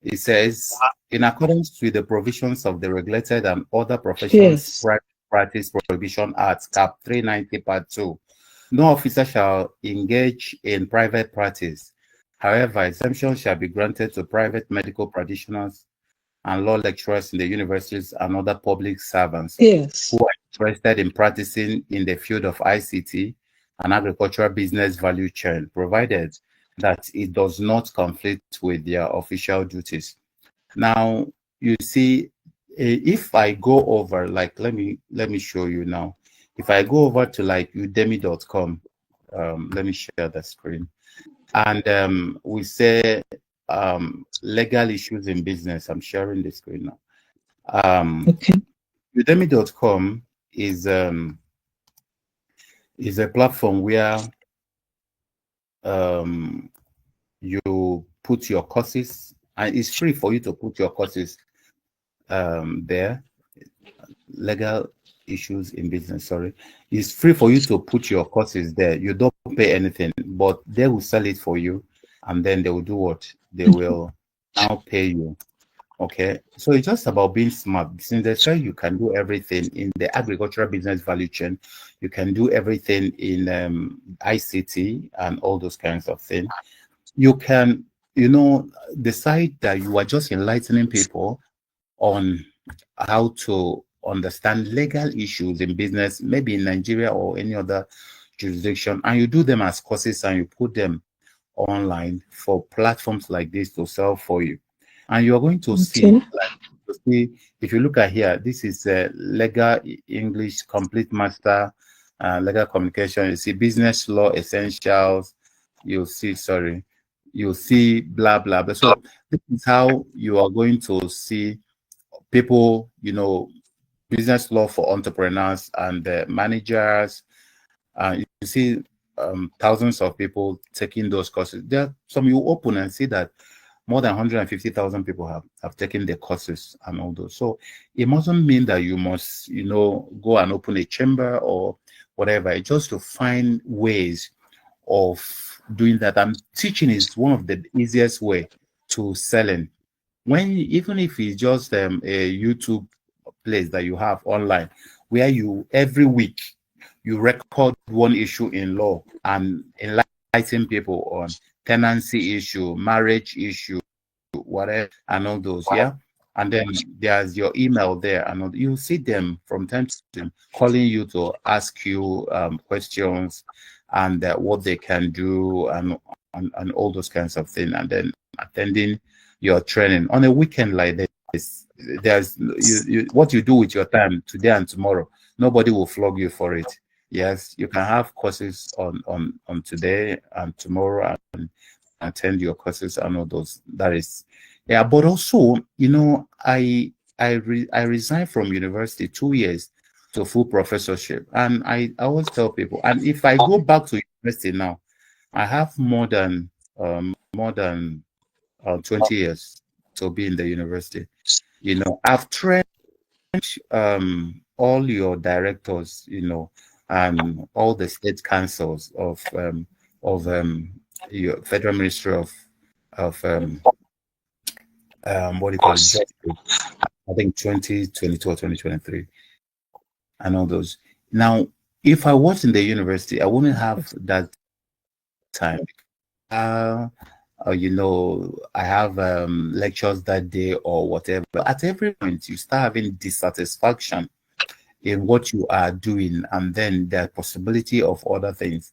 A: It says, in accordance with the provisions of the Regulated and Other Professions
C: Yes.
A: Private Practice Prohibition Act, Cap 390, Part 2, no officer shall engage in private practice. However, exemption shall be granted to private medical practitioners and law lecturers in the universities and other public servants
C: Yes.
A: who are interested in practicing in the field of ICT and agricultural business value chain, provided that it does not conflict with their official duties. Now, you see, if I go over, like, let me show you now. If I go over to like udemy.com, let me share the screen, and we say legal issues in business. I'm sharing the screen now.
C: Okay.
A: Udemy.com is a platform where you put your courses, and it's free for you to put your courses there. Legal issues in business, sorry. It's free for you to put your courses there. You don't pay anything, but they will sell it for you, and then they will do what? They will now pay you. Okay, so it's just about being smart. Since they say you can do everything in the agricultural business value chain, you can do everything in ICT and all those kinds of things. You can, decide that you are just enlightening people on how to understand legal issues in business, maybe in Nigeria or any other jurisdiction, and you do them as courses and you put them online for platforms like this to sell for you. And you're going to see, if you look at here, this is legal English complete master, legal communication. You see business law essentials. You'll see blah blah blah. So this is how you are going to see people, business law for entrepreneurs and managers. You see thousands of people taking those courses. There are some you open and see that more than 150,000 people have taken the courses and all those. So it mustn't mean that you must, go and open a chamber or whatever. It's just to find ways of doing that. And teaching is one of the easiest way to selling. Even if it's just a YouTube place that you have online, where you every week you record one issue in law and enlighten people on tenancy issue, marriage issue, whatever, and all those, yeah. And then there's your email there, and you see them from time to time calling you to ask you questions and what they can do and all those kinds of things, and then attending your training on a weekend like this. There's what you do with your time today and tomorrow. Nobody will flog you for it. Yes, you can have courses on today and tomorrow and attend your courses and all those. That is, yeah. But also, I resigned from university 2 years to full professorship, and I always tell people, and if I go back to university now, I have more than 20 years to be in the university. I've trained all your directors, and all the state councils of your Federal Ministry of what do you call it? I think 2022 or 2023, and all those. Now, if I was in the university, I wouldn't have that time. I have lectures that day or whatever. But at every point, you start having dissatisfaction in what you are doing, and then the possibility of other things.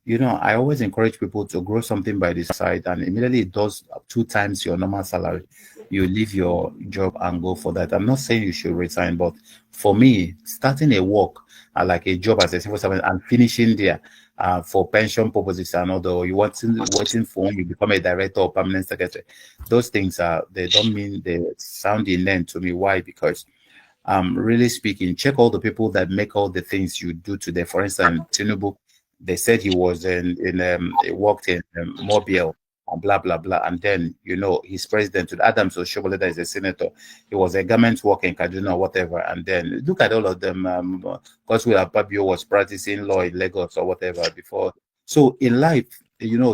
A: I always encourage people to grow something by the side, and immediately it does 2 times your normal salary. You leave your job and go for that. I'm not saying you should resign, but for me, starting a work like a job as a civil servant and finishing there for pension purposes and although you waiting for when you become a director or permanent secretary, those things they don't mean they sound inane to me. Why? Because really speaking, check all the people that make all the things you do today. For instance, Tinubu, they said he was he worked in Mobile. and blah blah blah. And then he's president. To Adams Oshiomhole is a senator. He was a government worker in Kaduna or whatever. And then look at all of them. Because Babio was practicing law in Lagos or whatever before. So in life,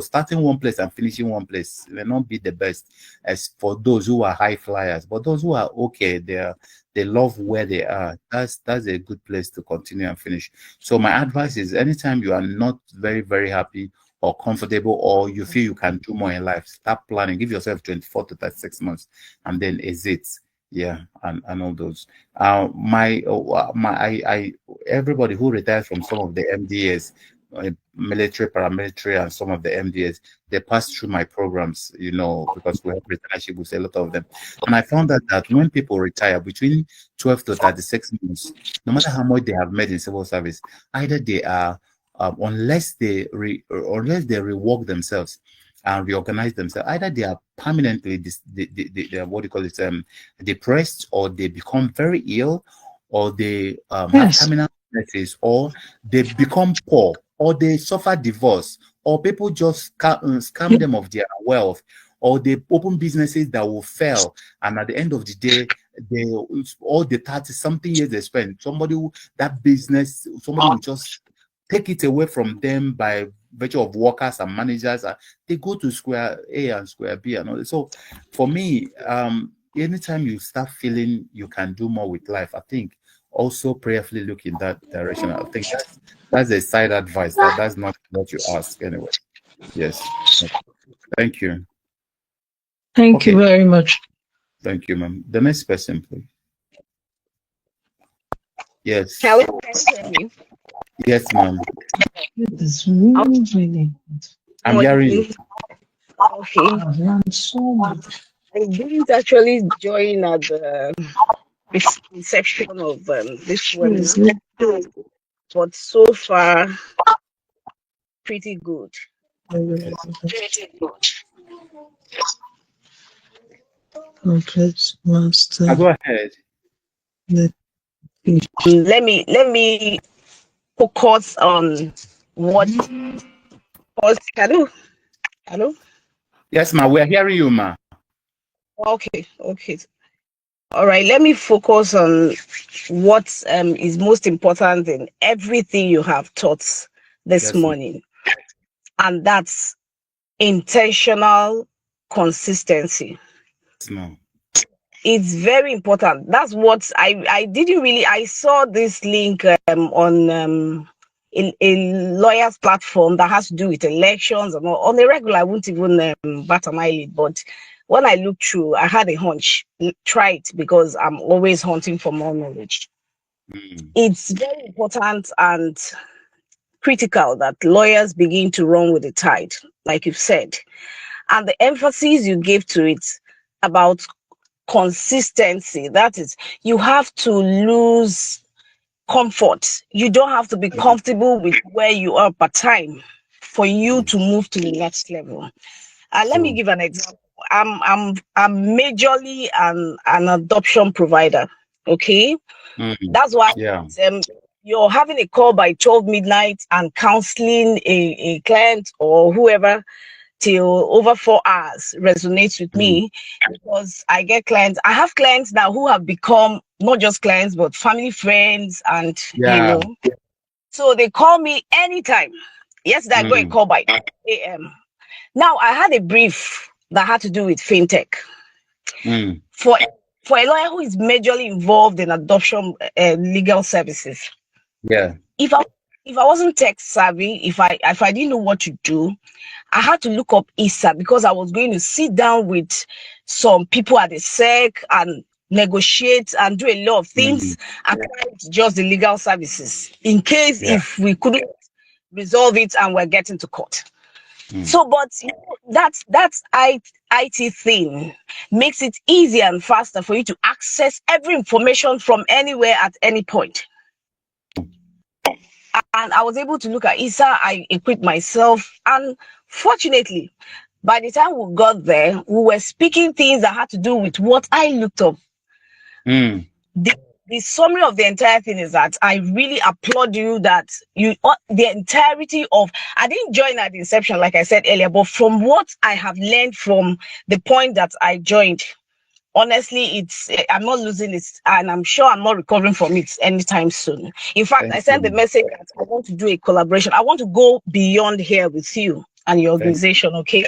A: starting one place and finishing one place may not be the best as for those who are high flyers, but those who are okay, they love where they are. That's a good place to continue and finish. So my advice is, anytime you are not very, very happy or comfortable, or you feel you can do more in life, start planning. Give yourself 24 to 36 months and then exit. Yeah, and all those. Everybody who retires from some of the MDAs, military, paramilitary, and some of the MDAs, they pass through my programs, because we have returnship with a lot of them. And I found that when people retire between 12 to 36 months, no matter how much they have made in civil service, either they are, unless they rework themselves and reorganize themselves, either they are permanently depressed, or they become very ill, or they have terminal illnesses, or they become poor, or they suffer divorce, or people just scam them of their wealth, or they open businesses that will fail, and at the end of the day, all the 30-something years they spend, somebody will just take it away from them by virtue of workers and managers. They go to square A and square B and all that. So for me, anytime you start feeling you can do more with life, I think also prayerfully look in that direction. I think that's a side advice. That's not what you ask anyway. Yes. Thank you.
C: Thank you very much.
A: Thank you, ma'am. The next person, please. Yes.
D: Can you hear me?
A: Yes, ma'am. I'm hearing you.
D: Okay. I didn't actually join at the reception of this webinar, but so far, pretty good.
A: Go ahead.
D: Let me focus on what was. Hello.
A: Yes, ma. We're hearing you, ma.
D: Okay. All right. Let me focus on what is most important in everything you have taught this morning, and that's intentional consistency.
A: Yes, ma'am.
D: It's very important. That's what I didn't really. I saw this link on a lawyer's platform that has to do with elections, and on a regular, I wouldn't even bat an eyelid. But when I looked through, I had a hunch. Try it, because I'm always hunting for more knowledge. It's very important and critical that lawyers begin to run with the tide, like you've said, and the emphasis you gave to it about consistency. That is, you have to lose comfort. You don't have to be comfortable with where you are per time for you to move to the next level. Let me give an example. I'm majorly an adoption provider. Okay, that's why you're having a call by 12 midnight and counseling a client or whoever till over 4 hours resonates with me, because I get clients. I have clients now who have become not just clients but family friends, and so they call me anytime. Yesterday I got a call by 8 a.m. Now I had a brief that had to do with fintech for a lawyer who is majorly involved in adoption legal services.
A: Yeah.
D: If I wasn't tech savvy, if I didn't know what to do, I had to look up ISA, because I was going to sit down with some people at the SEC and negotiate and do a lot of things, and just the legal services in case if we couldn't resolve it and we're getting to court. So, but that's IT thing makes it easier and faster for you to access every information from anywhere at any point. And I was able to look at ISA. I equipped myself, and fortunately, by the time we got there, we were speaking things that had to do with what I looked up. The the summary of the entire thing is that I really applaud you that the entirety of, I didn't join at the inception, like I said earlier, but from what I have learned from the point that I joined, honestly, I'm not losing it, and I'm sure I'm not recovering from it anytime soon. In fact,
A: Thank
D: I sent the
A: you.
D: message that I want to do a collaboration. I want to go beyond here with you and your organization. Okay.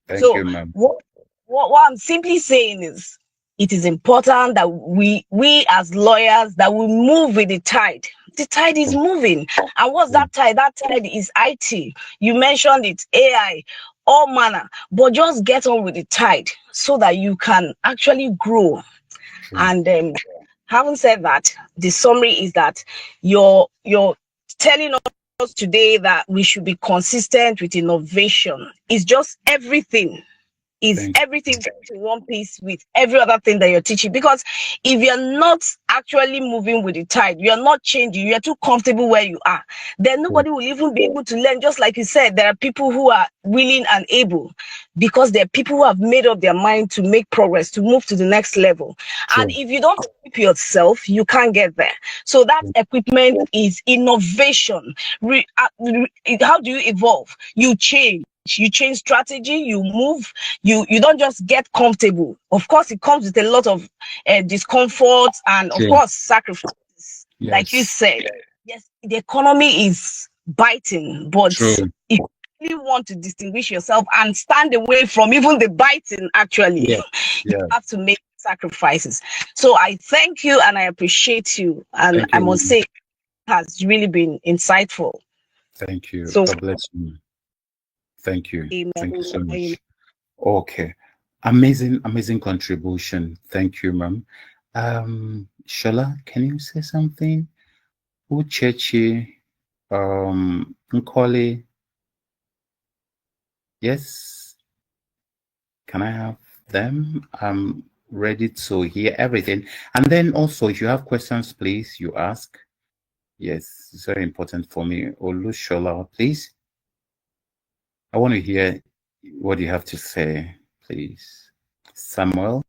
A: Thank
D: So
A: you, ma'am.
D: what I'm simply saying is, it is important that we as lawyers, that we move with the tide. The tide is moving. And what's that tide? That tide is IT. You mentioned it, AI, all manner. But just get on with the tide so that you can actually grow.
A: True.
D: And having said that, the summary is that you're telling us today that we should be consistent with innovation. It's just everything is everything in one piece with every other thing that you're teaching. Because if you're not actually moving with the tide, you're not changing, you're too comfortable where you are, then nobody will even be able to learn. Just like you said, there are people who are willing and able, because there are people who have made up their mind to make progress, to move to the next level. And if you don't equip yourself, you can't get there. So that equipment is innovation. How do you evolve? You change strategy, you move, you don't just get comfortable. Of course, it comes with a lot of discomfort and of course sacrifices. Like you said, yes, the economy is biting, but if you really want to distinguish yourself and stand away from even the biting, actually, you have to make sacrifices. So I thank you and I appreciate you, and I must say it has really been insightful.
A: Thank you.
D: So
A: God bless you. Thank you.
D: Amen.
A: Thank you so much.
D: Amen.
A: Okay. Amazing contribution. Thank you, ma'am. Shola, can you say something? Uchechi, Nkoli. Yes. Can I have them? I'm ready to hear everything. And then also, if you have questions, please, you ask. Yes, it's very important for me. Olushola, please. I want to hear what you have to say, please. Samuel.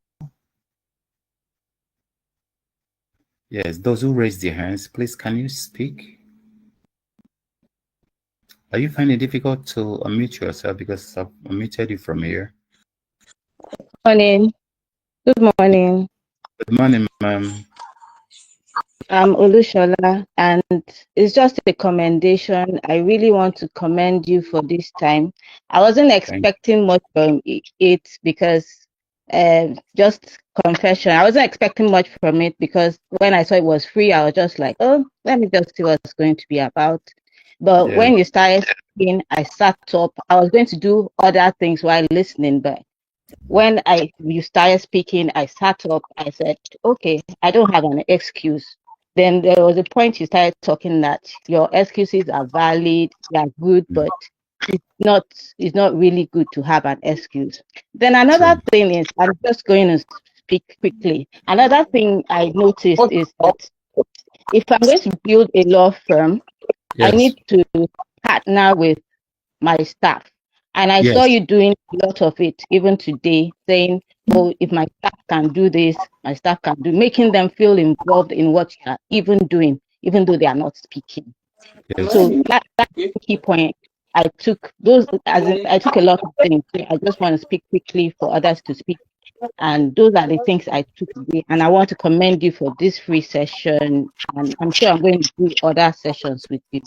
A: Yes, those who raised their hands, please, can you speak? Are you finding it difficult to unmute yourself because I've unmuted you from here?
E: Morning. Good morning.
A: Good morning, ma'am.
E: I'm Olushola, and it's just a commendation. I really want to commend you for this time. I wasn't expecting much from it because, just confession, I wasn't expecting much from it because when I saw it was free, I was just like, oh, let me just see what it's going to be about. But when you started speaking, I sat up. I was going to do other things while listening, but when you started speaking, I sat up. I said, okay, I don't have an excuse. Then there was a point you started talking that your excuses are valid, they are good, but it's not really good to have an excuse. Then another thing is, I'm just going to speak quickly. Another thing I noticed is that if I'm going to build a law firm, I need to partner with my staff. And I saw you doing a lot of it, even today, saying, oh, if my staff can do this, my staff can do, making them feel involved in what you are even doing, even though they are not speaking. So that's the key point. I took I took a lot of things. So I just want to speak quickly for others to speak. And those are the things I took today. And I want to commend you for this free session. And I'm sure I'm going to do other sessions with you.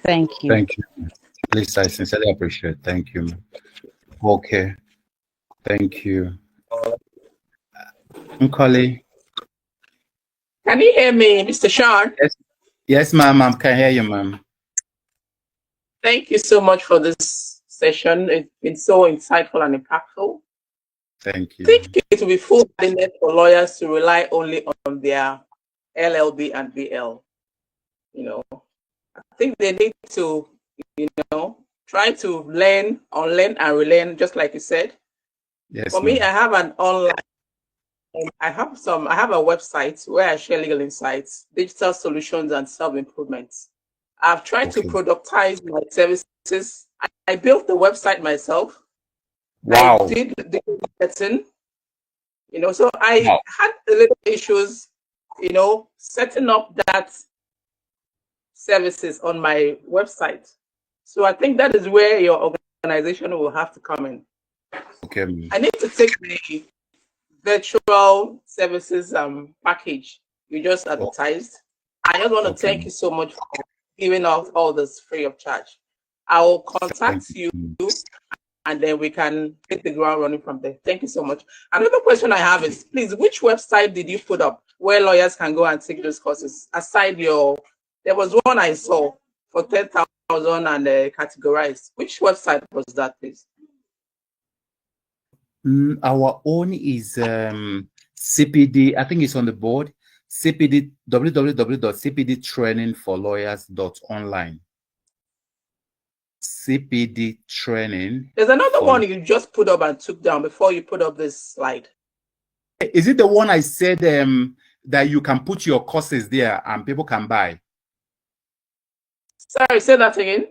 E: Thank you.
A: Thank you. Please, I sincerely appreciate it. Thank you. Okay. Thank you. Nkoli.
F: Can you hear me, Mr. Sean?
A: Yes, ma'am. I can hear you, ma'am.
F: Thank you so much for this session. It's been so insightful and impactful.
A: Thank you.
F: I think it will be foolhardy for lawyers to rely only on their LLB and BL. I think they need to, try to learn, unlearn, and relearn, just like you said.
A: Yes.
F: For me, I have an online. I have a website where I share legal insights, digital solutions, and self-improvements. I've tried to productize my services. I built the website myself.
A: Wow.
F: I did the marketing, so I had a little issues setting up that services on my website. So I think that is where your organization will have to come in.
A: Okay.
F: I need to take the virtual services package you just advertised. I just want to thank you so much for giving out all this free of charge. I will contact you and then we can hit the ground running from there. Thank you so much. Another question I have is, please, which website did you put up where lawyers can go and take those courses? Aside there was one I saw for 10,000 and categorized. Which website was that, please?
A: Our own is CPD. I think it's on the board. CPD www.cpdtrainingforlawyers.online. CPD training.
F: There's another one you just put up and took down before you put up this slide.
A: Is it the one I said that you can put your courses there and people can buy?
F: Sorry, say that again.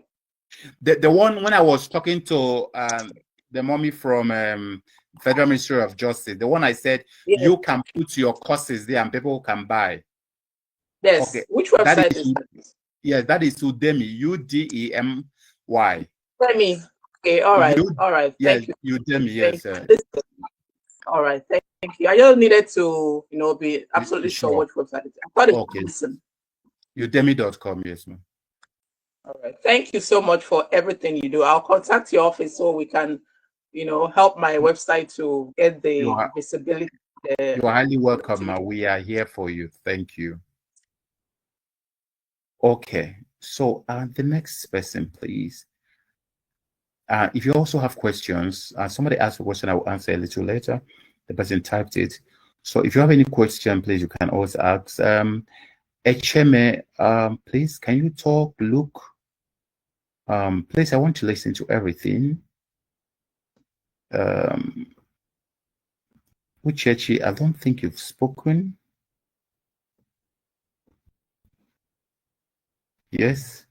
A: The one when I was talking to the mommy from Federal Ministry of Justice, the one I said you can put your courses there and people can buy.
F: Yes. Okay. Which website is that?
A: Yes, that is Udemy. Udemy.
F: Udemy. Okay. All right. All right. Thank you.
A: Udemy. Yes.
F: All right. Thank you. I just needed to, be absolutely sure which website it is. I thought it was
A: Udemy.com. Yes, ma'am.
F: All right. Thank you so much for everything you do. I'll contact your office so we can, help my website to get the visibility.
A: You are highly welcome. We are here for you. Thank you. Okay. So the next person, please. If you also have questions, somebody asked a question, I will answer a little later. The person typed it. So if you have any question, please, you can always ask. Echeme, please, can you talk? Luke, please, I want to listen to everything. Uchechi, I don't think you've spoken. Yes.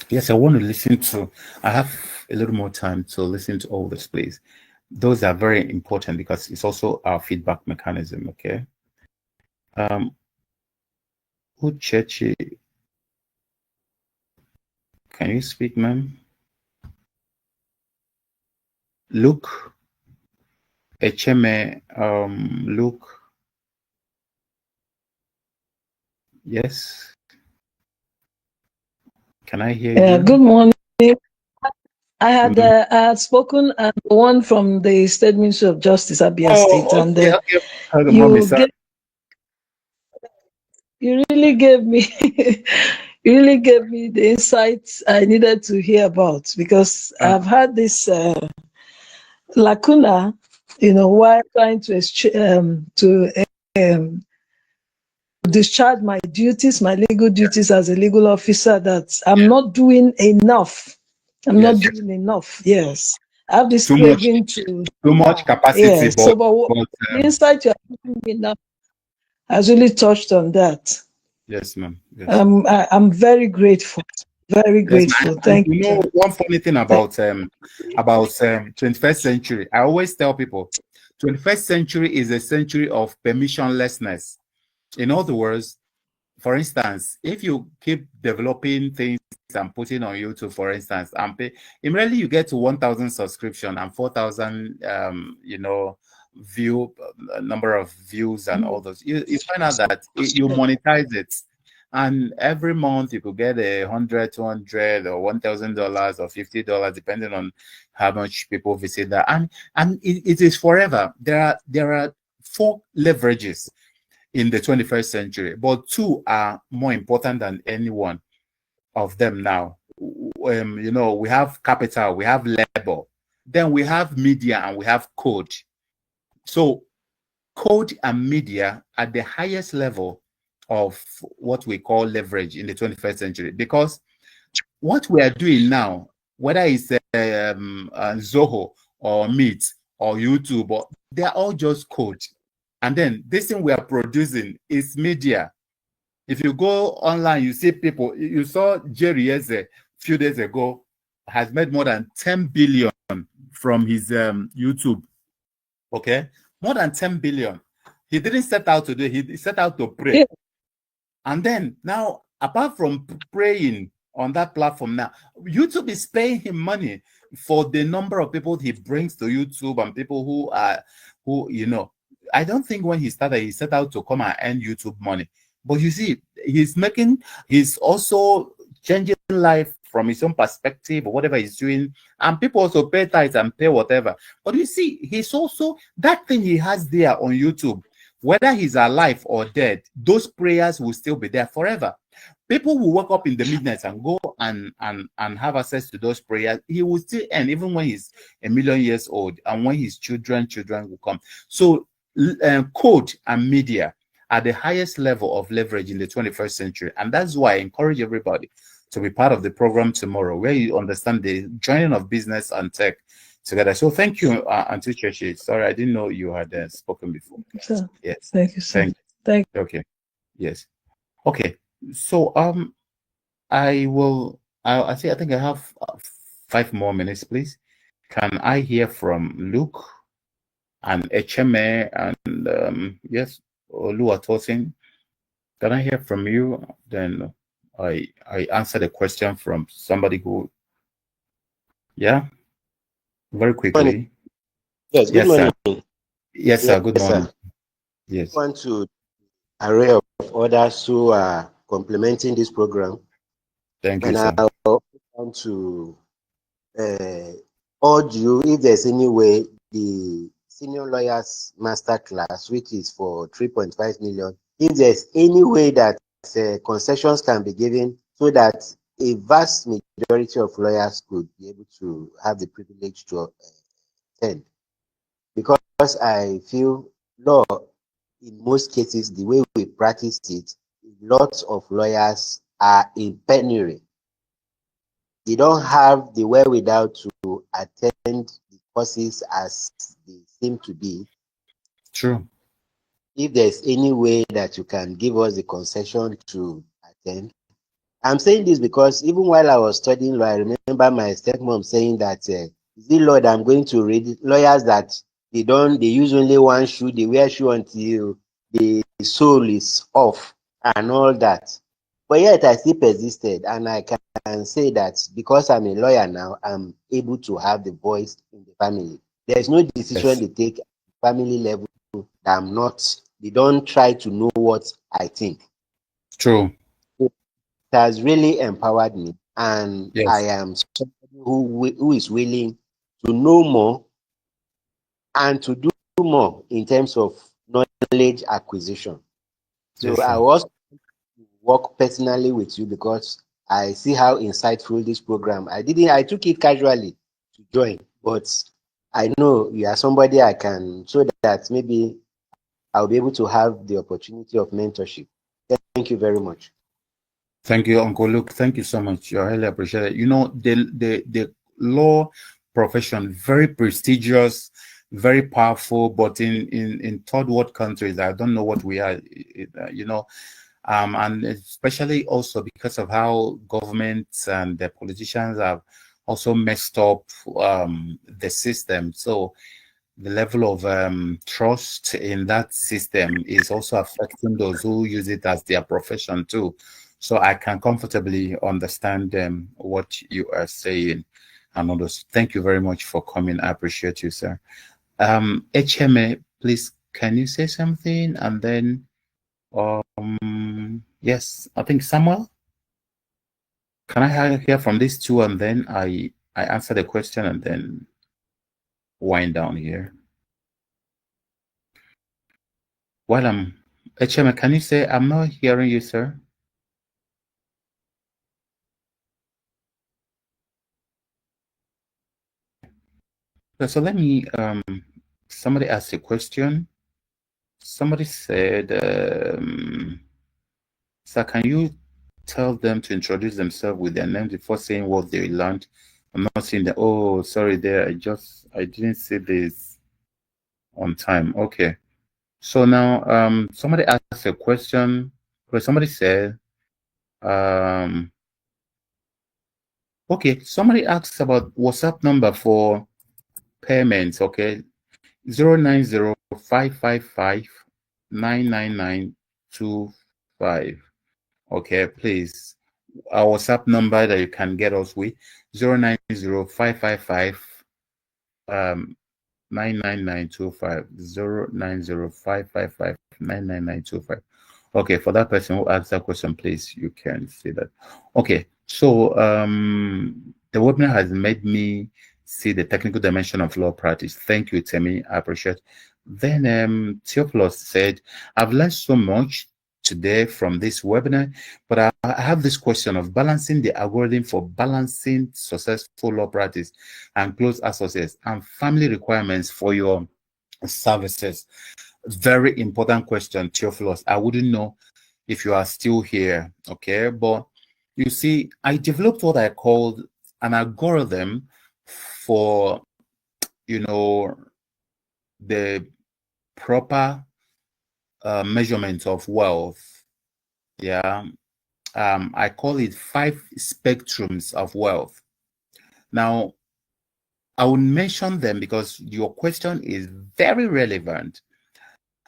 A: Yes, I want to listen to, I have a little more time to listen to all this, please. Those are very important because it's also our feedback mechanism, okay? Uchechi, can you speak, ma'am? Luke, Echeme, Luke. Yes. Can I hear you?
C: Good morning. I had spoken and one from the State Ministry of Justice, Abia State, and you really gave me the insights I needed to hear about, because I've had this lacuna, while trying to discharge my duties, my legal duties as a legal officer, that I'm not doing enough. I'm not doing enough. Yes. I have this craving
A: too much capacity.
C: Yes. But the insight you are giving me now has really touched on that.
A: Yes, ma'am. Yes.
C: I'm very grateful. Very grateful. Thank you.
A: One funny thing about 21st century, I always tell people, 21st century is a century of permissionlessness. In other words, for instance, if you keep developing things and putting on YouTube, for instance, and pay, immediately you get to 1,000 subscription and 4,000, number of views and all those. You find out that you monetize it, and every month you could get $100, $200, or $1,000 or $50, depending on how much people visit that. And it is forever. There are 4 leverages in the 21st century, but 2 are more important than any one of them now. We have capital, we have labor, then we have media, and we have code. So code and media at the highest level of what we call leverage in the 21st century, because what we are doing now, whether it's Zoho or Meet or YouTube, they are all just code. And then this thing we are producing is media. If you go online, you see people. You saw Jerry a few days ago has made more than 10 billion from his YouTube. Okay, more than 10 billion. He didn't set out to do. He set out to pray.
C: Yeah.
A: And then now, apart from praying on that platform, now YouTube is paying him money for the number of people he brings to YouTube and people who I don't think when he started, he set out to come and earn YouTube money. But you see, he's also changing life from his own perspective or whatever he's doing. And people also pay tithes and pay whatever. But you see, he's also, that thing he has there on YouTube, whether he's alive or dead, those prayers will still be there forever. People will wake up in the midnight and go and have access to those prayers. He will still end even when he's 1,000,000 years old and when his children will come. So code and media are the highest level of leverage in the 21st century. And that's why I encourage everybody to be part of the program tomorrow, where you understand the joining of business and tech together. So thank you, Auntie Chechi. Sorry, I didn't know you had spoken before.
C: Sir.
A: Yes.
C: Thank you, sir. Thank you.
A: Okay. Yes. Okay. So I think I have 5 more minutes, please. Can I hear from Luke and HMA and yes, Oluwatosin? Can I hear from you? Then I answer the question from somebody who, yeah, very quickly.
G: Yes, good morning.
A: Sir. Yes, sir. Good morning.
G: Sir.
A: Yes.
G: I want to array of others who are complementing this program.
A: Thank you,
G: and
A: sir.
G: I want to urge you, if there's any way, the senior lawyers master class, which is for 3.5 million, if there's any way that concessions can be given so that a vast majority of lawyers could be able to have the privilege to attend. Because I feel law, in most cases, the way we practice it, lots of lawyers are in penury. They don't have the wherewithal to attend the courses as they seem to be.
A: True.
G: If there's any way that you can give us the concession to attend. I'm saying this because even while I was studying law, I remember my stepmom saying that, is it law that I'm going to read? Lawyers that they use only one shoe, they wear shoe until the sole is off and all that. But yet I still persisted, and I can say that because I'm a lawyer now, I'm able to have the voice in the family. There's no decision they take at family level that I'm not, they don't try to know what I think.
A: True.
G: It has really empowered me, and
A: yes.
G: I am somebody who is willing to know more and to do more in terms of knowledge acquisition. So
A: Yes,
G: I was work personally with you because I see how insightful this program. I took it casually to join, but I know you are somebody I can, so that maybe I'll be able to have the opportunity of mentorship. Thank you very much.
A: Thank you, Uncle Luke. Thank you so much. I highly appreciate it. You know, the law profession, very prestigious, very powerful, but in third world countries, I don't know what we are, you know, and especially also because of how governments and the politicians have also messed up the system. So the level of trust in that system is also affecting those who use it as their profession too. So I can comfortably understand what you are saying and others. Thank you very much for coming. I appreciate you, sir. HMA, please, can you say something? And then, yes, I think Samuel. Can I hear from these two, and then I answer the question and then wind down here. While I'm HMA, can you say I'm not hearing you, sir? So let me somebody asked a question. Somebody said, sir, can you tell them to introduce themselves with their name before saying what they learned? I'm not seeing that. Oh, sorry there. I didn't see this on time. Okay. So now somebody asked a question. Somebody said, okay, somebody asked about WhatsApp number for payments. Okay, 090-555 99925. Okay, please. Our WhatsApp number that you can get us with 090555 99925 090555 99925. Okay, for that person who asked that question, please, you can see that. Okay, so the webinar has made me see the technical dimension of law practice. Thank you, Temi. I appreciate. Then Theophilus said, I've learned so much today from this webinar, but I have this question of balancing the algorithm for balancing successful law practice and close associates and family requirements for your services. Very important question, Theophilus. I wouldn't know if you are still here, okay? But you see, I developed what I called an algorithm for, the proper measurement of wealth. Yeah. I call it 5 spectrums of wealth. Now, I will mention them because your question is very relevant.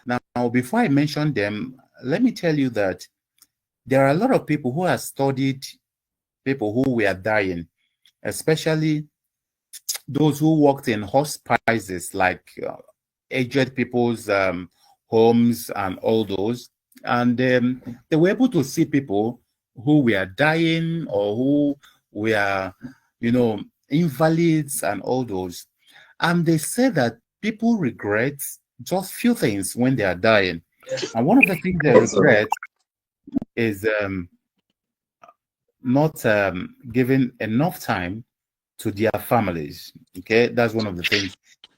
A: Now, before I mention them, let me tell you that there are a lot of people who have studied people who were dying, especially those who worked in hospices, like aged people's homes and all those. And they were able to see people who were dying or who were, invalids and all those. And they say that people regret just few things when they are dying. And one of the things they regret is not giving enough time to their families. Okay, that's one of the things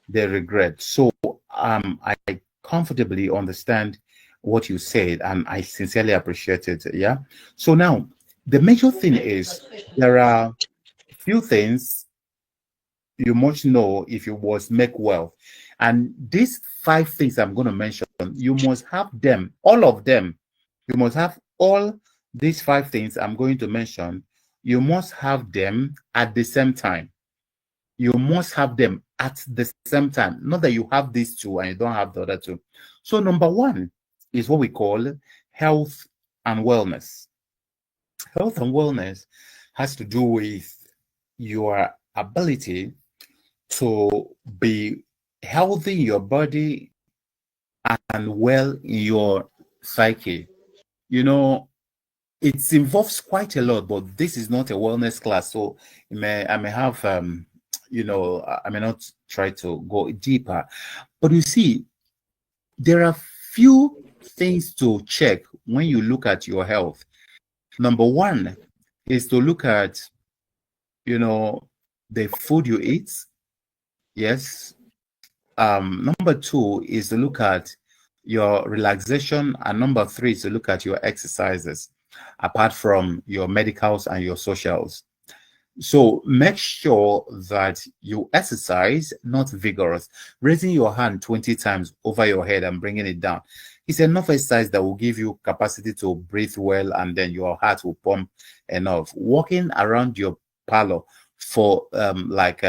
A: they regret. So I comfortably understand what you said, and I sincerely appreciate it. Yeah. So now the major thing is there are few things you must know if you must make wealth. And these 5 things I'm going to mention, you must have them, all of them. You must have all these 5 things I'm going to mention. You must have them at the same time. You must have them at the same time. Not that you have these 2 and you don't have the other 2. So number 1 is what we call health and wellness. Health and wellness has to do with your ability to be healthy in your body and well in your psyche. It involves quite a lot, but this is not a wellness class, so I may have I may not try to go deeper. But you see, there are few things to check when you look at your health. Number 1 is to look at the food you eat. Yes. Number 2 is to look at your relaxation, and number 3 is to look at your exercises, apart from your medicals and your socials. So make sure that you exercise, not vigorous. Raising your hand 20 times over your head and bringing it down is enough exercise that will give you capacity to breathe well, and then your heart will pump enough. Walking around your parlor for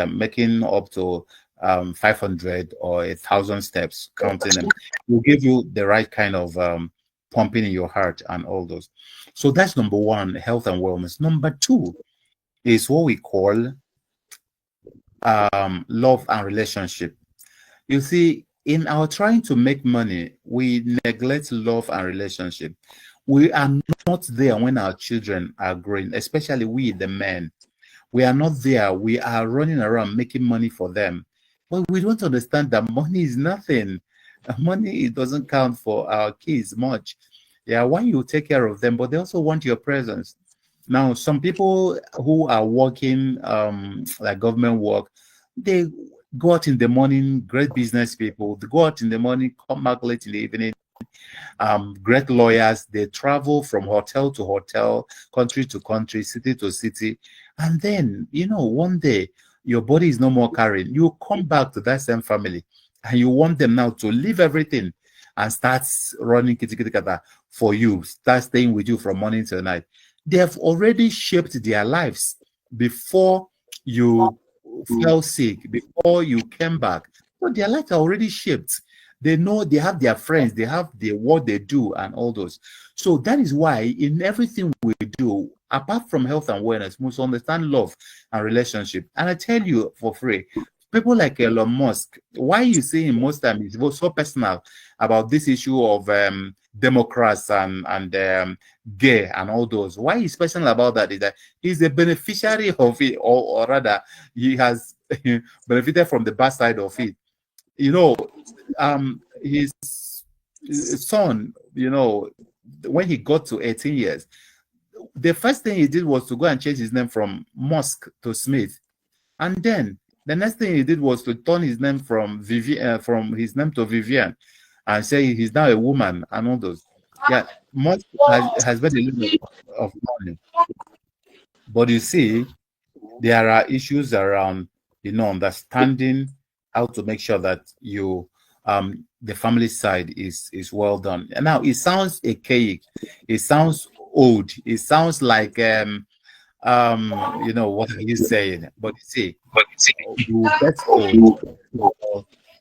A: making up to 500 or 1,000 steps, counting them, will give you the right kind of pumping in your heart and all those. So that's number 1, health and wellness. Number 2 is what we call love and relationship. You see, in our trying to make money, we neglect love and relationship. We are not there when our children are growing, especially we, the men. We are not there. We are running around making money for them. But we don't understand that money is nothing. Money, it doesn't count for our kids much. Yeah, why you take care of them, but they also want your presence. Now, some people who are working like government work, they go out in the morning, great business people. They go out in the morning, come back late in the evening. Great lawyers, they travel from hotel to hotel, country to country, city to city. And then, one day, your body is no more carrying. You come back to that same family and you want them now to leave everything and start running kata for you, start staying with you from morning till night. They have already shaped their lives before you fell sick, before you came back. So their lives are already shaped. They know, they have their friends, they have their what they do and all those. So that is why in everything we do, apart from health and wellness, we must understand love and relationship. And I tell you for free, people like Elon Musk, why you see him most time is so personal about this issue of Democrats and gay and all those. Why he's personal about that is that he's a beneficiary of it, or rather, he has benefited from the bad side of it. You know, his son, you know, when he got to 18 years, the first thing he did was to go and change his name from Musk to Smith. And then the next thing he did was to turn his name from his name to Vivian, and say he's now a woman and all those. Yeah, Musk has made a little bit of money. But you see, there are issues around, you know, understanding how to make sure that you the family side is well done. And now it sounds archaic, it sounds old, it sounds like you know, what are you saying? But you see, you get old,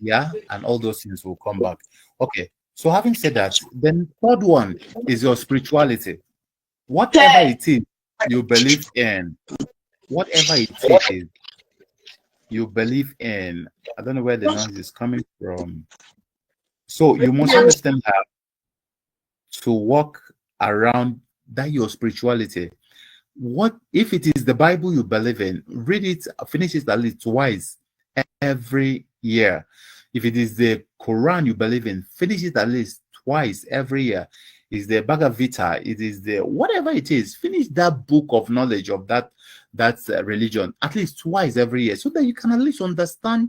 A: yeah, and all those things will come back. Okay, so having said that, then third one is your spirituality. Whatever it is you believe in, whatever it is you believe in, I don't know where the noise is coming from. So you must understand how to walk around that your spirituality. What if it is the Bible you believe in? Read it, finish it at least twice every year. If it is the Quran you believe in, finish it at least twice every year. Is the Bhagavad Gita, it is the whatever it is, finish that book of knowledge of that religion at least twice every year, so that you can at least understand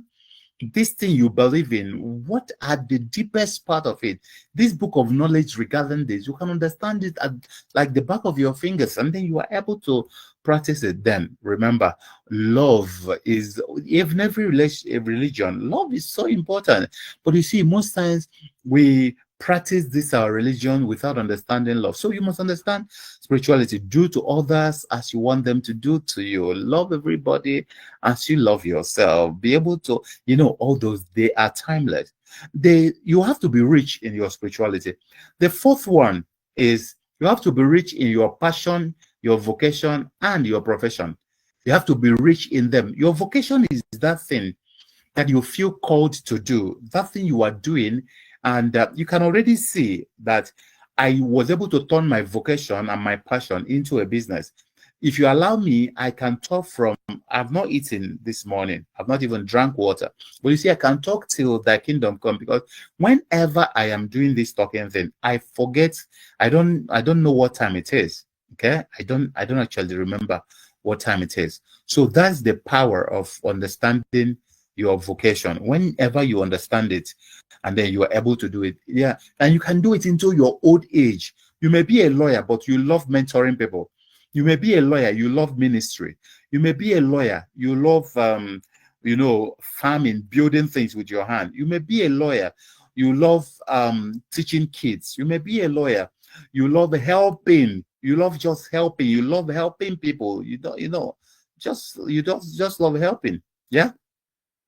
A: this thing you believe in. What are the deepest part of it? This book of knowledge regarding this, you can understand it at like the back of your fingers, and then you are able to practice it. Then remember, love is, even every religion, love is so important. But you see, most times we practice this our religion without understanding love. So you must understand spirituality. Do to others as you want them to do to you. Love everybody as you love yourself. Be able to, you know, all those, they are timeless. You have to be rich in your spirituality. The fourth one is you have to be rich in your passion, your vocation, and your profession. You have to be rich in them. Your vocation is that thing that you feel called to do, that thing you are doing. And you can already see that I was able to turn my vocation and my passion into a business. If you allow me, I can talk from, I've not eaten this morning. I've not even drank water. But you see, I can talk till thy kingdom come, because whenever I am doing this talking thing, I forget, I don't know what time it is. Okay. I don't actually remember what time it is. So that's the power of understanding your vocation. Whenever you understand it, and then you are able to do it, yeah, and you can do it into your old age. You may be a lawyer, but you love mentoring people. You may be a lawyer, you love ministry. You may be a lawyer, you love you know, farming, building things with your hand. You may be a lawyer, you love teaching kids. You may be a lawyer, you love helping, you love just helping, you love helping people. You don't, you know, you don't just love helping. Yeah,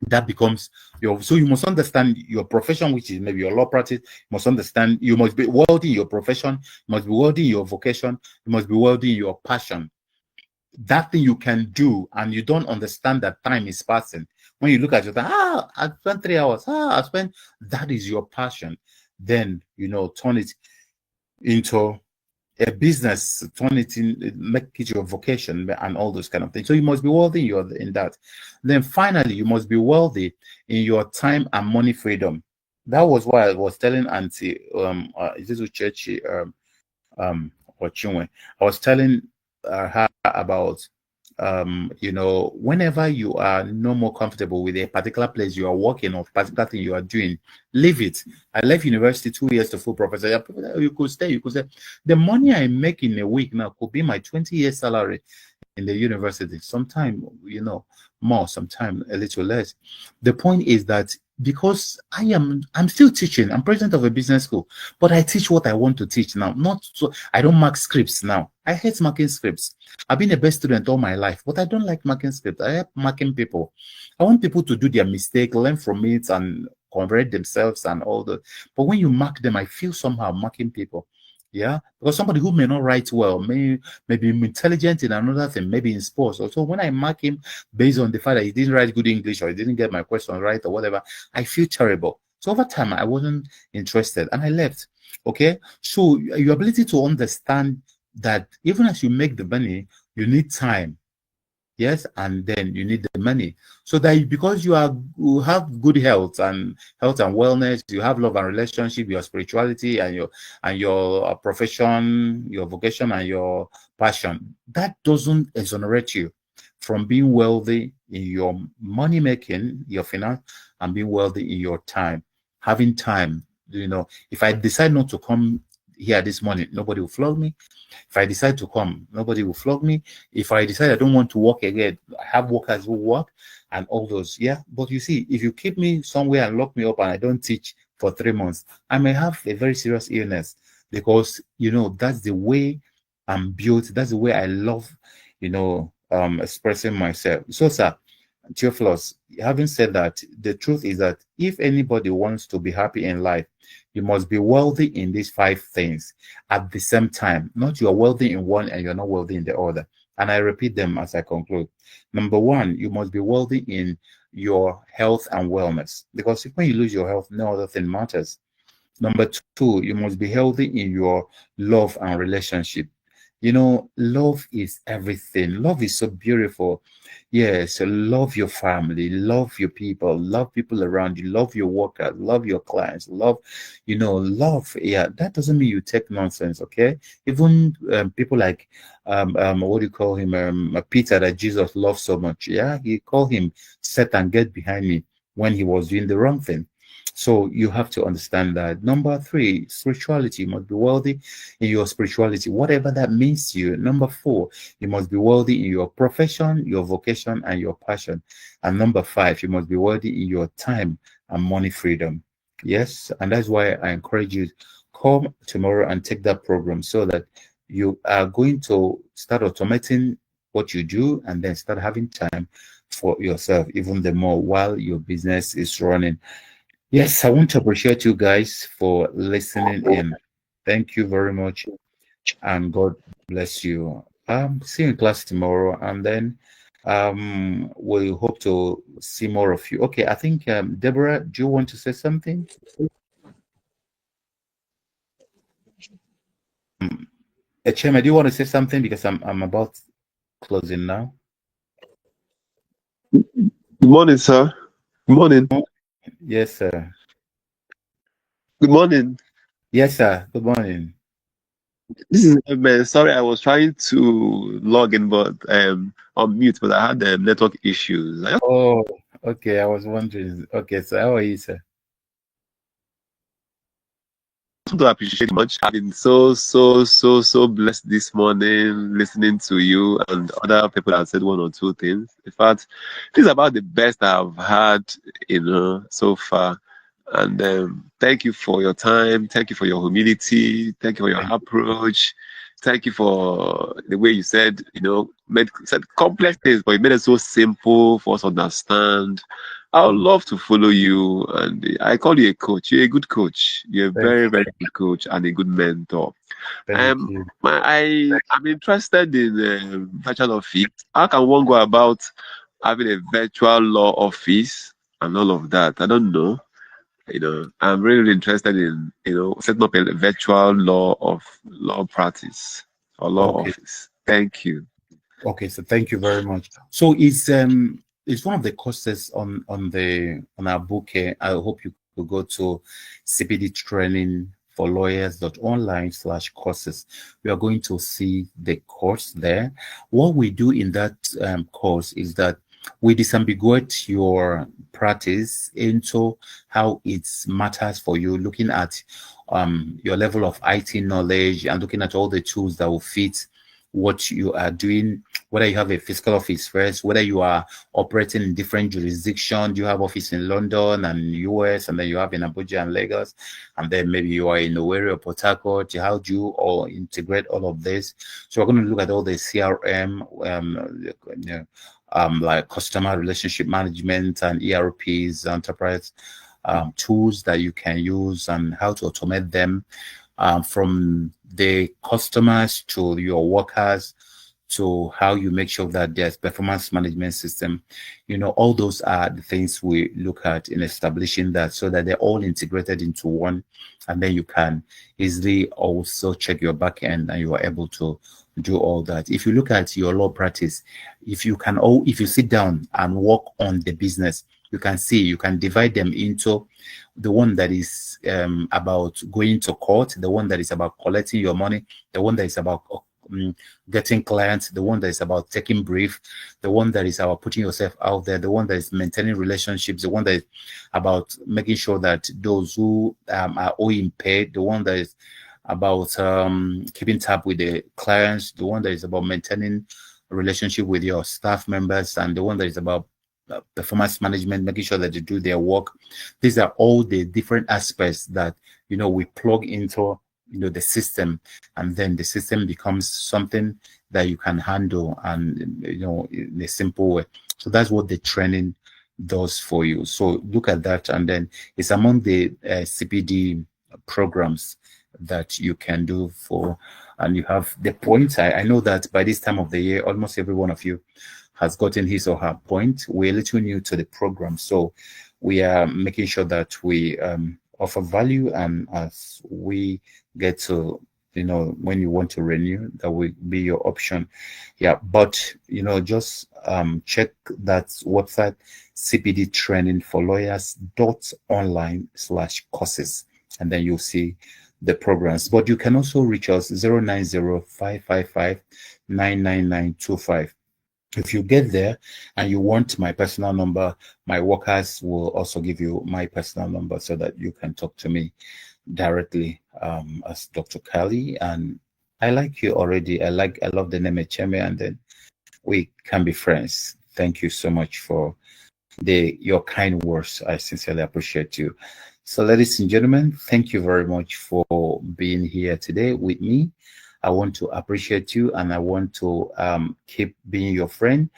A: that becomes your, so you must understand your profession, which is maybe your law practice. You must understand, you must be wealthy in your profession, you must be wealthy in your vocation, you must be wealthy in your passion. That thing you can do, and you don't understand that time is passing. When you look at your time, I spent 3 hours, I spent, that is your passion. Then, you know, turn it into a business, turn it in, make it your vocation, and all those kind of things. So you must be wealthy in that. Then finally, you must be wealthy in your time and money freedom. That was why I was telling Auntie is this Uchechi or Chinwe? I was telling her about you know, whenever you are no more comfortable with a particular place you are working, or particular thing you are doing, leave it. I left university 2 years to full professor. You could stay. You could say the money I make in a week now could be my 20-year salary in the university. Sometime, you know, more, sometime a little less. The point is that because I'm still teaching, I'm president of a business school, but I teach what I want to teach now. Not so, I don't mark scripts now. I hate marking scripts. I've been a best student all my life, but I don't like marking scripts. I like marking people. I want people to do their mistake, learn from it, and convert themselves and all that. But when you mark them, I feel somehow marking people. Yeah, because somebody who may not write well, may be intelligent in another thing, maybe in sports. Also, when I mark him based on the fact that he didn't write good English or he didn't get my question right or whatever, I feel terrible. So over time, I wasn't interested and I left. Okay, so your ability to understand that even as you make the money, you need time. Yes, and then you need the money. So that because you have good health and wellness, you have love and relationship, your spirituality and your profession, your vocation and your passion, that doesn't exonerate you from being wealthy in your money making, your finance, and being wealthy in your time. Having time, if I decide not to come here this morning, nobody will flog me. If I decide to come, nobody will flog me. If I decide I don't want to work again, I have workers who work and all those. Yeah. But you see, if you keep me somewhere and lock me up and I don't teach for 3 months, I may have a very serious illness because, that's the way I'm built. That's the way I love, expressing myself. So, sir, Theophilus, having said that, the truth is that if anybody wants to be happy in life, you must be wealthy in these 5 things at the same time. Not you're wealthy in one and you're not wealthy in the other. And I repeat them as I conclude. Number 1, you must be wealthy in your health and wellness. Because when you lose your health, no other thing matters. Number 2, you must be healthy in your love and relationship. Love is everything. Love is so beautiful. Yes, love your family, love your people, love people around you, love your workers, love your clients, love. Yeah, that doesn't mean you take nonsense, okay? Even people like, what do you call him? Peter, that Jesus loved so much. Yeah, he called him, Satan, get behind me, when he was doing the wrong thing. So you have to understand that. Number 3, spirituality. You must be wealthy in your spirituality, whatever that means to you. Number 4, you must be wealthy in your profession, your vocation, and your passion. And number 5, you must be wealthy in your time and money freedom. Yes, and that's why I encourage you to come tomorrow and take that program so that you are going to start automating what you do and then start having time for yourself even the more while your business is running. Yes, I want to appreciate you guys for listening in. Thank you very much, and God bless you. See you in class tomorrow, and then we hope to see more of you. Okay, I think Deborah, do you want to say something? Echema, do you want to say something because I'm about closing now?
H: Good morning, sir. Good morning.
A: Yes, sir.
H: Good morning.
A: Yes, sir. Good morning.
H: This is man. Sorry, I was trying to log in, but on mute, but I had network issues.
A: Oh, okay. I was wondering. Okay, so how are you, sir?
H: To appreciate much. I've been so blessed this morning listening to you and other people that said 1 or 2 things. In fact, this is about the best I've had, so far. And thank you for your time. Thank you for your humility. Thank you for your approach. Thank you for the way you said, said complex things, but you made it so simple for us to understand. I would love to follow you, and I call you a coach. You're a good coach. You're a very good coach and a good mentor.
A: Thank you.
H: I'm interested in virtual office. How can one go about having a virtual law office and all of that? I don't know. I'm really interested in setting up a virtual law practice or law office. Thank you.
A: Okay, so thank you very much. So it's one of the courses on our book here. I hope you could go to CPD training for lawyers.online/courses. We are going to see the course there. What we do in that course is that we disambiguate your practice into how it matters for you, looking at your level of IT knowledge and looking at all the tools that will fit what you are doing, whether you have a physical office first, whether you are operating in different jurisdictions. You have office in London and US, and then you have in Abuja and Lagos, and then maybe you are in Owerri or Port Harcourt. How do you all integrate all of this? So we're going to look at all the CRM, like customer relationship management and ERPs, enterprise tools that you can use and how to automate them, from the customers to your workers, to how you make sure that there's performance management system. All those are the things we look at in establishing that, so that they're all integrated into one, and then you can easily also check your back end and you are able to do all that. If you look at your law practice, if you sit down and work on the business, you can divide them into the one that is about going to court, the one that is about collecting your money, the one that is about getting clients, the one that is about taking brief, the one that is about putting yourself out there, the one that is maintaining relationships, the one that is about making sure that those who are owing paid, the one that is about keeping tab with the clients, the one that is about maintaining a relationship with your staff members, and the one that is about performance management, making sure that they do their work. These are all the different aspects that we plug into the system, and then the system becomes something that you can handle, and in a simple way. So that's what the training does for you. So look at that, and then it's among the CPD programs that you can do for, and you have the points. I know that by this time of the year, almost every one of you has gotten his or her point. We're a little new to the program, so we are making sure that we offer value, and as we get to when you want to renew, that will be your option. But just check that website, cpdtrainingforlawyers.online/courses, and then you'll see the programs. But you can also reach us 090-555-99925. If you get there and you want my personal number, my workers will also give you my personal number, so that you can talk to me directly as Dr. Kali. And I like you already. I love the name Echeme, and then we can be friends. Thank you so much for your kind words. I sincerely appreciate you. So, ladies and gentlemen, thank you very much for being here today with me. I want to appreciate you, and I want to keep being your friend.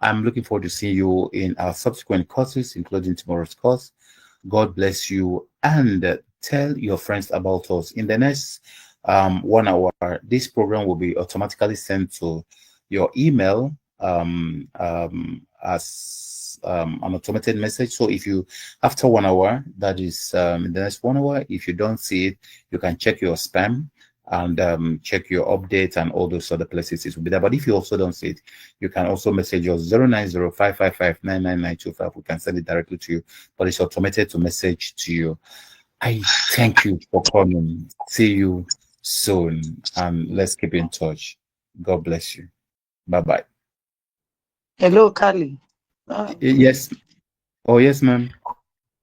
A: I'm looking forward to seeing you in our subsequent courses, including tomorrow's course. God bless you, and tell your friends about us. In the next 1 hour, this program will be automatically sent to your email as an automated message. So if you, after 1 hour, that is in the next 1 hour, if you don't see it, you can check your spam and check your updates, and all those other places it will be there. But if you also don't see it, you can also message us 090-555-99925. We can send it directly to you, but it's automated to message to you. I thank you for coming. See you soon, and let's keep in touch. God bless you. Bye-bye.
B: Hello, Kali.
A: Yes. Oh, yes, ma'am.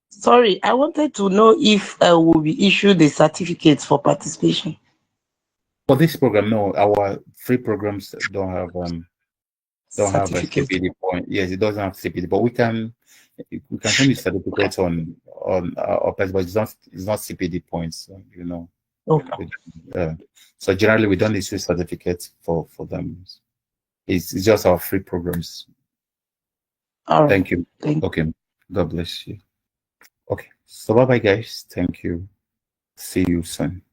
B: Sorry, I wanted to know if we'll be issued the certificates for participation.
A: For this program, no. Our free programs don't have a CPD point. Yes, it doesn't have CPD, but we can send you certificates on OPS, but it's not CPD points,
B: Okay.
A: So generally, we don't issue certificates for them. It's just our free programs.
B: All right.
A: Thank you. Okay. God bless you. Okay. So bye-bye, guys. Thank you. See you soon.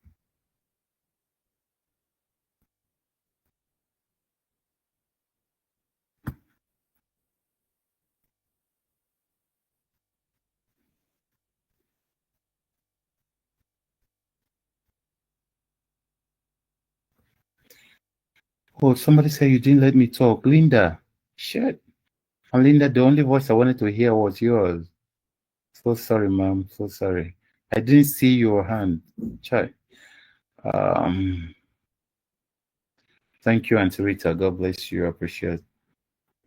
A: Oh, somebody said you didn't let me talk. Linda. Shit. And Linda, the only voice I wanted to hear was yours. So sorry, ma'am. So sorry. I didn't see your hand. Chai. Thank you, Auntie Rita. God bless you. I appreciate it.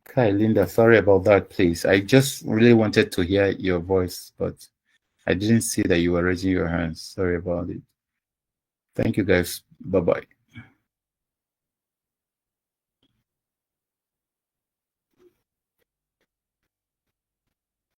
A: Okay, Linda, sorry about that, please. I just really wanted to hear your voice, but I didn't see that you were raising your hands. Sorry about it. Thank you, guys. Bye-bye.